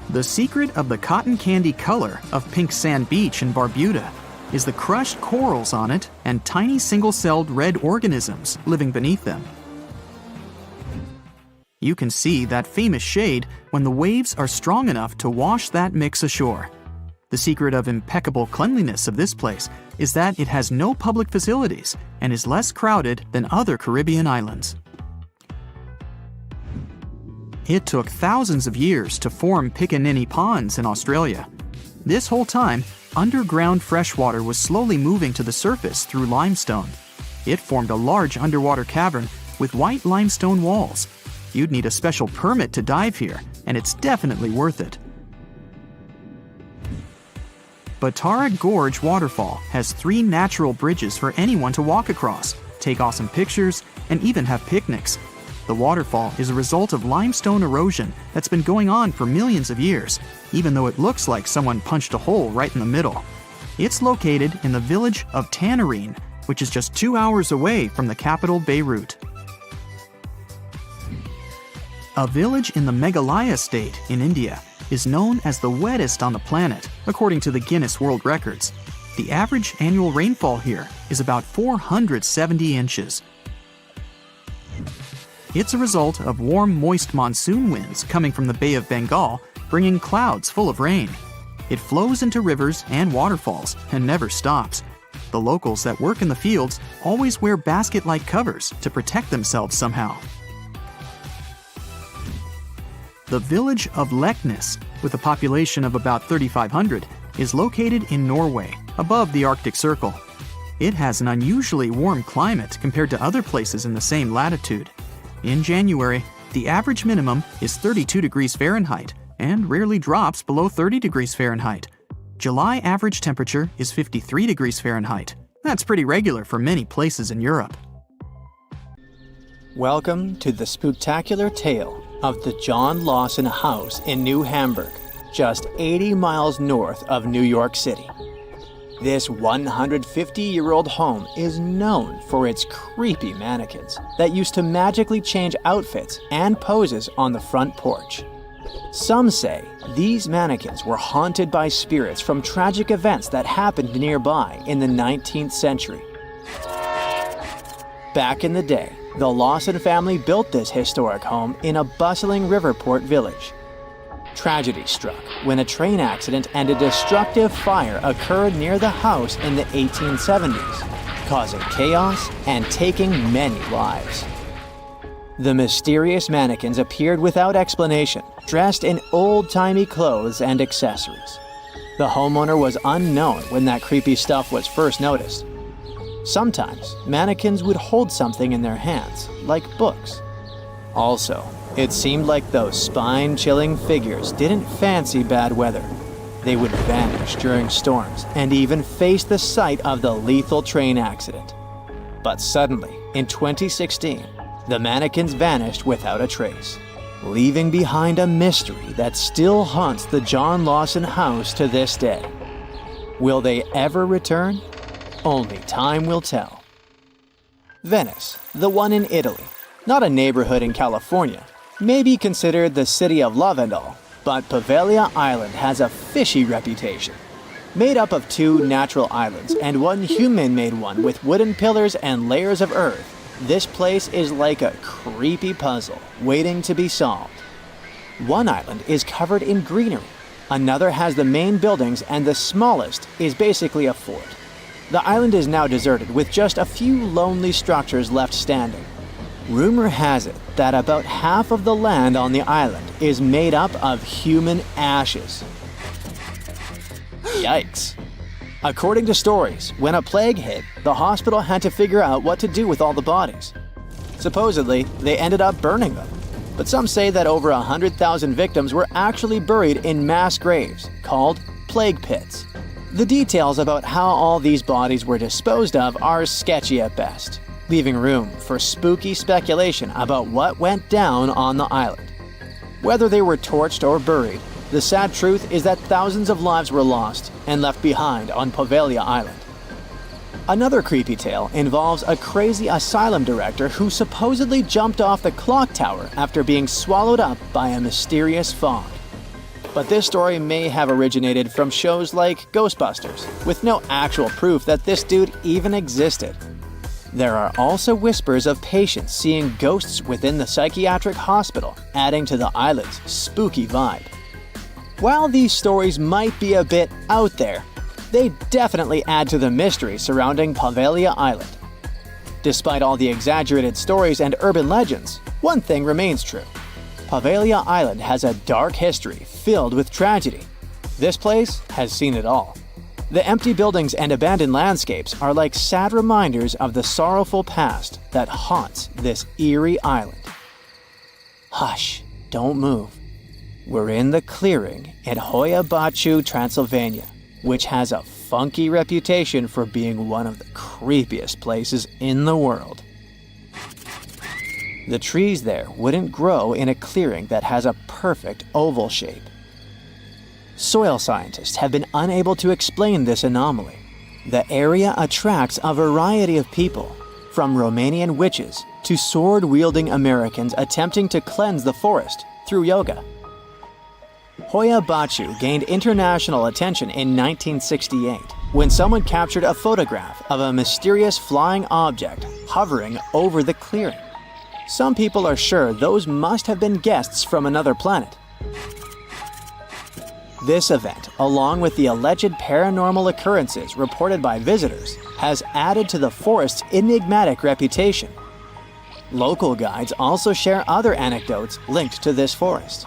The secret of the cotton candy color of Pink Sand Beach in Barbuda is the crushed corals on it and tiny single-celled red organisms living beneath them. You can see that famous shade when the waves are strong enough to wash that mix ashore. The secret of impeccable cleanliness of this place is that it has no public facilities and is less crowded than other Caribbean islands. It took thousands of years to form Piccaninny Ponds in Australia. This whole time, underground freshwater was slowly moving to the surface through limestone. It formed a large underwater cavern with white limestone walls. You'd need a special permit to dive here, and it's definitely worth it. Batara Gorge Waterfall has 3 natural bridges for anyone to walk across, take awesome pictures, and even have picnics. The waterfall is a result of limestone erosion that's been going on for millions of years, even though it looks like someone punched a hole right in the middle. It's located in the village of Tanarine, which is just 2 hours away from the capital Beirut. A village in the Meghalaya state in India is known as the wettest on the planet, according to the Guinness World Records. The average annual rainfall here is about 470 inches. It's a result of warm, moist monsoon winds coming from the Bay of Bengal, bringing clouds full of rain. It flows into rivers and waterfalls and never stops. The locals that work in the fields always wear basket-like covers to protect themselves somehow. The village of Leknes, with a population of about 3,500, is located in Norway, above the Arctic Circle. It has an unusually warm climate compared to other places in the same latitude. In January, the average minimum is 32 degrees Fahrenheit and rarely drops below 30 degrees Fahrenheit. July average temperature is 53 degrees Fahrenheit. That's pretty regular for many places in Europe. Welcome to the spooktacular tale of the John Lawson House in New Hamburg, just 80 miles north of New York City. This 150-year-old home is known for its creepy mannequins that used to magically change outfits and poses on the front porch. Some say these mannequins were haunted by spirits from tragic events that happened nearby in the 19th century. Back in the day, the Lawson family built this historic home in a bustling riverport village. Tragedy struck when a train accident and a destructive fire occurred near the house in the 1870s, causing chaos and taking many lives. The mysterious mannequins appeared without explanation, dressed in old-timey clothes and accessories. The homeowner was unknown when that creepy stuff was first noticed. Sometimes, mannequins would hold something in their hands, like books. Also, it seemed like those spine-chilling figures didn't fancy bad weather. They would vanish during storms and even face the site of the lethal train accident. But suddenly, in 2016, the mannequins vanished without a trace, leaving behind a mystery that still haunts the John Lawson house to this day. Will they ever return? Only time will tell. Venice, the one in Italy, not a neighborhood in California, may be considered the city of love and all, but Poveglia Island has a fishy reputation. Made up of 2 natural islands and 1 human-made one with wooden pillars and layers of earth, this place is like a creepy puzzle waiting to be solved. One island is covered in greenery, another has the main buildings, and the smallest is basically a fort. The island is now deserted with just a few lonely structures left standing. Rumor has it that about half of the land on the island is made up of human ashes. Yikes. According to stories, when a plague hit, the hospital had to figure out what to do with all the bodies. Supposedly, they ended up burning them. But some say that over 100,000 victims were actually buried in mass graves, called plague pits. The details about how all these bodies were disposed of are sketchy at best. leaving room for spooky speculation about what went down on the island. Whether they were torched or buried, the sad truth is that thousands of lives were lost and left behind on Poveglia Island. Another creepy tale involves a crazy asylum director who supposedly jumped off the clock tower after being swallowed up by a mysterious fog. But this story may have originated from shows like Ghostbusters, with no actual proof that this dude even existed. There are also whispers of patients seeing ghosts within the psychiatric hospital, adding to the island's spooky vibe. While these stories might be a bit out there, they definitely add to the mystery surrounding Poveglia Island. Despite all the exaggerated stories and urban legends, one thing remains true. Poveglia Island has a dark history filled with tragedy. This place has seen it all. The empty buildings and abandoned landscapes are like sad reminders of the sorrowful past that haunts this eerie island. Hush, don't move. We're in the clearing in Hoia Baciu, Transylvania, which has a funky reputation for being one of the creepiest places in the world. The trees there wouldn't grow in a clearing that has a perfect oval shape. Soil scientists have been unable to explain this anomaly. The area attracts a variety of people, from Romanian witches to sword-wielding Americans attempting to cleanse the forest through yoga. Hoia Baciu gained international attention in 1968 when someone captured a photograph of a mysterious flying object hovering over the clearing. Some people are sure those must have been guests from another planet. This event, along with the alleged paranormal occurrences reported by visitors, has added to the forest's enigmatic reputation. Local guides also share other anecdotes linked to this forest.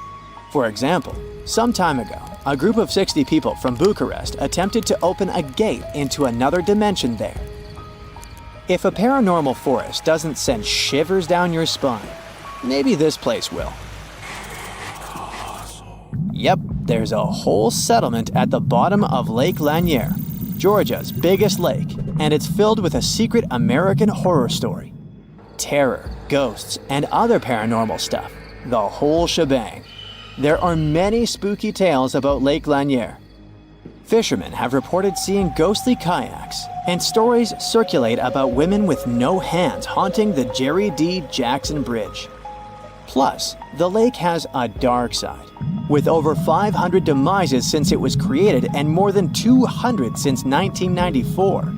For example, some time ago, a group of 60 people from Bucharest attempted to open a gate into another dimension there. If a paranormal forest doesn't send shivers down your spine, maybe this place will. Yep, there's a whole settlement at the bottom of Lake Lanier, Georgia's biggest lake, and it's filled with a secret American horror story. Terror, ghosts, and other paranormal stuff, the whole shebang. There are many spooky tales about Lake Lanier. Fishermen have reported seeing ghostly kayaks, and stories circulate about women with no hands haunting the Jerry D. Jackson Bridge. Plus, the lake has a dark side, with over 500 demises since it was created and more than 200 since 1994.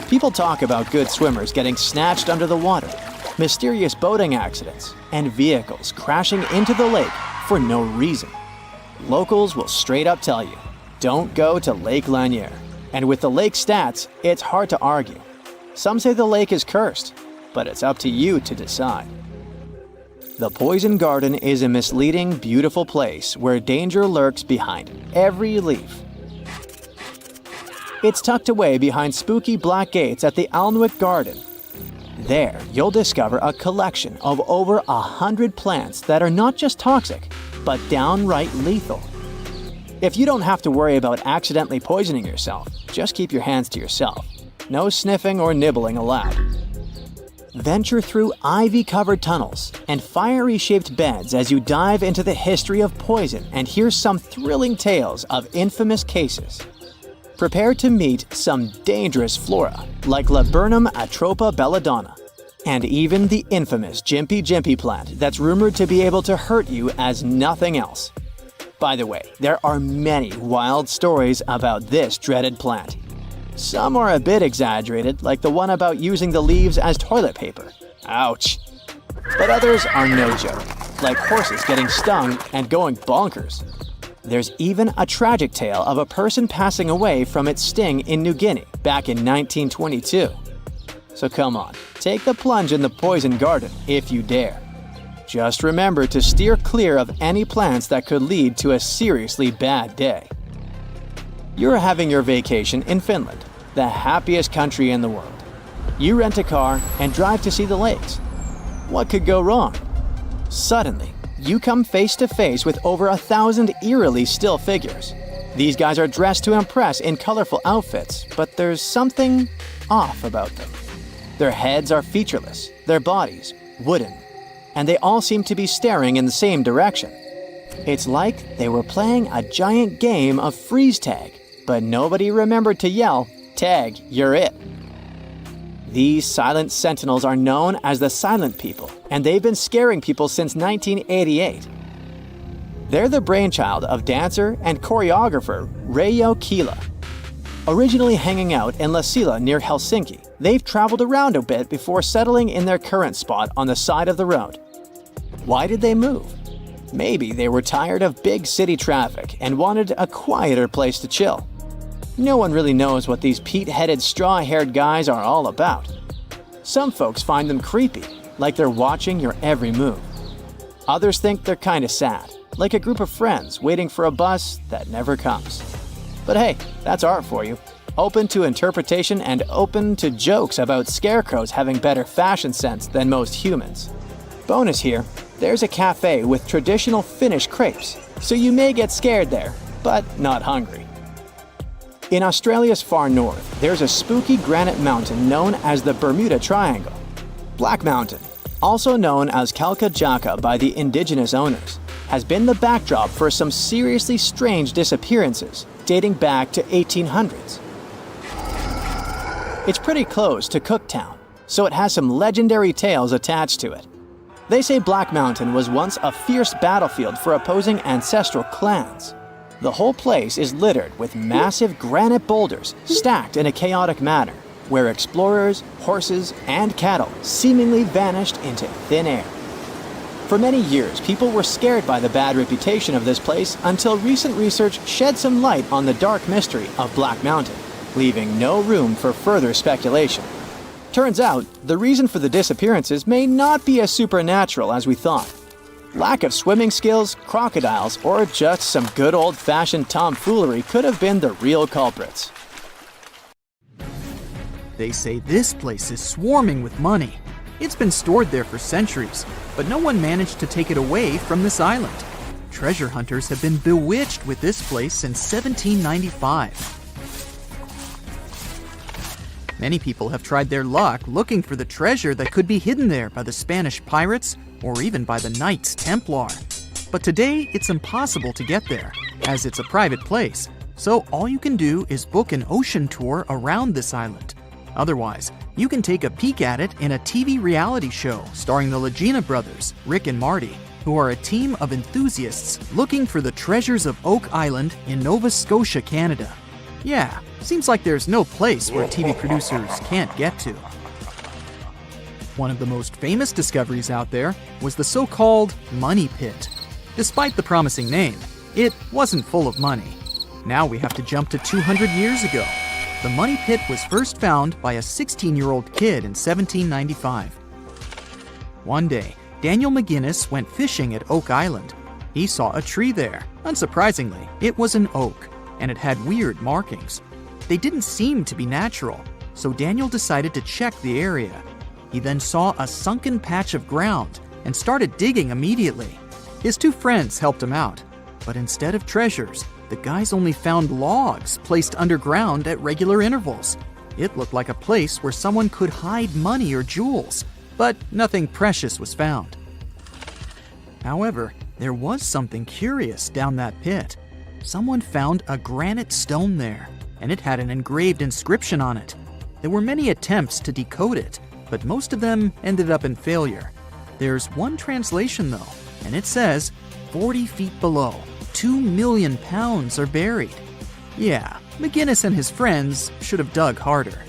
People talk about good swimmers getting snatched under the water, mysterious boating accidents, and vehicles crashing into the lake for no reason. Locals will straight up tell you, don't go to Lake Lanier. And with the lake stats, it's hard to argue. Some say the lake is cursed, but it's up to you to decide. The Poison Garden is a misleading, beautiful place where danger lurks behind every leaf. It's tucked away behind spooky black gates at the Alnwick Garden. There, you'll discover a collection of over 100 plants that are not just toxic, but downright lethal. If you don't have to worry about accidentally poisoning yourself, just keep your hands to yourself. No sniffing or nibbling allowed. Venture through ivy-covered tunnels and fiery-shaped beds as you dive into the history of poison and hear some thrilling tales of infamous cases. Prepare to meet some dangerous flora like Laburnum atropa belladonna, and even the infamous Jimpy Jimpy plant that's rumored to be able to hurt you as nothing else. By the way, there are many wild stories about this dreaded plant. Some are a bit exaggerated, like the one about using the leaves as toilet paper. Ouch. But others are no joke, like horses getting stung and going bonkers. There's even a tragic tale of a person passing away from its sting in New Guinea back in 1922. So come on, take the plunge in the Poison Garden if you dare. Just remember to steer clear of any plants that could lead to a seriously bad day. You're having your vacation in Finland, the happiest country in the world. You rent a car and drive to see the lakes. What could go wrong? Suddenly, you come face to face with over 1,000 eerily still figures. These guys are dressed to impress in colorful outfits, but there's something off about them. Their heads are featureless, their bodies wooden, and they all seem to be staring in the same direction. It's like they were playing a giant game of freeze tag, but nobody remembered to yell, "Tag, you're it." These silent sentinels are known as the Silent People, and they've been scaring people since 1988. They're the brainchild of dancer and choreographer Reijo Kila. Originally hanging out in Lasila near Helsinki, they've traveled around a bit before settling in their current spot on the side of the road. Why did they move? Maybe they were tired of big city traffic and wanted a quieter place to chill. No one really knows what these peat-headed, straw-haired guys are all about. Some folks find them creepy, like they're watching your every move. Others think they're kinda sad, like a group of friends waiting for a bus that never comes. But hey, that's art for you. Open to interpretation and open to jokes about scarecrows having better fashion sense than most humans. Bonus here, there's a cafe with traditional Finnish crepes, so you may get scared there, but not hungry. In Australia's far north, there's a spooky granite mountain known as the Bermuda Triangle. Black Mountain, also known as Kalkajaka by the indigenous owners, has been the backdrop for some seriously strange disappearances dating back to 1800s. It's pretty close to Cooktown, so it has some legendary tales attached to it. They say Black Mountain was once a fierce battlefield for opposing ancestral clans. The whole place is littered with massive granite boulders stacked in a chaotic manner, where explorers, horses, and cattle seemingly vanished into thin air. For many years, people were scared by the bad reputation of this place until recent research shed some light on the dark mystery of Black Mountain, leaving no room for further speculation. Turns out, the reason for the disappearances may not be as supernatural as we thought. Lack of swimming skills, crocodiles, or just some good old-fashioned tomfoolery could have been the real culprits. They say this place is swarming with money. It's been stored there for centuries, but no one managed to take it away from this island. Treasure hunters have been bewitched with this place since 1795. Many people have tried their luck looking for the treasure that could be hidden there by the Spanish pirates or even by the Knights Templar. But today, it's impossible to get there, as it's a private place, so all you can do is book an ocean tour around this island. Otherwise, you can take a peek at it in a TV reality show starring the Legina brothers, Rick and Marty, who are a team of enthusiasts looking for the treasures of Oak Island in Nova Scotia, Canada. Yeah, seems like there's no place where TV producers can't get to. One of the most famous discoveries out there was the so-called Money Pit. Despite the promising name, it wasn't full of money. Now we have to jump to 200 years ago. The Money Pit was first found by a 16-year-old kid in 1795. One day, Daniel McGinnis went fishing at Oak Island. He saw a tree there. Unsurprisingly, it was an oak, and it had weird markings. They didn't seem to be natural, so Daniel decided to check the area. He then saw a sunken patch of ground and started digging immediately. His two friends helped him out, but instead of treasures, the guys only found logs placed underground at regular intervals. It looked like a place where someone could hide money or jewels, but nothing precious was found. However, there was something curious down that pit. Someone found a granite stone there, and it had an engraved inscription on it. There were many attempts to decode it, but most of them ended up in failure. There's one translation though, and it says, 40 feet below, 2 million pounds are buried. Yeah, McGinnis and his friends should have dug harder.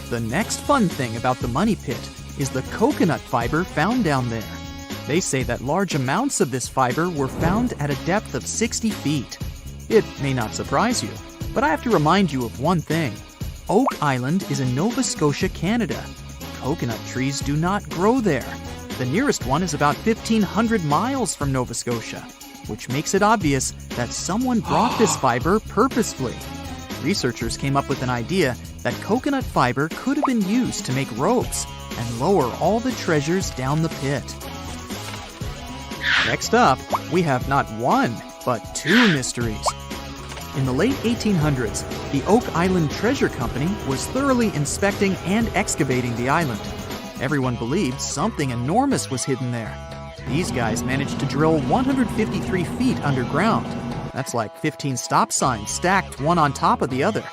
The next fun thing about the Money Pit is the coconut fiber found down there. They say that large amounts of this fiber were found at a depth of 60 feet. It may not surprise you, but I have to remind you of one thing. Oak Island is in Nova Scotia, Canada. Coconut trees do not grow there. The nearest one is about 1,500 miles from Nova Scotia, which makes it obvious that someone brought this fiber purposefully. Researchers came up with an idea that coconut fiber could have been used to make ropes and lower all the treasures down the pit. Next up, we have not one, but two mysteries. In the late 1800s, the Oak Island Treasure Company was thoroughly inspecting and excavating the island. Everyone believed something enormous was hidden there. These guys managed to drill 153 feet underground. That's like 15 stop signs stacked one on top of the other.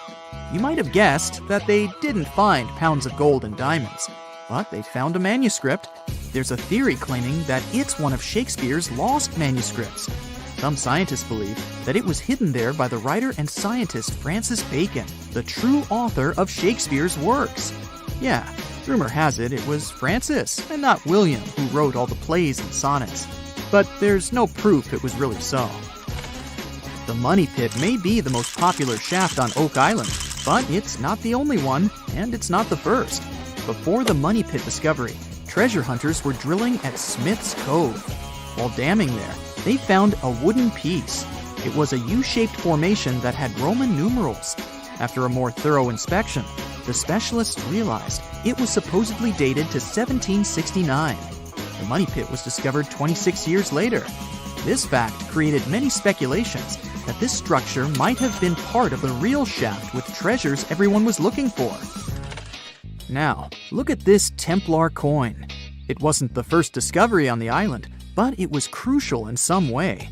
You might have guessed that they didn't find pounds of gold and diamonds, but they found a manuscript. There's a theory claiming that it's one of Shakespeare's lost manuscripts. Some scientists believe that it was hidden there by the writer and scientist Francis Bacon, the true author of Shakespeare's works. Yeah, rumor has it was Francis and not William who wrote all the plays and sonnets. But there's no proof it was really so. The Money Pit may be the most popular shaft on Oak Island, but it's not the only one, and it's not the first. Before the Money Pit discovery, treasure hunters were drilling at Smith's Cove. While damming there, they found a wooden piece. It was a U-shaped formation that had Roman numerals. After a more thorough inspection, the specialists realized it was supposedly dated to 1769. The Money Pit was discovered 26 years later. This fact created many speculations that this structure might have been part of the real shaft with treasures everyone was looking for. Now, look at this Templar coin. It wasn't the first discovery on the island, but it was crucial in some way.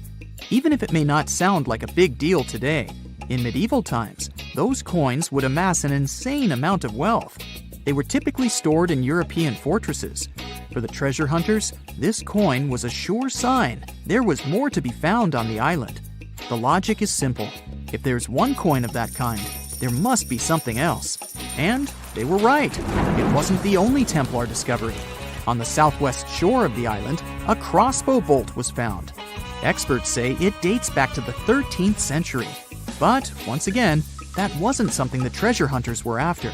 Even if it may not sound like a big deal today, in medieval times, those coins would amass an insane amount of wealth. They were typically stored in European fortresses. For the treasure hunters, this coin was a sure sign there was more to be found on the island. The logic is simple. If there's one coin of that kind, there must be something else. And they were right. It wasn't the only Templar discovery. On the southwest shore of the island, a crossbow bolt was found. Experts say it dates back to the 13th century. But, once again, that wasn't something the treasure hunters were after.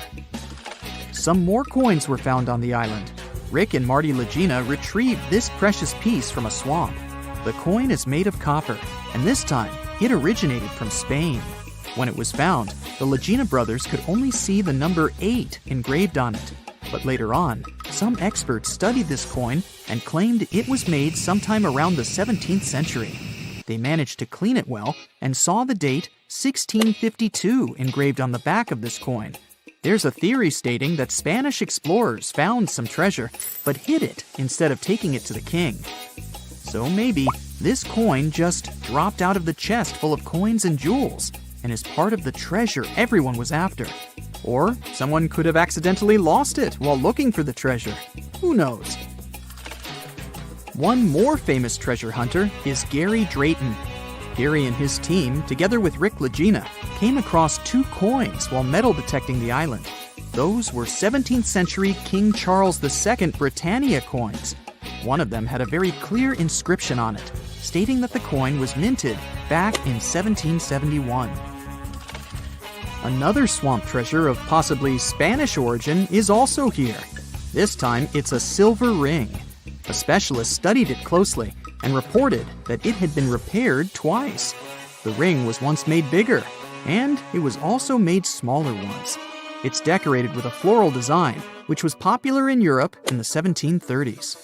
Some more coins were found on the island. Rick and Marty Legina retrieved this precious piece from a swamp. The coin is made of copper, and this time, it originated from Spain. When it was found, the Legina brothers could only see the number 8 engraved on it. But later on, some experts studied this coin and claimed it was made sometime around the 17th century. They managed to clean it well and saw the date 1652 engraved on the back of this coin. There's a theory stating that Spanish explorers found some treasure but hid it instead of taking it to the king. So maybe this coin just dropped out of the chest full of coins and jewels and is part of the treasure everyone was after. Or someone could have accidentally lost it while looking for the treasure. Who knows? One more famous treasure hunter is Gary Drayton. Gary and his team, together with Rick Legina, came across 2 coins while metal detecting the island. Those were 17th century King Charles II Britannia coins. One of them had a very clear inscription on it, stating that the coin was minted back in 1771. Another swamp treasure of possibly Spanish origin is also here. This time, it's a silver ring. A specialist studied it closely and reported that it had been repaired twice. The ring was once made bigger, and it was also made smaller once. It's decorated with a floral design, which was popular in Europe in the 1730s.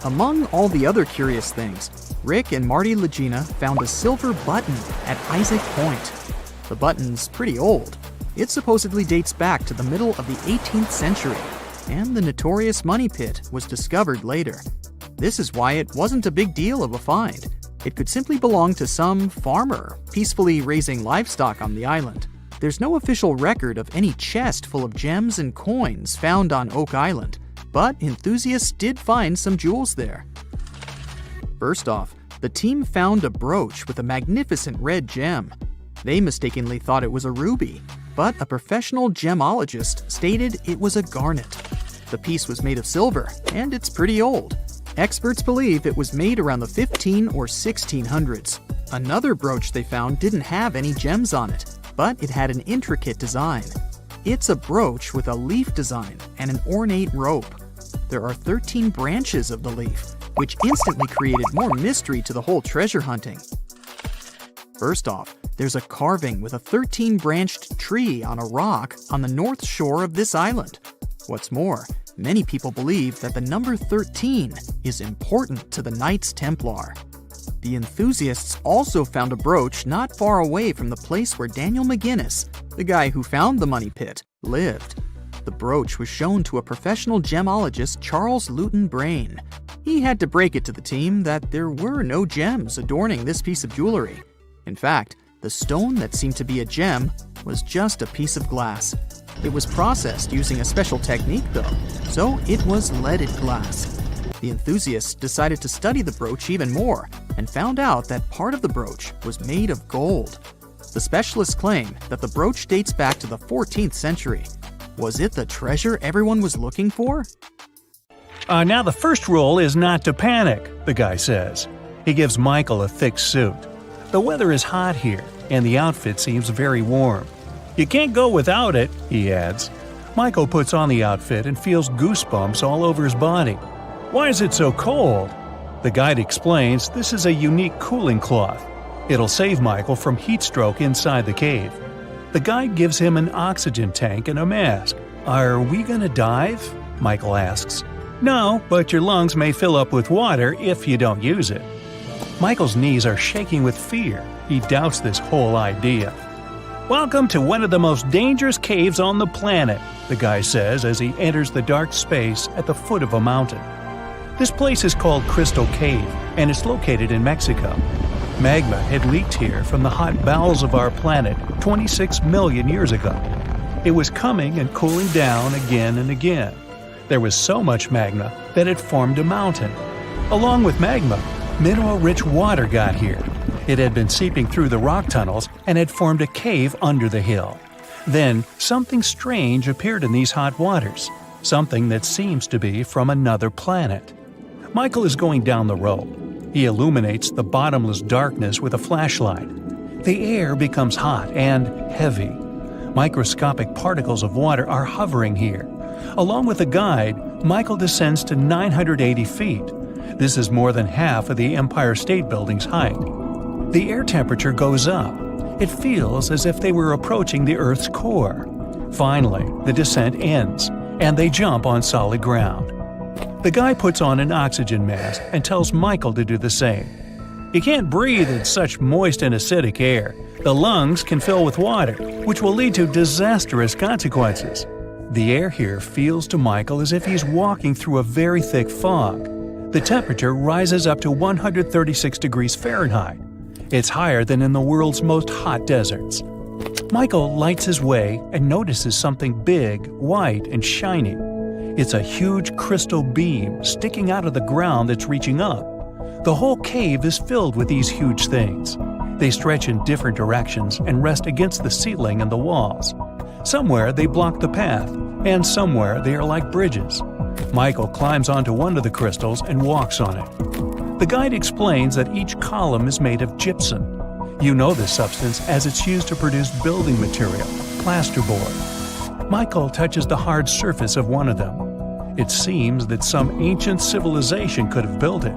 Among all the other curious things, Rick and Marty Legina found a silver button at Isaac Point. The button's pretty old. It supposedly dates back to the middle of the 18th century, and the notorious Money Pit was discovered later. This is why it wasn't a big deal of a find. It could simply belong to some farmer peacefully raising livestock on the island. There's no official record of any chest full of gems and coins found on Oak Island, but enthusiasts did find some jewels there. First off, the team found a brooch with a magnificent red gem. They mistakenly thought it was a ruby, but a professional gemologist stated it was a garnet. The piece was made of silver, and it's pretty old. Experts believe it was made around the 15 or 1600s. Another brooch they found didn't have any gems on it, but it had an intricate design. It's a brooch with a leaf design and an ornate rope. There are 13 branches of the leaf, which instantly created more mystery to the whole treasure hunting. First off, there's a carving with a 13-branched tree on a rock on the north shore of this island. What's more, many people believe that the number 13 is important to the Knights Templar. The enthusiasts also found a brooch not far away from the place where Daniel McGinnis, the guy who found the money pit, lived. The brooch was shown to a professional gemologist, Charles Luton Brain. He had to break it to the team that there were no gems adorning this piece of jewelry. In fact, the stone that seemed to be a gem was just a piece of glass. It was processed using a special technique though, so it was leaded glass. The enthusiasts decided to study the brooch even more and found out that part of the brooch was made of gold. The specialists claim that the brooch dates back to the 14th century. Was it the treasure everyone was looking for? Now the first rule is not to panic, the guy says. He gives Michael a thick suit. The weather is hot here, and the outfit seems very warm. You can't go without it, he adds. Michael puts on the outfit and feels goosebumps all over his body. Why is it so cold? The guide explains this is a unique cooling cloth. It'll save Michael from heat stroke inside the cave. The guide gives him an oxygen tank and a mask. Are we gonna dive? Michael asks. No, but your lungs may fill up with water if you don't use it. Michael's knees are shaking with fear. He doubts this whole idea. Welcome to one of the most dangerous caves on the planet, the guy says as he enters the dark space at the foot of a mountain. This place is called Crystal Cave, and it's located in Mexico. Magma had leaked here from the hot bowels of our planet 26 million years ago. It was coming and cooling down again and again. There was so much magma that it formed a mountain. Along with magma, mineral-rich water got here. It had been seeping through the rock tunnels and had formed a cave under the hill. Then, something strange appeared in these hot waters, something that seems to be from another planet. Michael is going down the road. He illuminates the bottomless darkness with a flashlight. The air becomes hot and heavy. Microscopic particles of water are hovering here. Along with a guide, Michael descends to 980 feet. This is more than half of the Empire State Building's height. The air temperature goes up. It feels as if they were approaching the Earth's core. Finally, the descent ends, and they jump on solid ground. The guy puts on an oxygen mask and tells Michael to do the same. You can't breathe in such moist and acidic air. The lungs can fill with water, which will lead to disastrous consequences. The air here feels to Michael as if he's walking through a very thick fog. The temperature rises up to 136 degrees Fahrenheit. It's higher than in the world's most hot deserts. Michael lights his way and notices something big, white, and shiny. It's a huge crystal beam sticking out of the ground that's reaching up. The whole cave is filled with these huge things. They stretch in different directions and rest against the ceiling and the walls. Somewhere they block the path, and somewhere they are like bridges. Michael climbs onto one of the crystals and walks on it. The guide explains that each column is made of gypsum. You know this substance as it's used to produce building material, plasterboard. Michael touches the hard surface of one of them. It seems that some ancient civilization could have built it.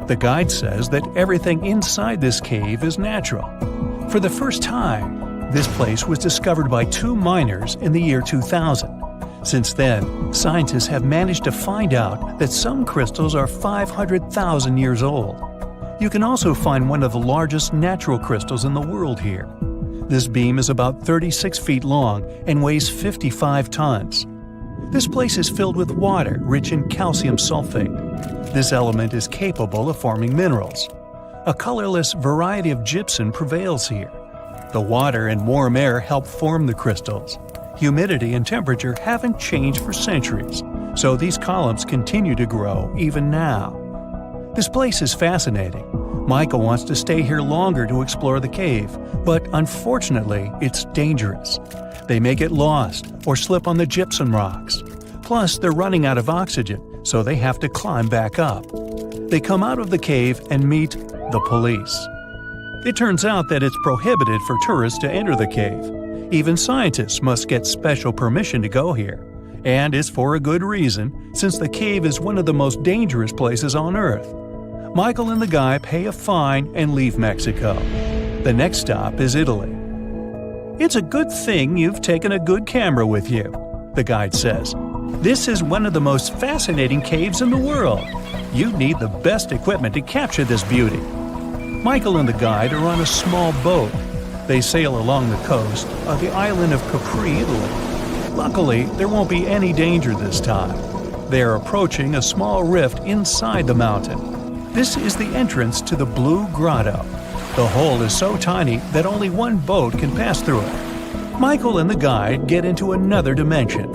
The guide says that everything inside this cave is natural. For the first time, this place was discovered by two miners in the year 2000. Since then, scientists have managed to find out that some crystals are 500,000 years old. You can also find one of the largest natural crystals in the world here. This beam is about 36 feet long and weighs 55 tons. This place is filled with water rich in calcium sulfate. This element is capable of forming minerals. A colorless variety of gypsum prevails here. The water and warm air help form the crystals. Humidity and temperature haven't changed for centuries, so these columns continue to grow even now. This place is fascinating. Michael wants to stay here longer to explore the cave, but unfortunately, it's dangerous. They may get lost or slip on the gypsum rocks. Plus, they're running out of oxygen, so they have to climb back up. They come out of the cave and meet the police. It turns out that it's prohibited for tourists to enter the cave. Even scientists must get special permission to go here. And it's for a good reason, since the cave is one of the most dangerous places on Earth. Michael and the guy pay a fine and leave Mexico. The next stop is Italy. It's a good thing you've taken a good camera with you, the guide says. This is one of the most fascinating caves in the world. You need the best equipment to capture this beauty. Michael and the guide are on a small boat. They sail along the coast of the island of Capri, Italy. Luckily, there won't be any danger this time. They are approaching a small rift inside the mountain. This is the entrance to the Blue Grotto. The hole is so tiny that only one boat can pass through it. Michael and the guide get into another dimension.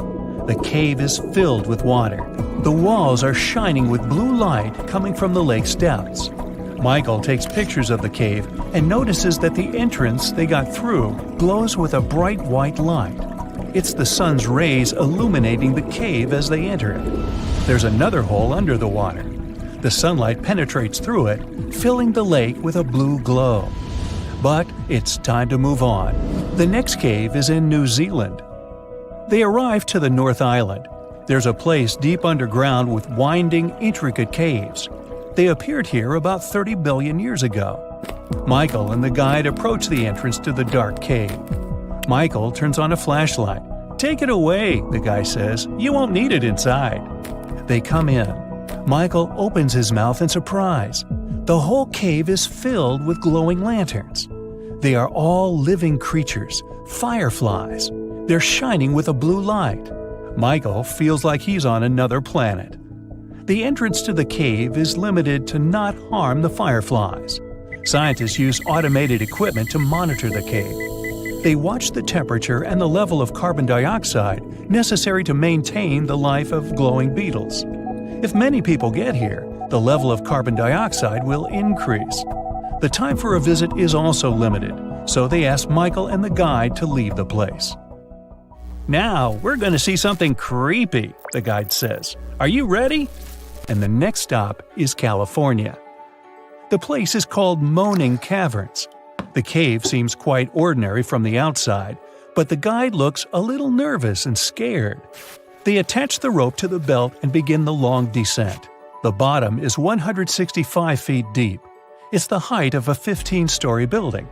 The cave is filled with water. The walls are shining with blue light coming from the lake's depths. Michael takes pictures of the cave and notices that the entrance they got through glows with a bright white light. It's the sun's rays illuminating the cave as they enter it. There's another hole under the water. The sunlight penetrates through it, filling the lake with a blue glow. But it's time to move on. The next cave is in New Zealand. They arrive to the North Island. There's a place deep underground with winding, intricate caves. They appeared here about 30 billion years ago. Michael and the guide approach the entrance to the dark cave. Michael turns on a flashlight. "Take it away," the guy says. "You won't need it inside." They come in. Michael opens his mouth in surprise. The whole cave is filled with glowing lanterns. They are all living creatures, fireflies. They're shining with a blue light. Michael feels like he's on another planet. The entrance to the cave is limited to not harm the fireflies. Scientists use automated equipment to monitor the cave. They watch the temperature and the level of carbon dioxide necessary to maintain the life of glowing beetles. If many people get here, the level of carbon dioxide will increase. The time for a visit is also limited, so they ask Michael and the guide to leave the place. "Now, we're going to see something creepy," the guide says. "Are you ready?" And the next stop is California. The place is called Moaning Caverns. The cave seems quite ordinary from the outside, but the guide looks a little nervous and scared. They attach the rope to the belt and begin the long descent. The bottom is 165 feet deep. It's the height of a 15-story building.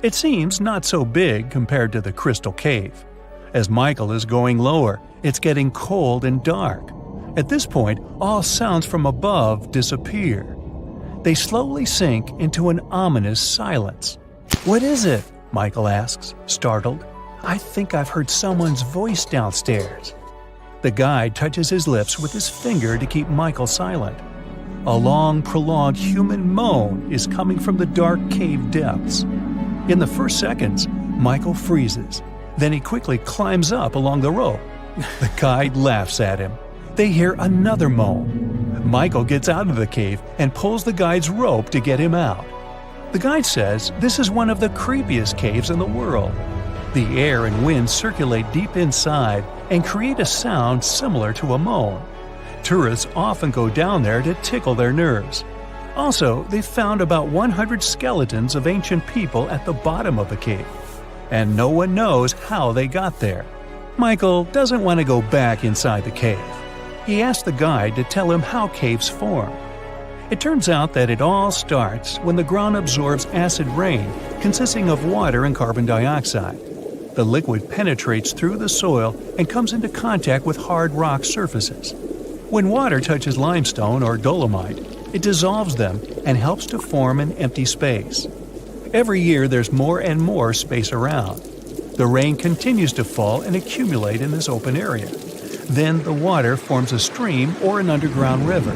It seems not so big compared to the Crystal Cave. As Michael is going lower, it's getting cold and dark. At this point, all sounds from above disappear. They slowly sink into an ominous silence. "What is it?" Michael asks, startled. "I think I've heard someone's voice downstairs." The guide touches his lips with his finger to keep Michael silent. A long, prolonged human moan is coming from the dark cave depths. In the first seconds, Michael freezes. Then he quickly climbs up along the rope. The guide laughs at him. They hear another moan. Michael gets out of the cave and pulls the guide's rope to get him out. The guide says this is one of the creepiest caves in the world. The air and wind circulate deep inside and create a sound similar to a moan. Tourists often go down there to tickle their nerves. Also, they found about 100 skeletons of ancient people at the bottom of the cave. And no one knows how they got there. Michael doesn't want to go back inside the cave. He asks the guide to tell him how caves form. It turns out that it all starts when the ground absorbs acid rain consisting of water and carbon dioxide. The liquid penetrates through the soil and comes into contact with hard rock surfaces. When water touches limestone or dolomite, it dissolves them and helps to form an empty space. Every year there's more and more space around. The rain continues to fall and accumulate in this open area. Then the water forms a stream or an underground river.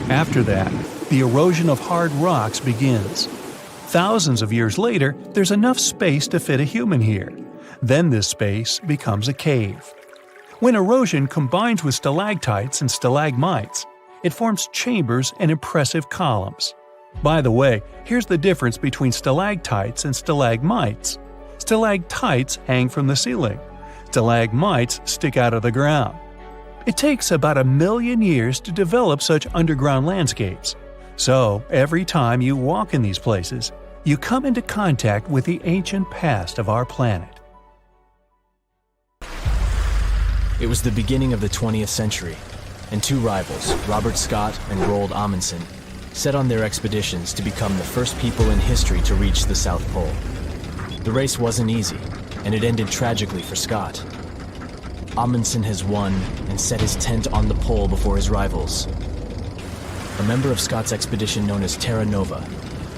After that, the erosion of hard rocks begins. Thousands of years later, there's enough space to fit a human here. Then this space becomes a cave. When erosion combines with stalactites and stalagmites, it forms chambers and impressive columns. By the way, here's the difference between stalactites and stalagmites. Stalactites hang from the ceiling. Stalagmites stick out of the ground. It takes about 1 million years to develop such underground landscapes. So, every time you walk in these places, you come into contact with the ancient past of our planet. It was the beginning of the 20th century, and two rivals, Robert Scott and Roald Amundsen, set on their expeditions to become the first people in history to reach the South Pole. The race wasn't easy, and it ended tragically for Scott. Amundsen has won and set his tent on the pole before his rivals. A member of Scott's expedition known as Terra Nova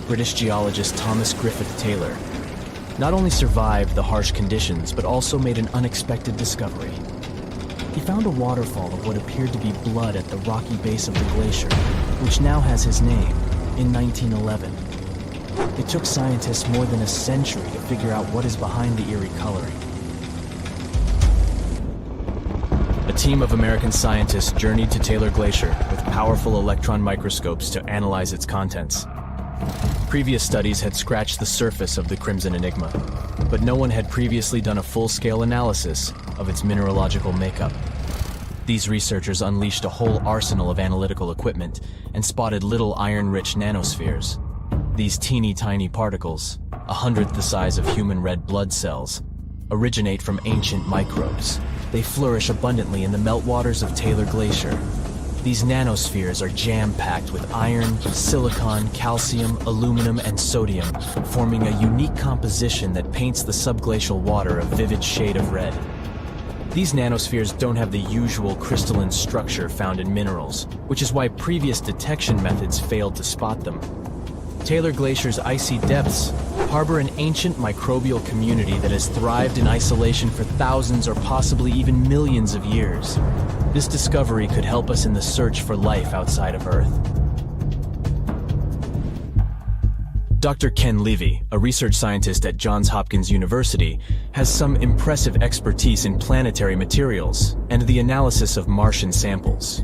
British geologist Thomas Griffith Taylor, not only survived the harsh conditions, but also made an unexpected discovery. He found a waterfall of what appeared to be blood at the rocky base of the glacier, which now has his name, in 1911. It took scientists more than a century to figure out what is behind the eerie coloring. A team of American scientists journeyed to Taylor Glacier with powerful electron microscopes to analyze its contents. Previous studies had scratched the surface of the Crimson Enigma, but no one had previously done a full-scale analysis of its mineralogical makeup. These researchers unleashed a whole arsenal of analytical equipment and spotted little iron-rich nanospheres. These teeny-tiny particles, 1/100th the size of human red blood cells, originate from ancient microbes. They flourish abundantly in the meltwaters of Taylor Glacier. These nanospheres are jam-packed with iron, silicon, calcium, aluminum, and sodium, forming a unique composition that paints the subglacial water a vivid shade of red. These nanospheres don't have the usual crystalline structure found in minerals, which is why previous detection methods failed to spot them. Taylor Glacier's icy depths harbor an ancient microbial community that has thrived in isolation for thousands or possibly even millions of years. This discovery could help us in the search for life outside of Earth. Dr. Ken Levy, a research scientist at Johns Hopkins University, has some impressive expertise in planetary materials and the analysis of Martian samples.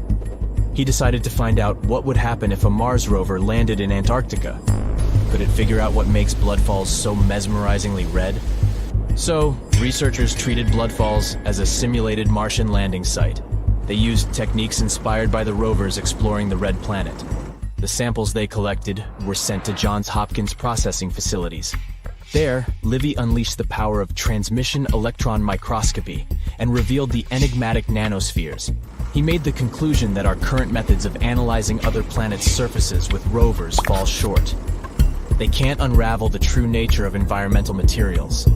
He decided to find out what would happen if a Mars rover landed in Antarctica. Could it figure out what makes bloodfalls so mesmerizingly red? So, researchers treated bloodfalls as a simulated Martian landing site. They used techniques inspired by the rovers exploring the red planet. The samples they collected were sent to Johns Hopkins processing facilities. There, Livy unleashed the power of transmission electron microscopy and revealed the enigmatic nanospheres. He made the conclusion that our current methods of analyzing other planets' surfaces with rovers fall short. They can't unravel the true nature of environmental materials,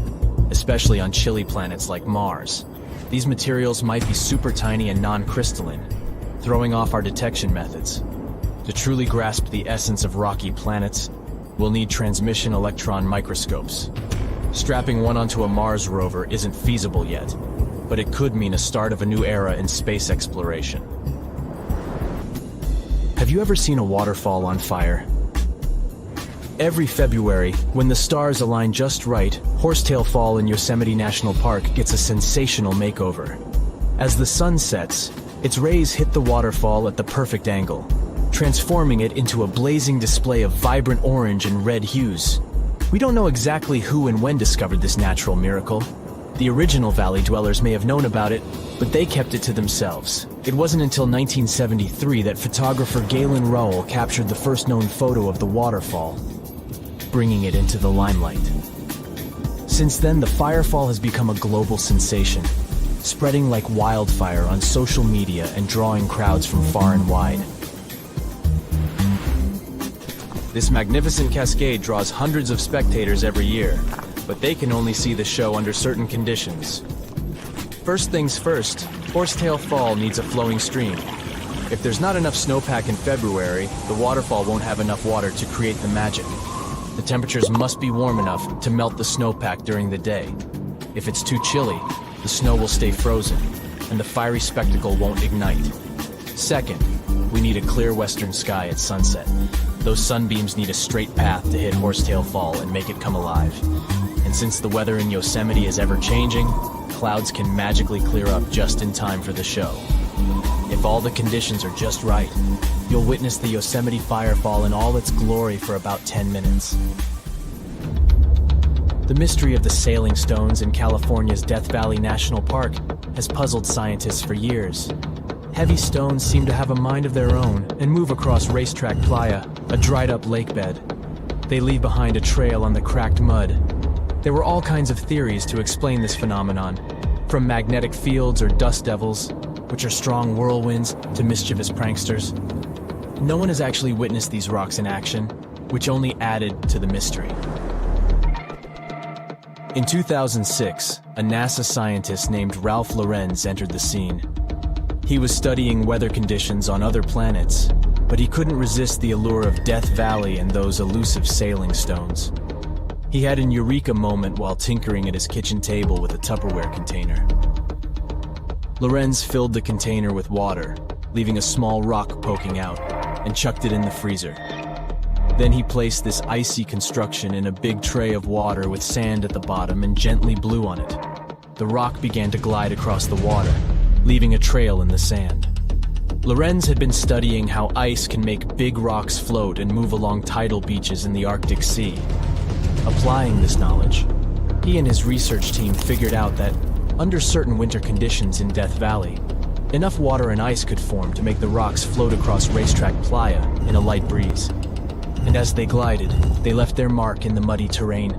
especially on chilly planets like Mars. These materials might be super tiny and non-crystalline, throwing off our detection methods. To truly grasp the essence of rocky planets, we'll need transmission electron microscopes. Strapping one onto a Mars rover isn't feasible yet, but it could mean a start of a new era in space exploration. Have you ever seen a waterfall on fire? Every February, when the stars align just right, Horsetail Fall in Yosemite National Park gets a sensational makeover. As the sun sets, its rays hit the waterfall at the perfect angle, transforming it into a blazing display of vibrant orange and red hues. We don't know exactly who and when discovered this natural miracle. The original valley dwellers may have known about it, but they kept it to themselves. It wasn't until 1973 that photographer Galen Rowell captured the first known photo of the waterfall, bringing it into the limelight. Since then, the firefall has become a global sensation, spreading like wildfire on social media and drawing crowds from far and wide. This magnificent cascade draws hundreds of spectators every year, but they can only see the show under certain conditions. First things first, Horsetail Fall needs a flowing stream. If there's not enough snowpack in February, the waterfall won't have enough water to create the magic. The temperatures must be warm enough to melt the snowpack during the day. If it's too chilly, the snow will stay frozen, and the fiery spectacle won't ignite. Second, we need a clear western sky at sunset. Those sunbeams need a straight path to hit Horsetail Fall and make it come alive. And since the weather in Yosemite is ever-changing, clouds can magically clear up just in time for the show. If all the conditions are just right, you'll witness the Yosemite Firefall in all its glory for about 10 minutes. The mystery of the sailing stones in California's Death Valley National Park has puzzled scientists for years. Heavy stones seem to have a mind of their own and move across Racetrack Playa, a dried-up lake bed. They leave behind a trail on the cracked mud. There were all kinds of theories to explain this phenomenon, from magnetic fields or dust devils, which are strong whirlwinds, to mischievous pranksters. No one has actually witnessed these rocks in action, which only added to the mystery. In 2006, a NASA scientist named Ralph Lorenz entered the scene. He was studying weather conditions on other planets, but but he couldn't resist the allure of Death Valley and those elusive sailing stones. He had an eureka moment while tinkering at his kitchen table with a Tupperware container. Lorenz filled the container with water, leaving a small rock poking out, and chucked it in the freezer. Then he placed this icy construction in a big tray of water with sand at the bottom and gently blew on it. The rock began to glide across the water, leaving a trail in the sand. Lorenz had been studying how ice can make big rocks float and move along tidal beaches in the Arctic Sea. Applying this knowledge, he and his research team figured out that, under certain winter conditions in Death Valley, enough water and ice could form to make the rocks float across racetrack playa in a light breeze. And as they glided, they left their mark in the muddy terrain.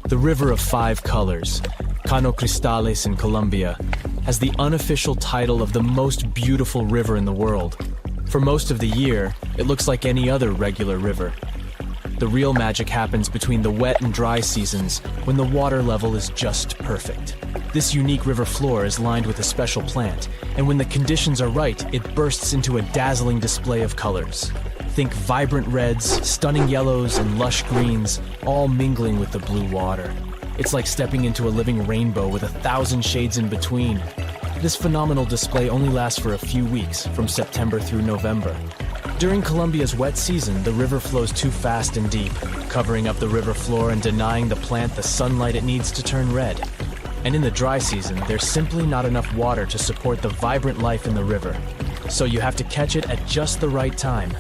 The River of Five Colors, Cano Cristales in Colombia, has the unofficial title of the most beautiful river in the world. For most of the year, it looks like any other regular river. The real magic happens between the wet and dry seasons, when the water level is just perfect. This unique river floor is lined with a special plant, and when the conditions are right, it bursts into a dazzling display of colors. Think vibrant reds, stunning yellows, and lush greens, all mingling with the blue water. It's like stepping into a living rainbow with 1,000 shades in between. This phenomenal display only lasts for a few weeks, from September through November. During Colombia's wet season, the river flows too fast and deep, covering up the river floor and denying the plant the sunlight it needs to turn red. And in the dry season, there's simply not enough water to support the vibrant life in the river. So you have to catch it at just the right time.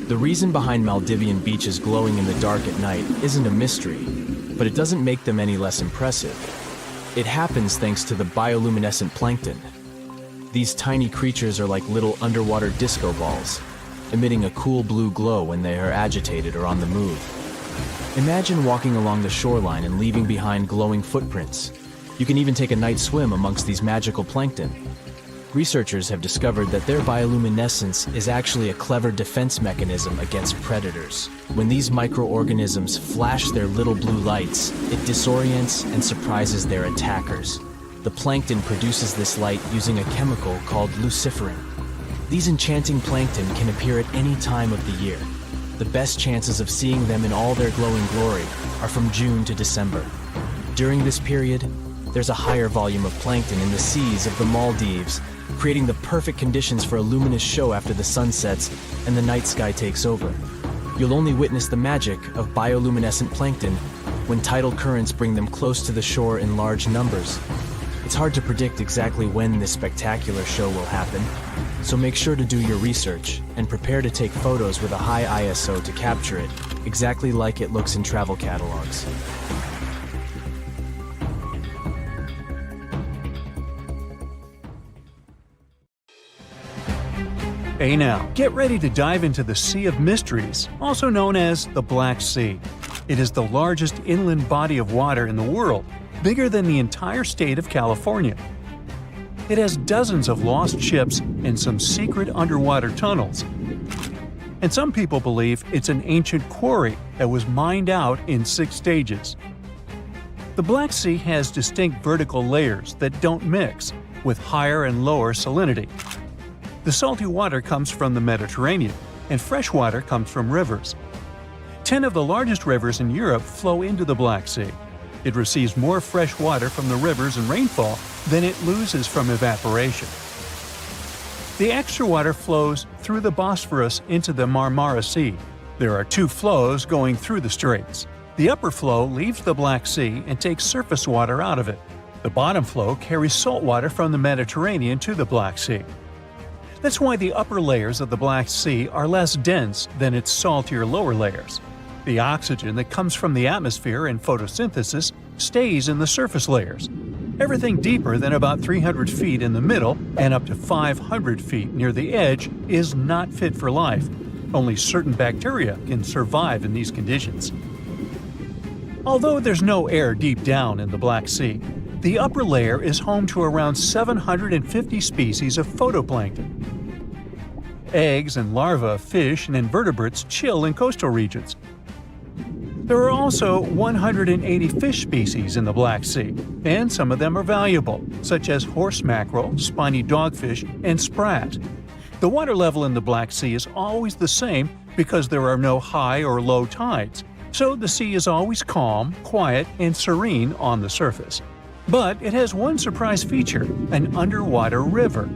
The reason behind Maldivian beaches glowing in the dark at night isn't a mystery, but it doesn't make them any less impressive. It happens thanks to the bioluminescent plankton. These tiny creatures are like little underwater disco balls, emitting a cool blue glow when they are agitated or on the move. Imagine walking along the shoreline and leaving behind glowing footprints. You can even take a night swim amongst these magical plankton. Researchers have discovered that their bioluminescence is actually a clever defense mechanism against predators. When these microorganisms flash their little blue lights, it disorients and surprises their attackers. The plankton produces this light using a chemical called luciferin. These enchanting plankton can appear at any time of the year. The best chances of seeing them in all their glowing glory are from June to December. During this period, there's a higher volume of plankton in the seas of the Maldives, creating the perfect conditions for a luminous show after the sun sets and the night sky takes over. You'll only witness the magic of bioluminescent plankton when tidal currents bring them close to the shore in large numbers. It's hard to predict exactly when this spectacular show will happen, so make sure to do your research and prepare to take photos with a high ISO to capture it, exactly like it looks in travel catalogs. Hey now, get ready to dive into the Sea of Mysteries, also known as the Black Sea. It is the largest inland body of water in the world, bigger than the entire state of California. It has dozens of lost ships and some secret underwater tunnels. And some people believe it's an ancient quarry that was mined out in 6 stages. The Black Sea has distinct vertical layers that don't mix, with higher and lower salinity. The salty water comes from the Mediterranean, and fresh water comes from rivers. 10 of the largest rivers in Europe flow into the Black Sea. It receives more fresh water from the rivers and rainfall than it loses from evaporation. The extra water flows through the Bosphorus into the Marmara Sea. There are 2 flows going through the straits. The upper flow leaves the Black Sea and takes surface water out of it. The bottom flow carries salt water from the Mediterranean to the Black Sea. That's why the upper layers of the Black Sea are less dense than its saltier lower layers. The oxygen that comes from the atmosphere and photosynthesis stays in the surface layers. Everything deeper than about 300 feet in the middle and up to 500 feet near the edge is not fit for life. Only certain bacteria can survive in these conditions. Although there's no air deep down in the Black Sea, the upper layer is home to around 750 species of phytoplankton. Eggs and larvae of fish and invertebrates chill in coastal regions. There are also 180 fish species in the Black Sea, and some of them are valuable, such as horse mackerel, spiny dogfish, and sprat. The water level in the Black Sea is always the same because there are no high or low tides, so the sea is always calm, quiet, and serene on the surface. But it has one surprise feature: an underwater river.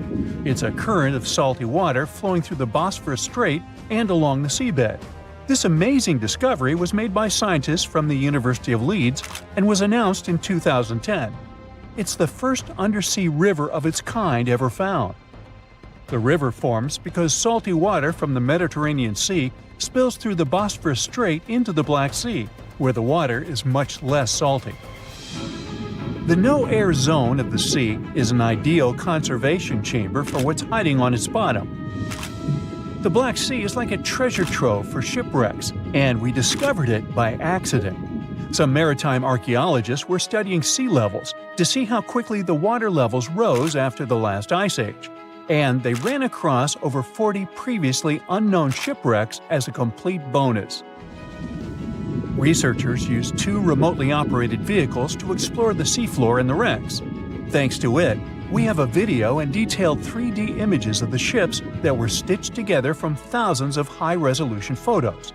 It's a current of salty water flowing through the Bosphorus Strait and along the seabed. This amazing discovery was made by scientists from the University of Leeds and was announced in 2010. It's the first undersea river of its kind ever found. The river forms because salty water from the Mediterranean Sea spills through the Bosphorus Strait into the Black Sea, where the water is much less salty. The no-air zone of the sea is an ideal conservation chamber for what's hiding on its bottom. The Black Sea is like a treasure trove for shipwrecks, and we discovered it by accident. Some maritime archaeologists were studying sea levels to see how quickly the water levels rose after the last ice age, and they ran across over 40 previously unknown shipwrecks as a complete bonus. Researchers used 2 remotely operated vehicles to explore the seafloor and the wrecks. Thanks to it, we have a video and detailed 3D images of the ships that were stitched together from thousands of high-resolution photos.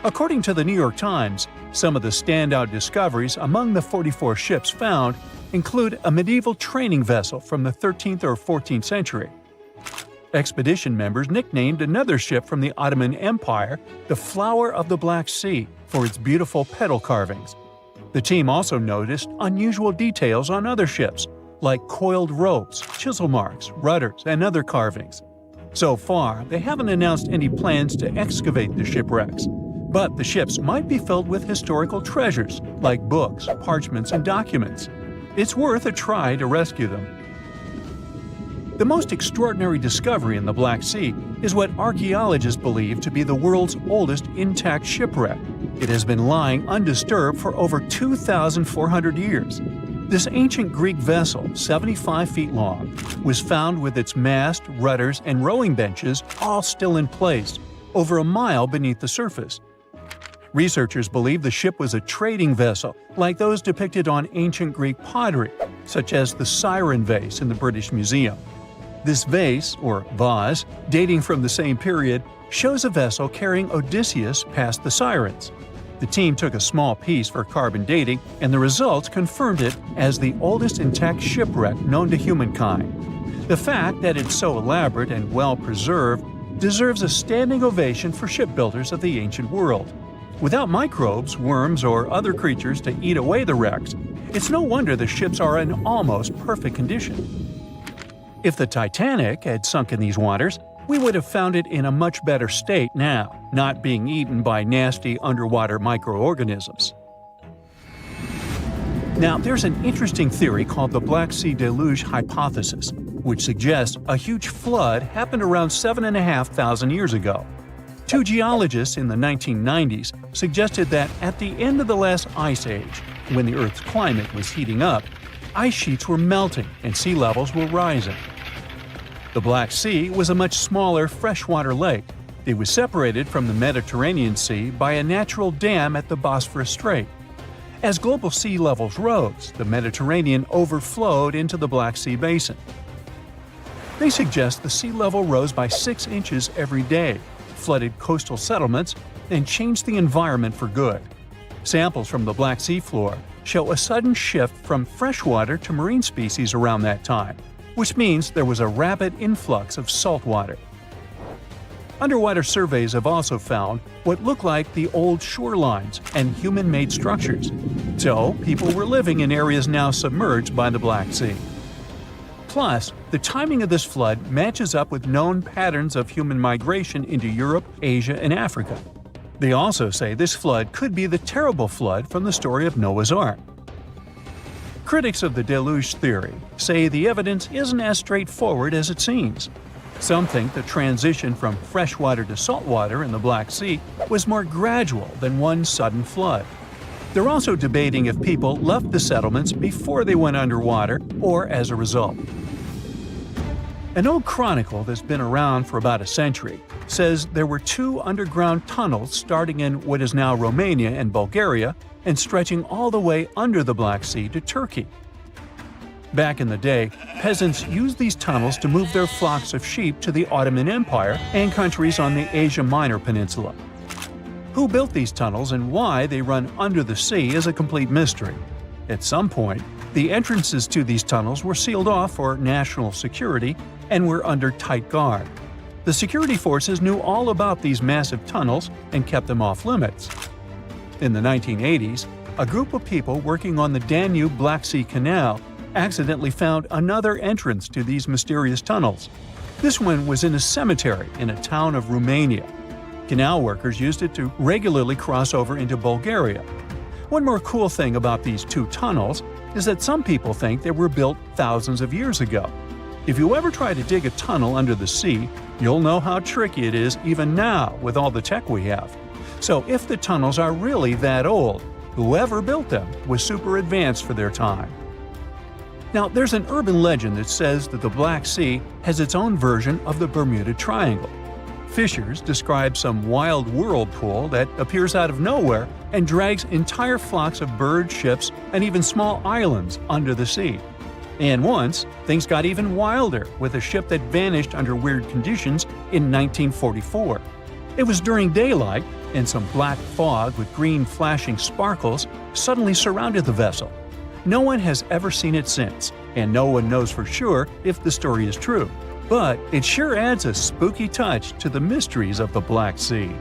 According to the New York Times, some of the standout discoveries among the 44 ships found include a medieval training vessel from the 13th or 14th century. Expedition members nicknamed another ship from the Ottoman Empire the Flower of the Black Sea for its beautiful petal carvings. The team also noticed unusual details on other ships, like coiled ropes, chisel marks, rudders, and other carvings. So far, they haven't announced any plans to excavate the shipwrecks, but the ships might be filled with historical treasures, like books, parchments, and documents. It's worth a try to rescue them. The most extraordinary discovery in the Black Sea is what archaeologists believe to be the world's oldest intact shipwreck. It has been lying undisturbed for over 2,400 years. This ancient Greek vessel, 75 feet long, was found with its mast, rudders, and rowing benches all still in place, over a mile beneath the surface. Researchers believe the ship was a trading vessel, like those depicted on ancient Greek pottery, such as the Siren vase in the British Museum. This vase, or vase, dating from the same period, shows a vessel carrying Odysseus past the Sirens. The team took a small piece for carbon dating, and the results confirmed it as the oldest intact shipwreck known to humankind. The fact that it's so elaborate and well-preserved deserves a standing ovation for shipbuilders of the ancient world. Without microbes, worms, or other creatures to eat away the wrecks, it's no wonder the ships are in almost perfect condition. If the Titanic had sunk in these waters, we would have found it in a much better state now, not being eaten by nasty underwater microorganisms. Now, there's an interesting theory called the Black Sea Deluge hypothesis, which suggests a huge flood happened around 7,500 years ago. 2 geologists in the 1990s suggested that at the end of the last ice age, when the Earth's climate was heating up, ice sheets were melting and sea levels were rising. The Black Sea was a much smaller freshwater lake. It was separated from the Mediterranean Sea by a natural dam at the Bosphorus Strait. As global sea levels rose, the Mediterranean overflowed into the Black Sea basin. They suggest the sea level rose by 6 inches every day, flooded coastal settlements, and changed the environment for good. Samples from the Black Sea floor show a sudden shift from freshwater to marine species around that time, which means there was a rapid influx of salt water. Underwater surveys have also found what look like the old shorelines and human-made structures. So, people were living in areas now submerged by the Black Sea. Plus, the timing of this flood matches up with known patterns of human migration into Europe, Asia, and Africa. They also say this flood could be the terrible flood from the story of Noah's Ark. Critics of the deluge theory say the evidence isn't as straightforward as it seems. Some think the transition from freshwater to saltwater in the Black Sea was more gradual than one sudden flood. They're also debating if people left the settlements before they went underwater or as a result. An old chronicle that's been around for about a century says there were 2 underground tunnels starting in what is now Romania and Bulgaria and stretching all the way under the Black Sea to Turkey. Back in the day, peasants used these tunnels to move their flocks of sheep to the Ottoman Empire and countries on the Asia Minor Peninsula. Who built these tunnels and why they run under the sea is a complete mystery. At some point, the entrances to these tunnels were sealed off for national security and were under tight guard. The security forces knew all about these massive tunnels and kept them off limits. In the 1980s, a group of people working on the Danube-Black Sea Canal accidentally found another entrance to these mysterious tunnels. This one was in a cemetery in a town of Romania. Canal workers used it to regularly cross over into Bulgaria. One more cool thing about these 2 tunnels is that some people think they were built thousands of years ago. If you ever try to dig a tunnel under the sea, you'll know how tricky it is even now with all the tech we have. So if the tunnels are really that old, whoever built them was super advanced for their time. Now, there's an urban legend that says that the Black Sea has its own version of the Bermuda Triangle. Fishers describe some wild whirlpool that appears out of nowhere and drags entire flocks of birds, ships, and even small islands under the sea. And once, things got even wilder with a ship that vanished under weird conditions in 1944. It was during daylight, and some black fog with green flashing sparkles suddenly surrounded the vessel. No one has ever seen it since, and no one knows for sure if the story is true. But it sure adds a spooky touch to the mysteries of the Black Sea.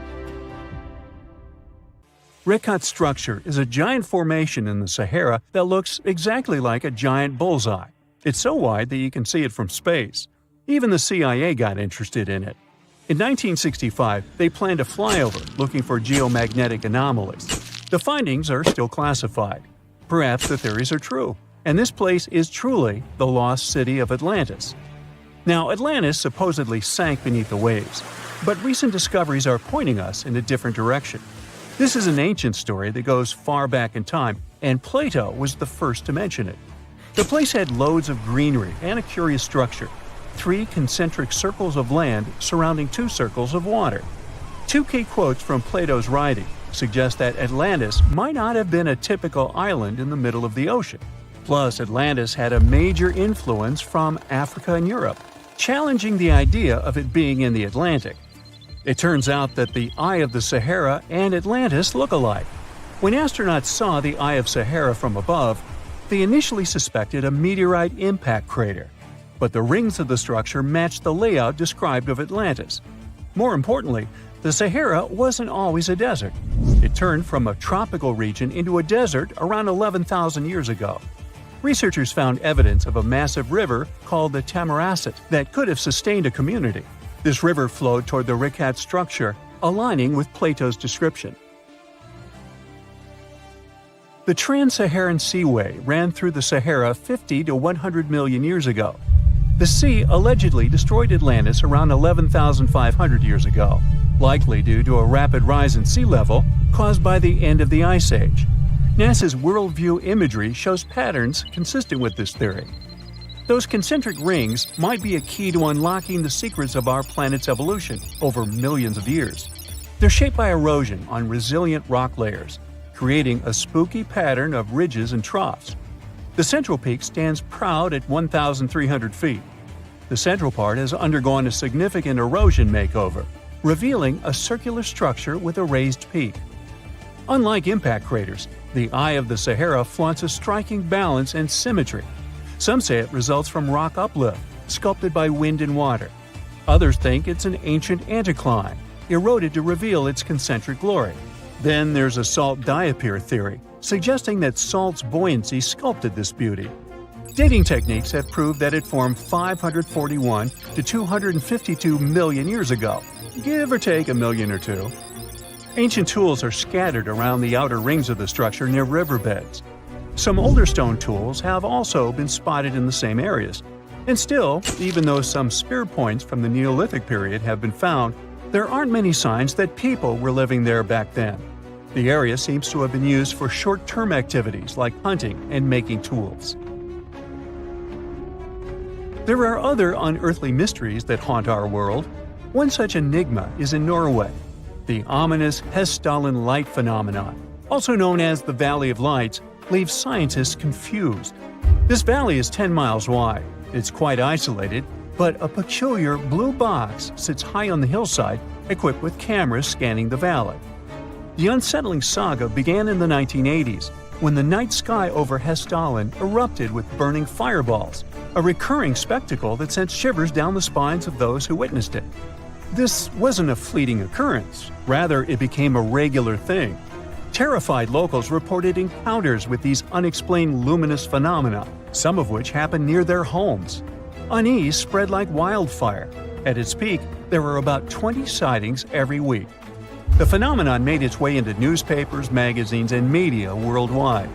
Rekhat structure is a giant formation in the Sahara that looks exactly like a giant bullseye. It's so wide that you can see it from space. Even the CIA got interested in it. In 1965, they planned a flyover looking for geomagnetic anomalies. The findings are still classified. Perhaps the theories are true, and this place is truly the lost city of Atlantis. Now, Atlantis supposedly sank beneath the waves, but recent discoveries are pointing us in a different direction. This is an ancient story that goes far back in time, and Plato was the first to mention it. The place had loads of greenery and a curious structure: 3 concentric circles of land surrounding 2 circles of water. 2 key quotes from Plato's writing suggest that Atlantis might not have been a typical island in the middle of the ocean. Plus, Atlantis had a major influence from Africa and Europe, challenging the idea of it being in the Atlantic. It turns out that the Eye of the Sahara and Atlantis look alike. When astronauts saw the Eye of Sahara from above, they initially suspected a meteorite impact crater, but the rings of the structure matched the layout described of Atlantis. More importantly, the Sahara wasn't always a desert. It turned from a tropical region into a desert around 11,000 years ago. Researchers found evidence of a massive river called the Tamarasset that could have sustained a community. This river flowed toward the Rekhat structure, aligning with Plato's description. The Trans-Saharan Seaway ran through the Sahara 50 to 100 million years ago. The sea allegedly destroyed Atlantis around 11,500 years ago, likely due to a rapid rise in sea level caused by the end of the Ice Age. NASA's worldview imagery shows patterns consistent with this theory. Those concentric rings might be a key to unlocking the secrets of our planet's evolution over millions of years. They're shaped by erosion on resilient rock layers, creating a spooky pattern of ridges and troughs. The central peak stands proud at 1,300 feet. The central part has undergone a significant erosion makeover, revealing a circular structure with a raised peak. Unlike impact craters, the Eye of the Sahara flaunts a striking balance and symmetry. Some say it results from rock uplift, sculpted by wind and water. Others think it's an ancient anticline, eroded to reveal its concentric glory. Then there's a salt diapir theory, suggesting that salt's buoyancy sculpted this beauty. Dating techniques have proved that it formed 541 to 252 million years ago, give or take a million or two. Ancient tools are scattered around the outer rings of the structure near riverbeds. Some older stone tools have also been spotted in the same areas. And still, even though some spear points from the Neolithic period have been found, there aren't many signs that people were living there back then. The area seems to have been used for short-term activities like hunting and making tools. There are other unearthly mysteries that haunt our world. One such enigma is in Norway, the ominous Hessdalen light phenomenon, also known as the Valley of Lights, leaves scientists confused. This valley is 10 miles wide. It's quite isolated, but a peculiar blue box sits high on the hillside, equipped with cameras scanning the valley. The unsettling saga began in the 1980s, when the night sky over Hessdalen erupted with burning fireballs, a recurring spectacle that sent shivers down the spines of those who witnessed it. This wasn't a fleeting occurrence, rather it became a regular thing. Terrified locals reported encounters with these unexplained luminous phenomena, some of which happened near their homes. Unease spread like wildfire. At its peak, there were about 20 sightings every week. The phenomenon made its way into newspapers, magazines, and media worldwide.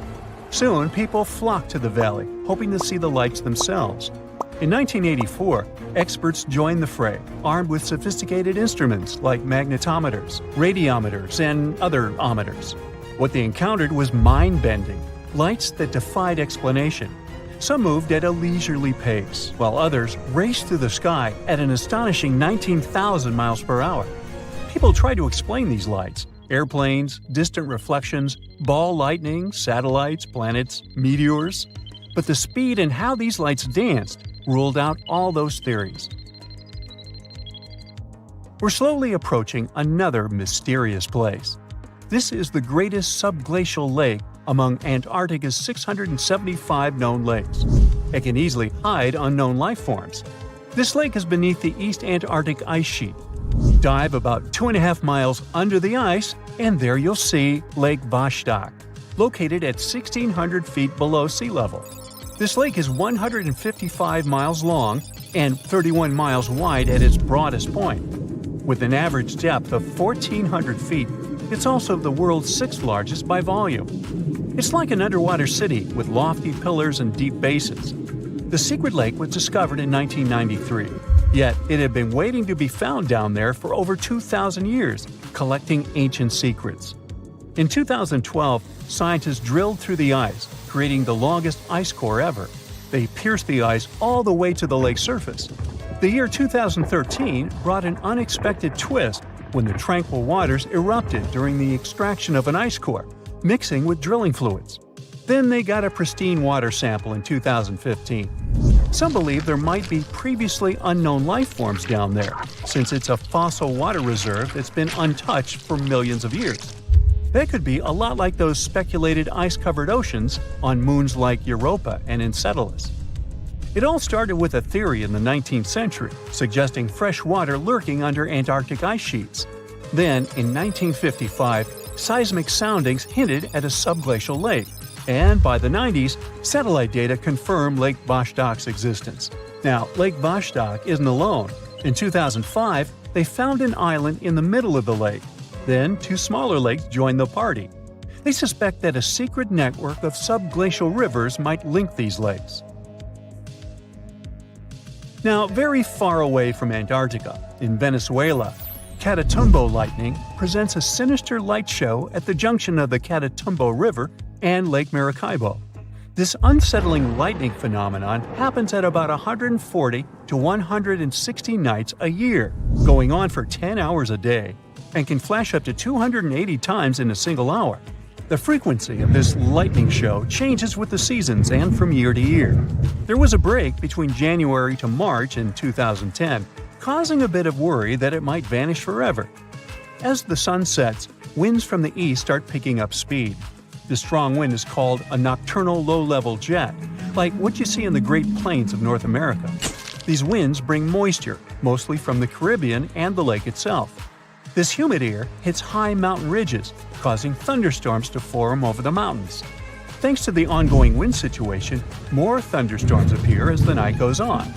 Soon, people flocked to the valley, hoping to see the lights themselves. In 1984, experts joined the fray, armed with sophisticated instruments like magnetometers, radiometers, and other ometers. What they encountered was mind-bending, lights that defied explanation. Some moved at a leisurely pace, while others raced through the sky at an astonishing 19,000 miles per hour. People tried to explain these lights: airplanes, distant reflections, ball lightning, satellites, planets, meteors. But the speed and how these lights danced ruled out all those theories. We're slowly approaching another mysterious place. This is the greatest subglacial lake among Antarctica's 675 known lakes. It can easily hide unknown life forms. This lake is beneath the East Antarctic ice sheet. Dive about 2.5 miles under the ice, and there you'll see Lake Vostok, located at 1,600 feet below sea level. This lake is 155 miles long and 31 miles wide at its broadest point. With an average depth of 1,400 feet, it's also the world's 6th largest by volume. It's like an underwater city with lofty pillars and deep basins. The secret lake was discovered in 1993, yet it had been waiting to be found down there for over 2,000 years, collecting ancient secrets. In 2012, scientists drilled through the ice, creating the longest ice core ever. They pierced the ice all the way to the lake's surface. The year 2013 brought an unexpected twist when the tranquil waters erupted during the extraction of an ice core, mixing with drilling fluids. Then they got a pristine water sample in 2015. Some believe there might be previously unknown life forms down there, since it's a fossil water reserve that's been untouched for millions of years. That could be a lot like those speculated ice-covered oceans on moons like Europa and Enceladus. It all started with a theory in the 19th century, suggesting fresh water lurking under Antarctic ice sheets. Then, in 1955, seismic soundings hinted at a subglacial lake, and by the 90s, satellite data confirmed Lake Vostok's existence. Now, Lake Vostok isn't alone. In 2005, they found an island in the middle of the lake. Then, 2 smaller lakes joined the party. They suspect that a secret network of subglacial rivers might link these lakes. Now, very far away from Antarctica, in Venezuela, Catatumbo lightning presents a sinister light show at the junction of the Catatumbo River and Lake Maracaibo. This unsettling lightning phenomenon happens at about 140 to 160 nights a year, going on for 10 hours a day, and can flash up to 280 times in a single hour. The frequency of this lightning show changes with the seasons and from year to year. There was a break between January to March in 2010, causing a bit of worry that it might vanish forever. As the sun sets, winds from the east start picking up speed. The strong wind is called a nocturnal low-level jet, like what you see in the Great Plains of North America. These winds bring moisture, mostly from the Caribbean and the lake itself. This humid air hits high mountain ridges, causing thunderstorms to form over the mountains. Thanks to the ongoing wind situation, more thunderstorms appear as the night goes on.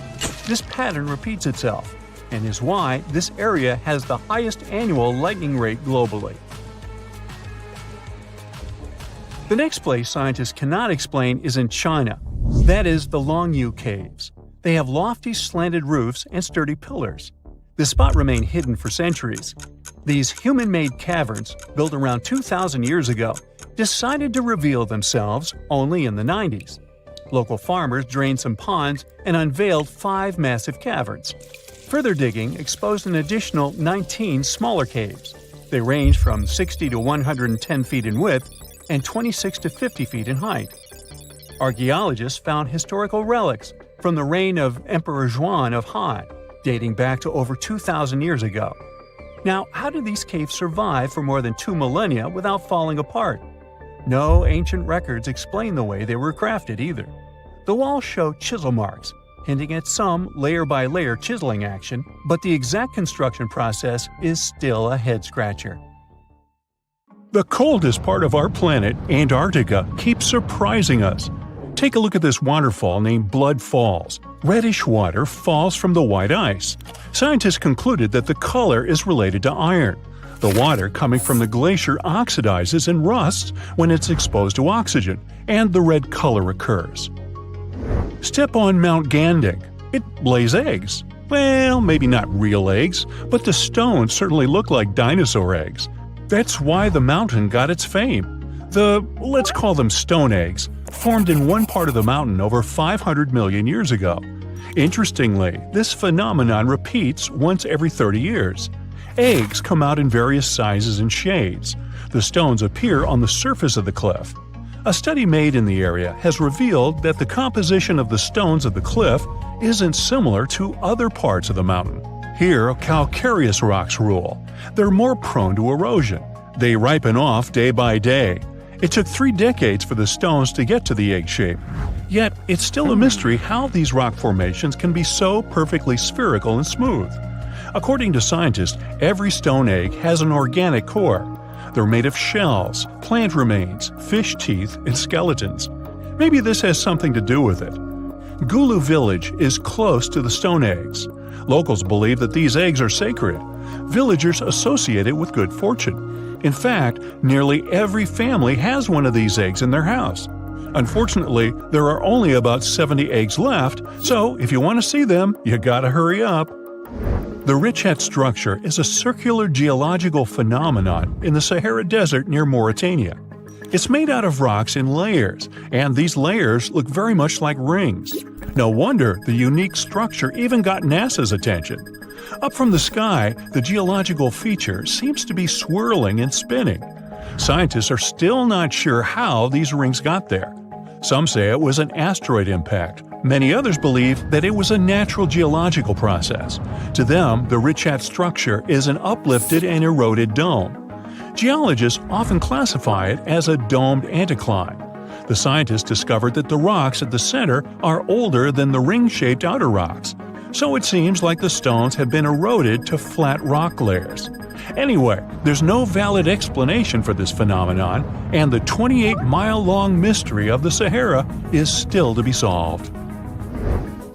This pattern repeats itself, and is why this area has the highest annual lightning rate globally. The next place scientists cannot explain is in China. That is the Longyu Caves. They have lofty slanted roofs and sturdy pillars. The spot remained hidden for centuries. These human-made caverns, built around 2,000 years ago, decided to reveal themselves only in the 90s. Local farmers drained some ponds and unveiled 5 massive caverns. Further digging exposed an additional 19 smaller caves. They range from 60 to 110 feet in width and 26 to 50 feet in height. Archaeologists found historical relics from the reign of Emperor Zhuan of Han, dating back to over 2,000 years ago. Now, how did these caves survive for more than 2 millennia without falling apart? No ancient records explain the way they were crafted either. The walls show chisel marks, hinting at some layer-by-layer chiseling action, but the exact construction process is still a head-scratcher. The coldest part of our planet, Antarctica, keeps surprising us. Take a look at this waterfall named Blood Falls. Reddish water falls from the white ice. Scientists concluded that the color is related to iron. The water coming from the glacier oxidizes and rusts when it's exposed to oxygen, and the red color occurs. Step on Mount Gandig. It lays eggs. Well, maybe not real eggs, but the stones certainly look like dinosaur eggs. That's why the mountain got its fame. Let's call them stone eggs, formed in one part of the mountain over 500 million years ago. Interestingly, this phenomenon repeats once every 30 years. Eggs come out in various sizes and shades. The stones appear on the surface of the cliff. A study made in the area has revealed that the composition of the stones of the cliff isn't similar to other parts of the mountain. Here, calcareous rocks rule. They're more prone to erosion. They ripen off day by day. It took 3 decades for the stones to get to the egg shape. Yet, it's still a mystery how these rock formations can be so perfectly spherical and smooth. According to scientists, every stone egg has an organic core. They're made of shells, plant remains, fish teeth, and skeletons. Maybe this has something to do with it. Gulu village is close to the stone eggs. Locals believe that these eggs are sacred. Villagers associate it with good fortune. In fact, nearly every family has one of these eggs in their house. Unfortunately, there are only about 70 eggs left, so if you want to see them, you gotta hurry up. The Richat structure is a circular geological phenomenon in the Sahara Desert near Mauritania. It's made out of rocks in layers, and these layers look very much like rings. No wonder the unique structure even got NASA's attention. Up from the sky, the geological feature seems to be swirling and spinning. Scientists are still not sure how these rings got there. Some say it was an asteroid impact. Many others believe that it was a natural geological process. To them, the Richat structure is an uplifted and eroded dome. Geologists often classify it as a domed anticline. The scientists discovered that the rocks at the center are older than the ring-shaped outer rocks. So it seems like the stones have been eroded to flat rock layers. Anyway, there's no valid explanation for this phenomenon, and the 28-mile-long mystery of the Sahara is still to be solved.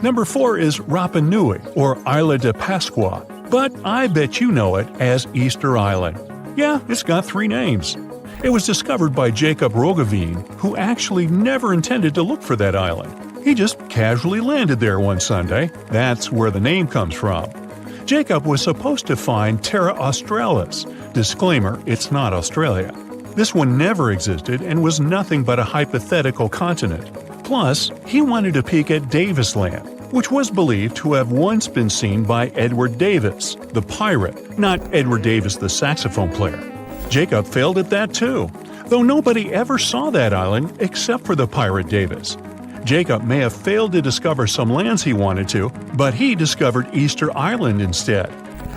Number 4 is Rapa Nui, or Isla de Pascua, but I bet you know it as Easter Island. Yeah, it's got 3 names. It was discovered by Jacob Roggeveen, who actually never intended to look for that island. He just casually landed there one Sunday. That's where the name comes from. Jacob was supposed to find Terra Australis. Disclaimer, it's not Australia. This one never existed and was nothing but a hypothetical continent. Plus, he wanted to peek at Davis Land, which was believed to have once been seen by Edward Davis, the pirate, not Edward Davis, the saxophone player. Jacob failed at that too, though nobody ever saw that island except for the pirate Davis. Jacob may have failed to discover some lands he wanted to, but he discovered Easter Island instead.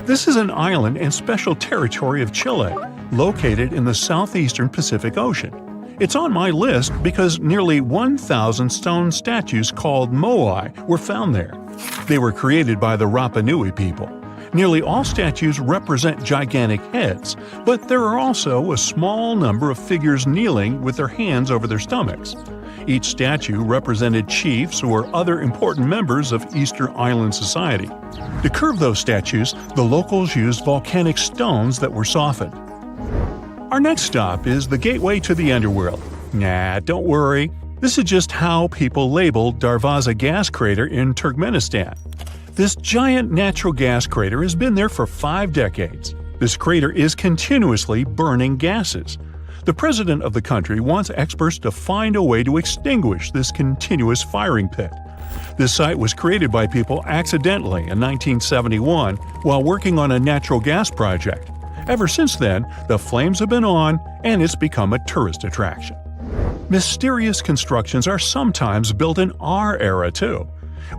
This is an island and special territory of Chile, located in the southeastern Pacific Ocean. It's on my list because nearly 1,000 stone statues called moai were found there. They were created by the Rapa Nui people. Nearly all statues represent gigantic heads, but there are also a small number of figures kneeling with their hands over their stomachs. Each statue represented chiefs or other important members of Easter Island society. To curve those statues, the locals used volcanic stones that were softened. Our next stop is the gateway to the underworld. Nah, don't worry. This is just how people labeled Darvaza gas crater in Turkmenistan. This giant natural gas crater has been there for 5 decades. This crater is continuously burning gases. The president of the country wants experts to find a way to extinguish this continuous firing pit. This site was created by people accidentally in 1971 while working on a natural gas project. Ever since then, the flames have been on, and it's become a tourist attraction. Mysterious constructions are sometimes built in our era, too.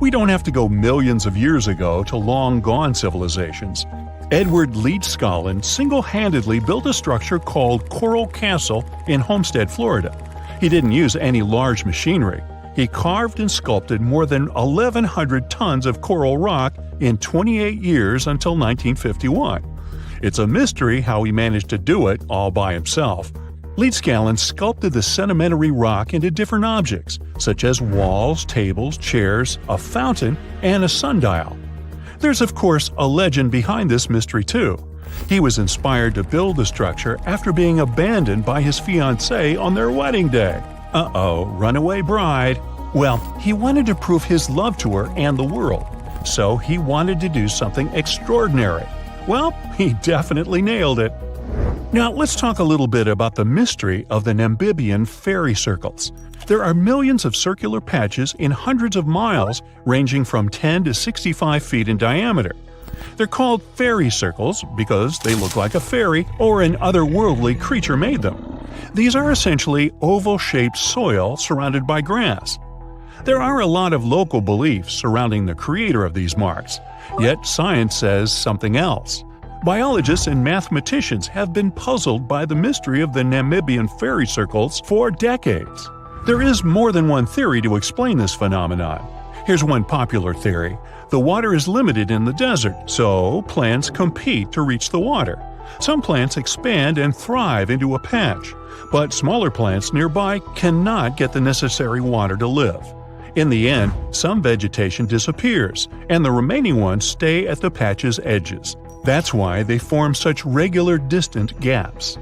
We don't have to go millions of years ago to long-gone civilizations. Edward Leedskalnin single-handedly built a structure called Coral Castle in Homestead, Florida. He didn't use any large machinery. He carved and sculpted more than 1,100 tons of coral rock in 28 years until 1951. It's a mystery how he managed to do it all by himself. Leedskalnin sculpted the sedimentary rock into different objects, such as walls, tables, chairs, a fountain, and a sundial. There's of course a legend behind this mystery too. He was inspired to build the structure after being abandoned by his fiancée on their wedding day. Uh-oh, runaway bride. Well, he wanted to prove his love to her and the world, so he wanted to do something extraordinary. Well, he definitely nailed it. Now, let's talk a little bit about the mystery of the Namibian fairy circles. There are millions of circular patches in hundreds of miles, ranging from 10 to 65 feet in diameter. They're called fairy circles because they look like a fairy or an otherworldly creature made them. These are essentially oval-shaped soil surrounded by grass. There are a lot of local beliefs surrounding the creator of these marks, yet science says something else. Biologists and mathematicians have been puzzled by the mystery of the Namibian fairy circles for decades. There is more than one theory to explain this phenomenon. Here's one popular theory. The water is limited in the desert, so plants compete to reach the water. Some plants expand and thrive into a patch, but smaller plants nearby cannot get the necessary water to live. In the end, some vegetation disappears, and the remaining ones stay at the patch's edges. That's why they form such regular distant gaps.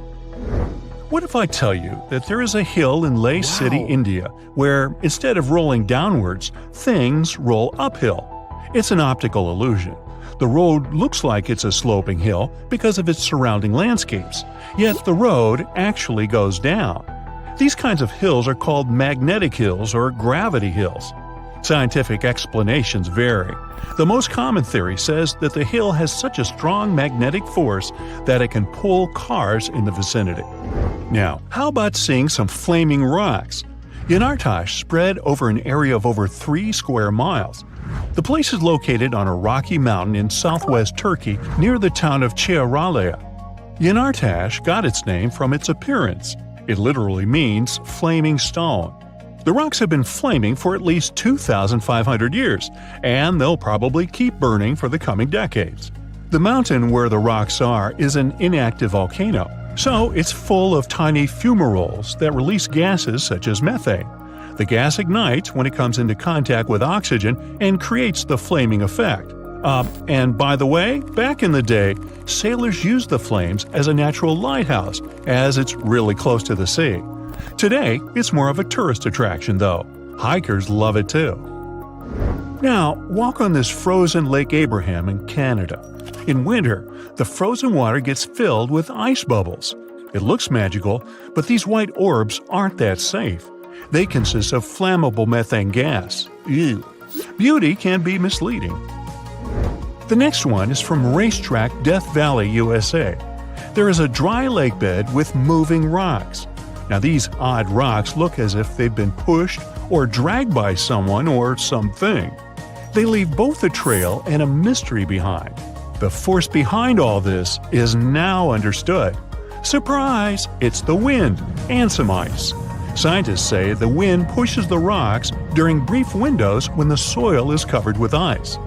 What if I tell you that there is a hill in Leh City, India, where instead of rolling downwards, things roll uphill? It's an optical illusion. The road looks like it's a sloping hill because of its surrounding landscapes, yet the road actually goes down. These kinds of hills are called magnetic hills or gravity hills. Scientific explanations vary. The most common theory says that the hill has such a strong magnetic force that it can pull cars in the vicinity. Now, how about seeing some flaming rocks? Yanartash spread over an area of over 3 square miles. The place is located on a rocky mountain in southwest Turkey near the town of Çağrıoğlu. Yanartash got its name from its appearance. It literally means flaming stone. The rocks have been flaming for at least 2,500 years, and they'll probably keep burning for the coming decades. The mountain where the rocks are is an inactive volcano, so it's full of tiny fumaroles that release gases such as methane. The gas ignites when it comes into contact with oxygen and creates the flaming effect. And by the way, back in the day, sailors used the flames as a natural lighthouse, as it's really close to the sea. Today, it's more of a tourist attraction, though. Hikers love it too. Now, walk on this frozen Lake Abraham in Canada. In winter, the frozen water gets filled with ice bubbles. It looks magical, but these white orbs aren't that safe. They consist of flammable methane gas. Ew. Beauty can be misleading. The next one is from Racetrack Death Valley, USA. There is a dry lake bed with moving rocks. Now these odd rocks look as if they've been pushed or dragged by someone or something. They leave both a trail and a mystery behind. The force behind all this is now understood. Surprise! It's the wind and some ice. Scientists say the wind pushes the rocks during brief windows when the soil is covered with ice.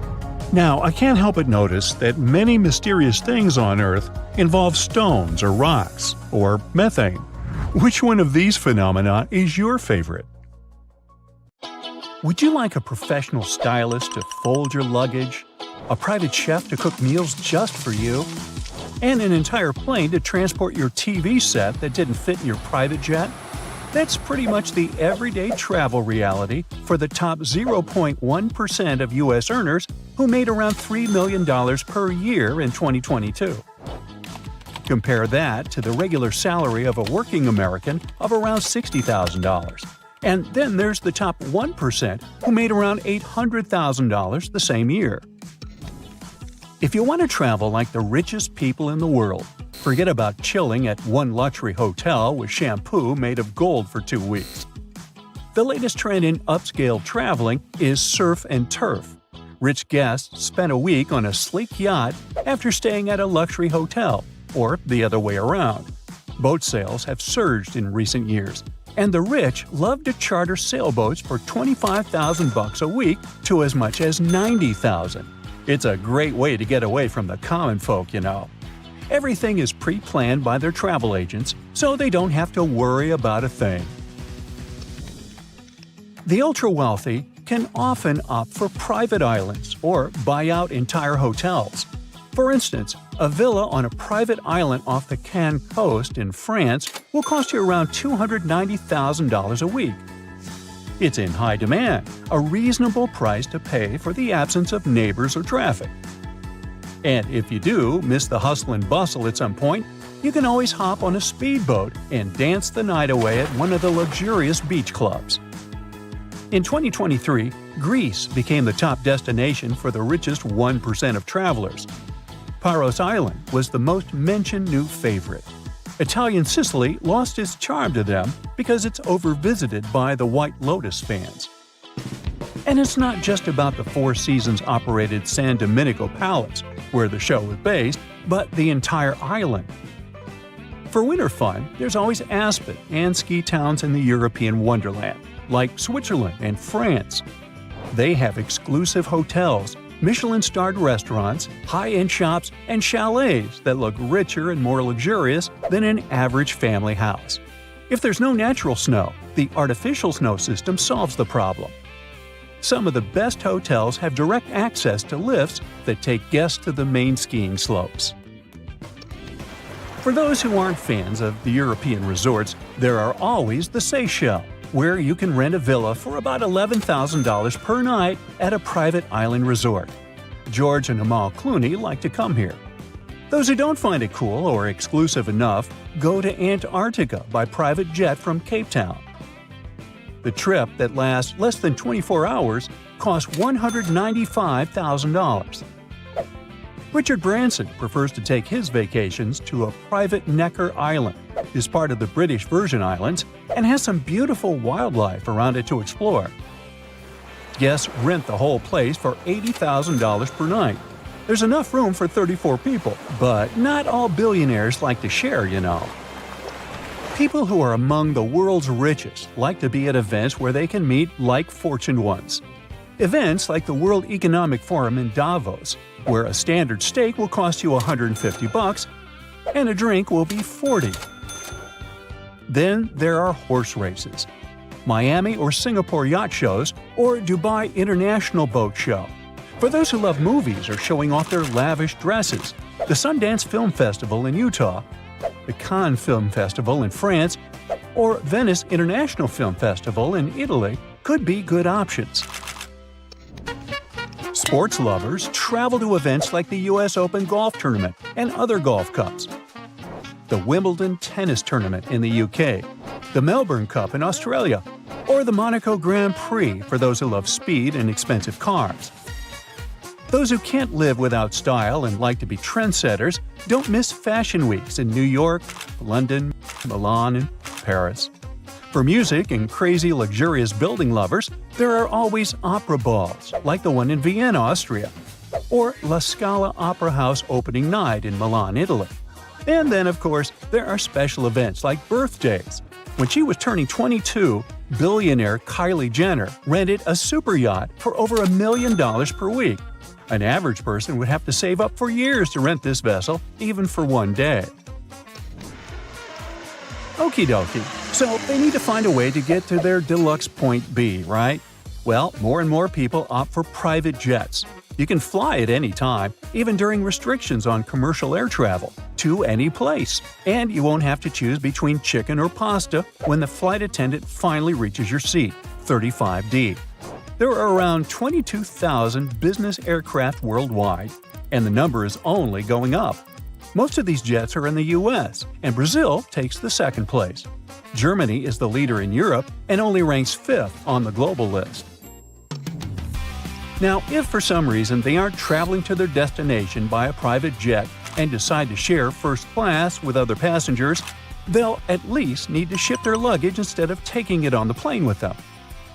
Now, I can't help but notice that many mysterious things on Earth involve stones or rocks, or methane. Which one of these phenomena is your favorite? Would you like a professional stylist to fold your luggage? A private chef to cook meals just for you? And an entire plane to transport your TV set that didn't fit in your private jet? That's pretty much the everyday travel reality for the top 0.1% of U.S. earners who made around $3 million per year in 2022. Compare that to the regular salary of a working American of around $60,000. And then there's the top 1% who made around $800,000 the same year. If you want to travel like the richest people in the world, forget about chilling at one luxury hotel with shampoo made of gold for 2 weeks. The latest trend in upscale traveling is surf and turf. Rich guests spend a week on a sleek yacht after staying at a luxury hotel, or the other way around. Boat sales have surged in recent years, and the rich love to charter sailboats for $25,000 a week to as much as $90,000. It's a great way to get away from the common folk, you know. Everything is pre-planned by their travel agents, so they don't have to worry about a thing. The ultra-wealthy can often opt for private islands or buy out entire hotels. For instance, a villa on a private island off the Cannes coast in France will cost you around $290,000 a week. It's in high demand, a reasonable price to pay for the absence of neighbors or traffic. And if you do miss the hustle and bustle at some point, you can always hop on a speedboat and dance the night away at one of the luxurious beach clubs. In 2023, Greece became the top destination for the richest 1% of travelers. Paros Island was the most mentioned new favorite. Italian Sicily lost its charm to them because it's overvisited by the White Lotus fans. And it's not just about the Four Seasons-operated San Domenico Palace, where the show is based, but the entire island. For winter fun, there's always Aspen and ski towns in the European wonderland, like Switzerland and France. They have exclusive hotels, Michelin-starred restaurants, high-end shops, and chalets that look richer and more luxurious than an average family house. If there's no natural snow, the artificial snow system solves the problem. Some of the best hotels have direct access to lifts that take guests to the main skiing slopes. For those who aren't fans of the European resorts, there are always the Seychelles, where you can rent a villa for about $11,000 per night at a private island resort. George and Amal Clooney like to come here. Those who don't find it cool or exclusive enough go to Antarctica by private jet from Cape Town. The trip that lasts less than 24 hours costs $195,000. Richard Branson prefers to take his vacations to a private Necker Island, is part of the British Virgin Islands, and has some beautiful wildlife around it to explore. Guests rent the whole place for $80,000 per night. There's enough room for 34 people, but not all billionaires like to share, you know. People who are among the world's richest like to be at events where they can meet like-fortuned ones. Events like the World Economic Forum in Davos, where a standard steak will cost you $150 and a drink will be $40. Then there are horse races, Miami or Singapore yacht shows, or Dubai International Boat Show. For those who love movies or showing off their lavish dresses, the Sundance Film Festival in Utah, the Cannes Film Festival in France, or Venice International Film Festival in Italy could be good options. Sports lovers travel to events like the US Open Golf Tournament and other golf cups, the Wimbledon Tennis Tournament in the UK, the Melbourne Cup in Australia, or the Monaco Grand Prix for those who love speed and expensive cars. Those who can't live without style and like to be trendsetters don't miss fashion weeks in New York, London, Milan, and Paris. For music and crazy luxurious building lovers, there are always opera balls, like the one in Vienna, Austria, or La Scala Opera House opening night in Milan, Italy. And then, of course, there are special events like birthdays. When she was turning 22, billionaire Kylie Jenner rented a super yacht for over $1 million per week. An average person would have to save up for years to rent this vessel, even for one day. Okie dokie. So they need to find a way to get to their deluxe point B, right? Well, more and more people opt for private jets. You can fly at any time, even during restrictions on commercial air travel, to any place. And you won't have to choose between chicken or pasta when the flight attendant finally reaches your seat, 35D. There are around 22,000 business aircraft worldwide, and the number is only going up. Most of these jets are in the US, and Brazil takes the second place. Germany is the leader in Europe and only ranks 5th on the global list. Now, if for some reason they aren't traveling to their destination by a private jet and decide to share first class with other passengers, they'll at least need to ship their luggage instead of taking it on the plane with them.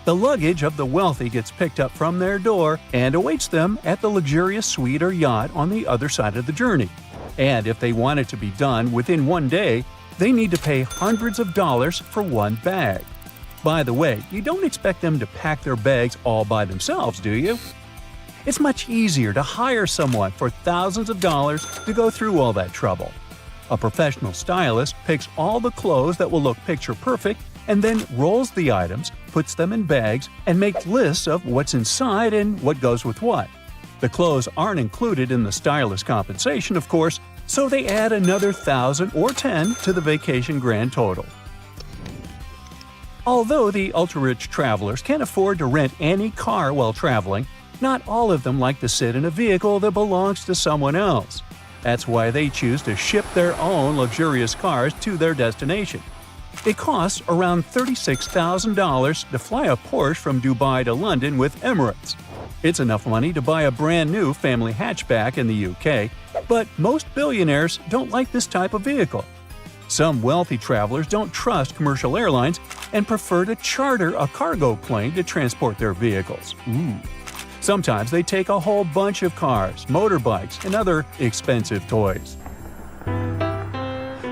The luggage of the wealthy gets picked up from their door and awaits them at the luxurious suite or yacht on the other side of the journey. And if they want it to be done within one day, they need to pay hundreds of dollars for one bag. By the way, you don't expect them to pack their bags all by themselves, do you? It's much easier to hire someone for thousands of dollars to go through all that trouble. A professional stylist picks all the clothes that will look picture perfect and then rolls the items, puts them in bags, and makes lists of what's inside and what goes with what. The clothes aren't included in the stylist's compensation, of course, so they add another 1,000 or 10 to the vacation grand total. Although the ultra-rich travelers can afford to rent any car while traveling, not all of them like to sit in a vehicle that belongs to someone else. That's why they choose to ship their own luxurious cars to their destination. It costs around $36,000 to fly a Porsche from Dubai to London with Emirates. It's enough money to buy a brand new family hatchback in the UK, but most billionaires don't like this type of vehicle. Some wealthy travelers don't trust commercial airlines and prefer to charter a cargo plane to transport their vehicles. Sometimes they take a whole bunch of cars, motorbikes, and other expensive toys.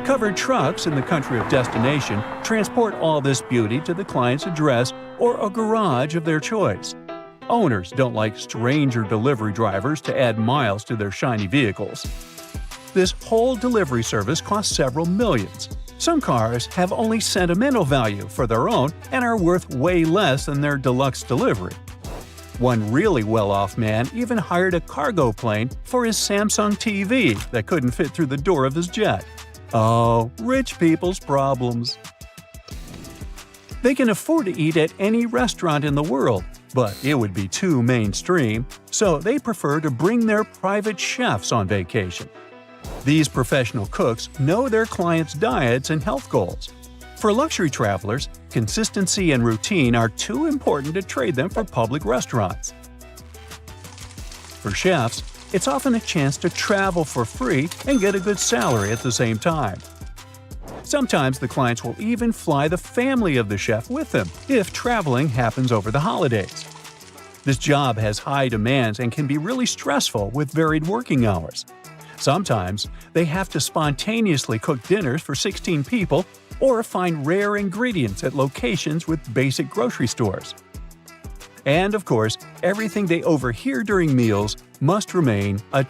Covered trucks in the country of destination transport all this beauty to the client's address or a garage of their choice. Owners don't like stranger delivery drivers to add miles to their shiny vehicles. This whole delivery service costs several millions. Some cars have only sentimental value for their own and are worth way less than their deluxe delivery. One really well-off man even hired a cargo plane for his Samsung TV that couldn't fit through the door of his jet. Oh, rich people's problems. They can afford to eat at any restaurant in the world, but it would be too mainstream, so they prefer to bring their private chefs on vacation. These professional cooks know their clients' diets and health goals. For luxury travelers, consistency and routine are too important to trade them for public restaurants. For chefs, it's often a chance to travel for free and get a good salary at the same time. Sometimes the clients will even fly the family of the chef with them if traveling happens over the holidays. This job has high demands and can be really stressful with varied working hours. Sometimes they have to spontaneously cook dinners for 16 people or find rare ingredients at locations with basic grocery stores. And of course, everything they overhear during meals must remain a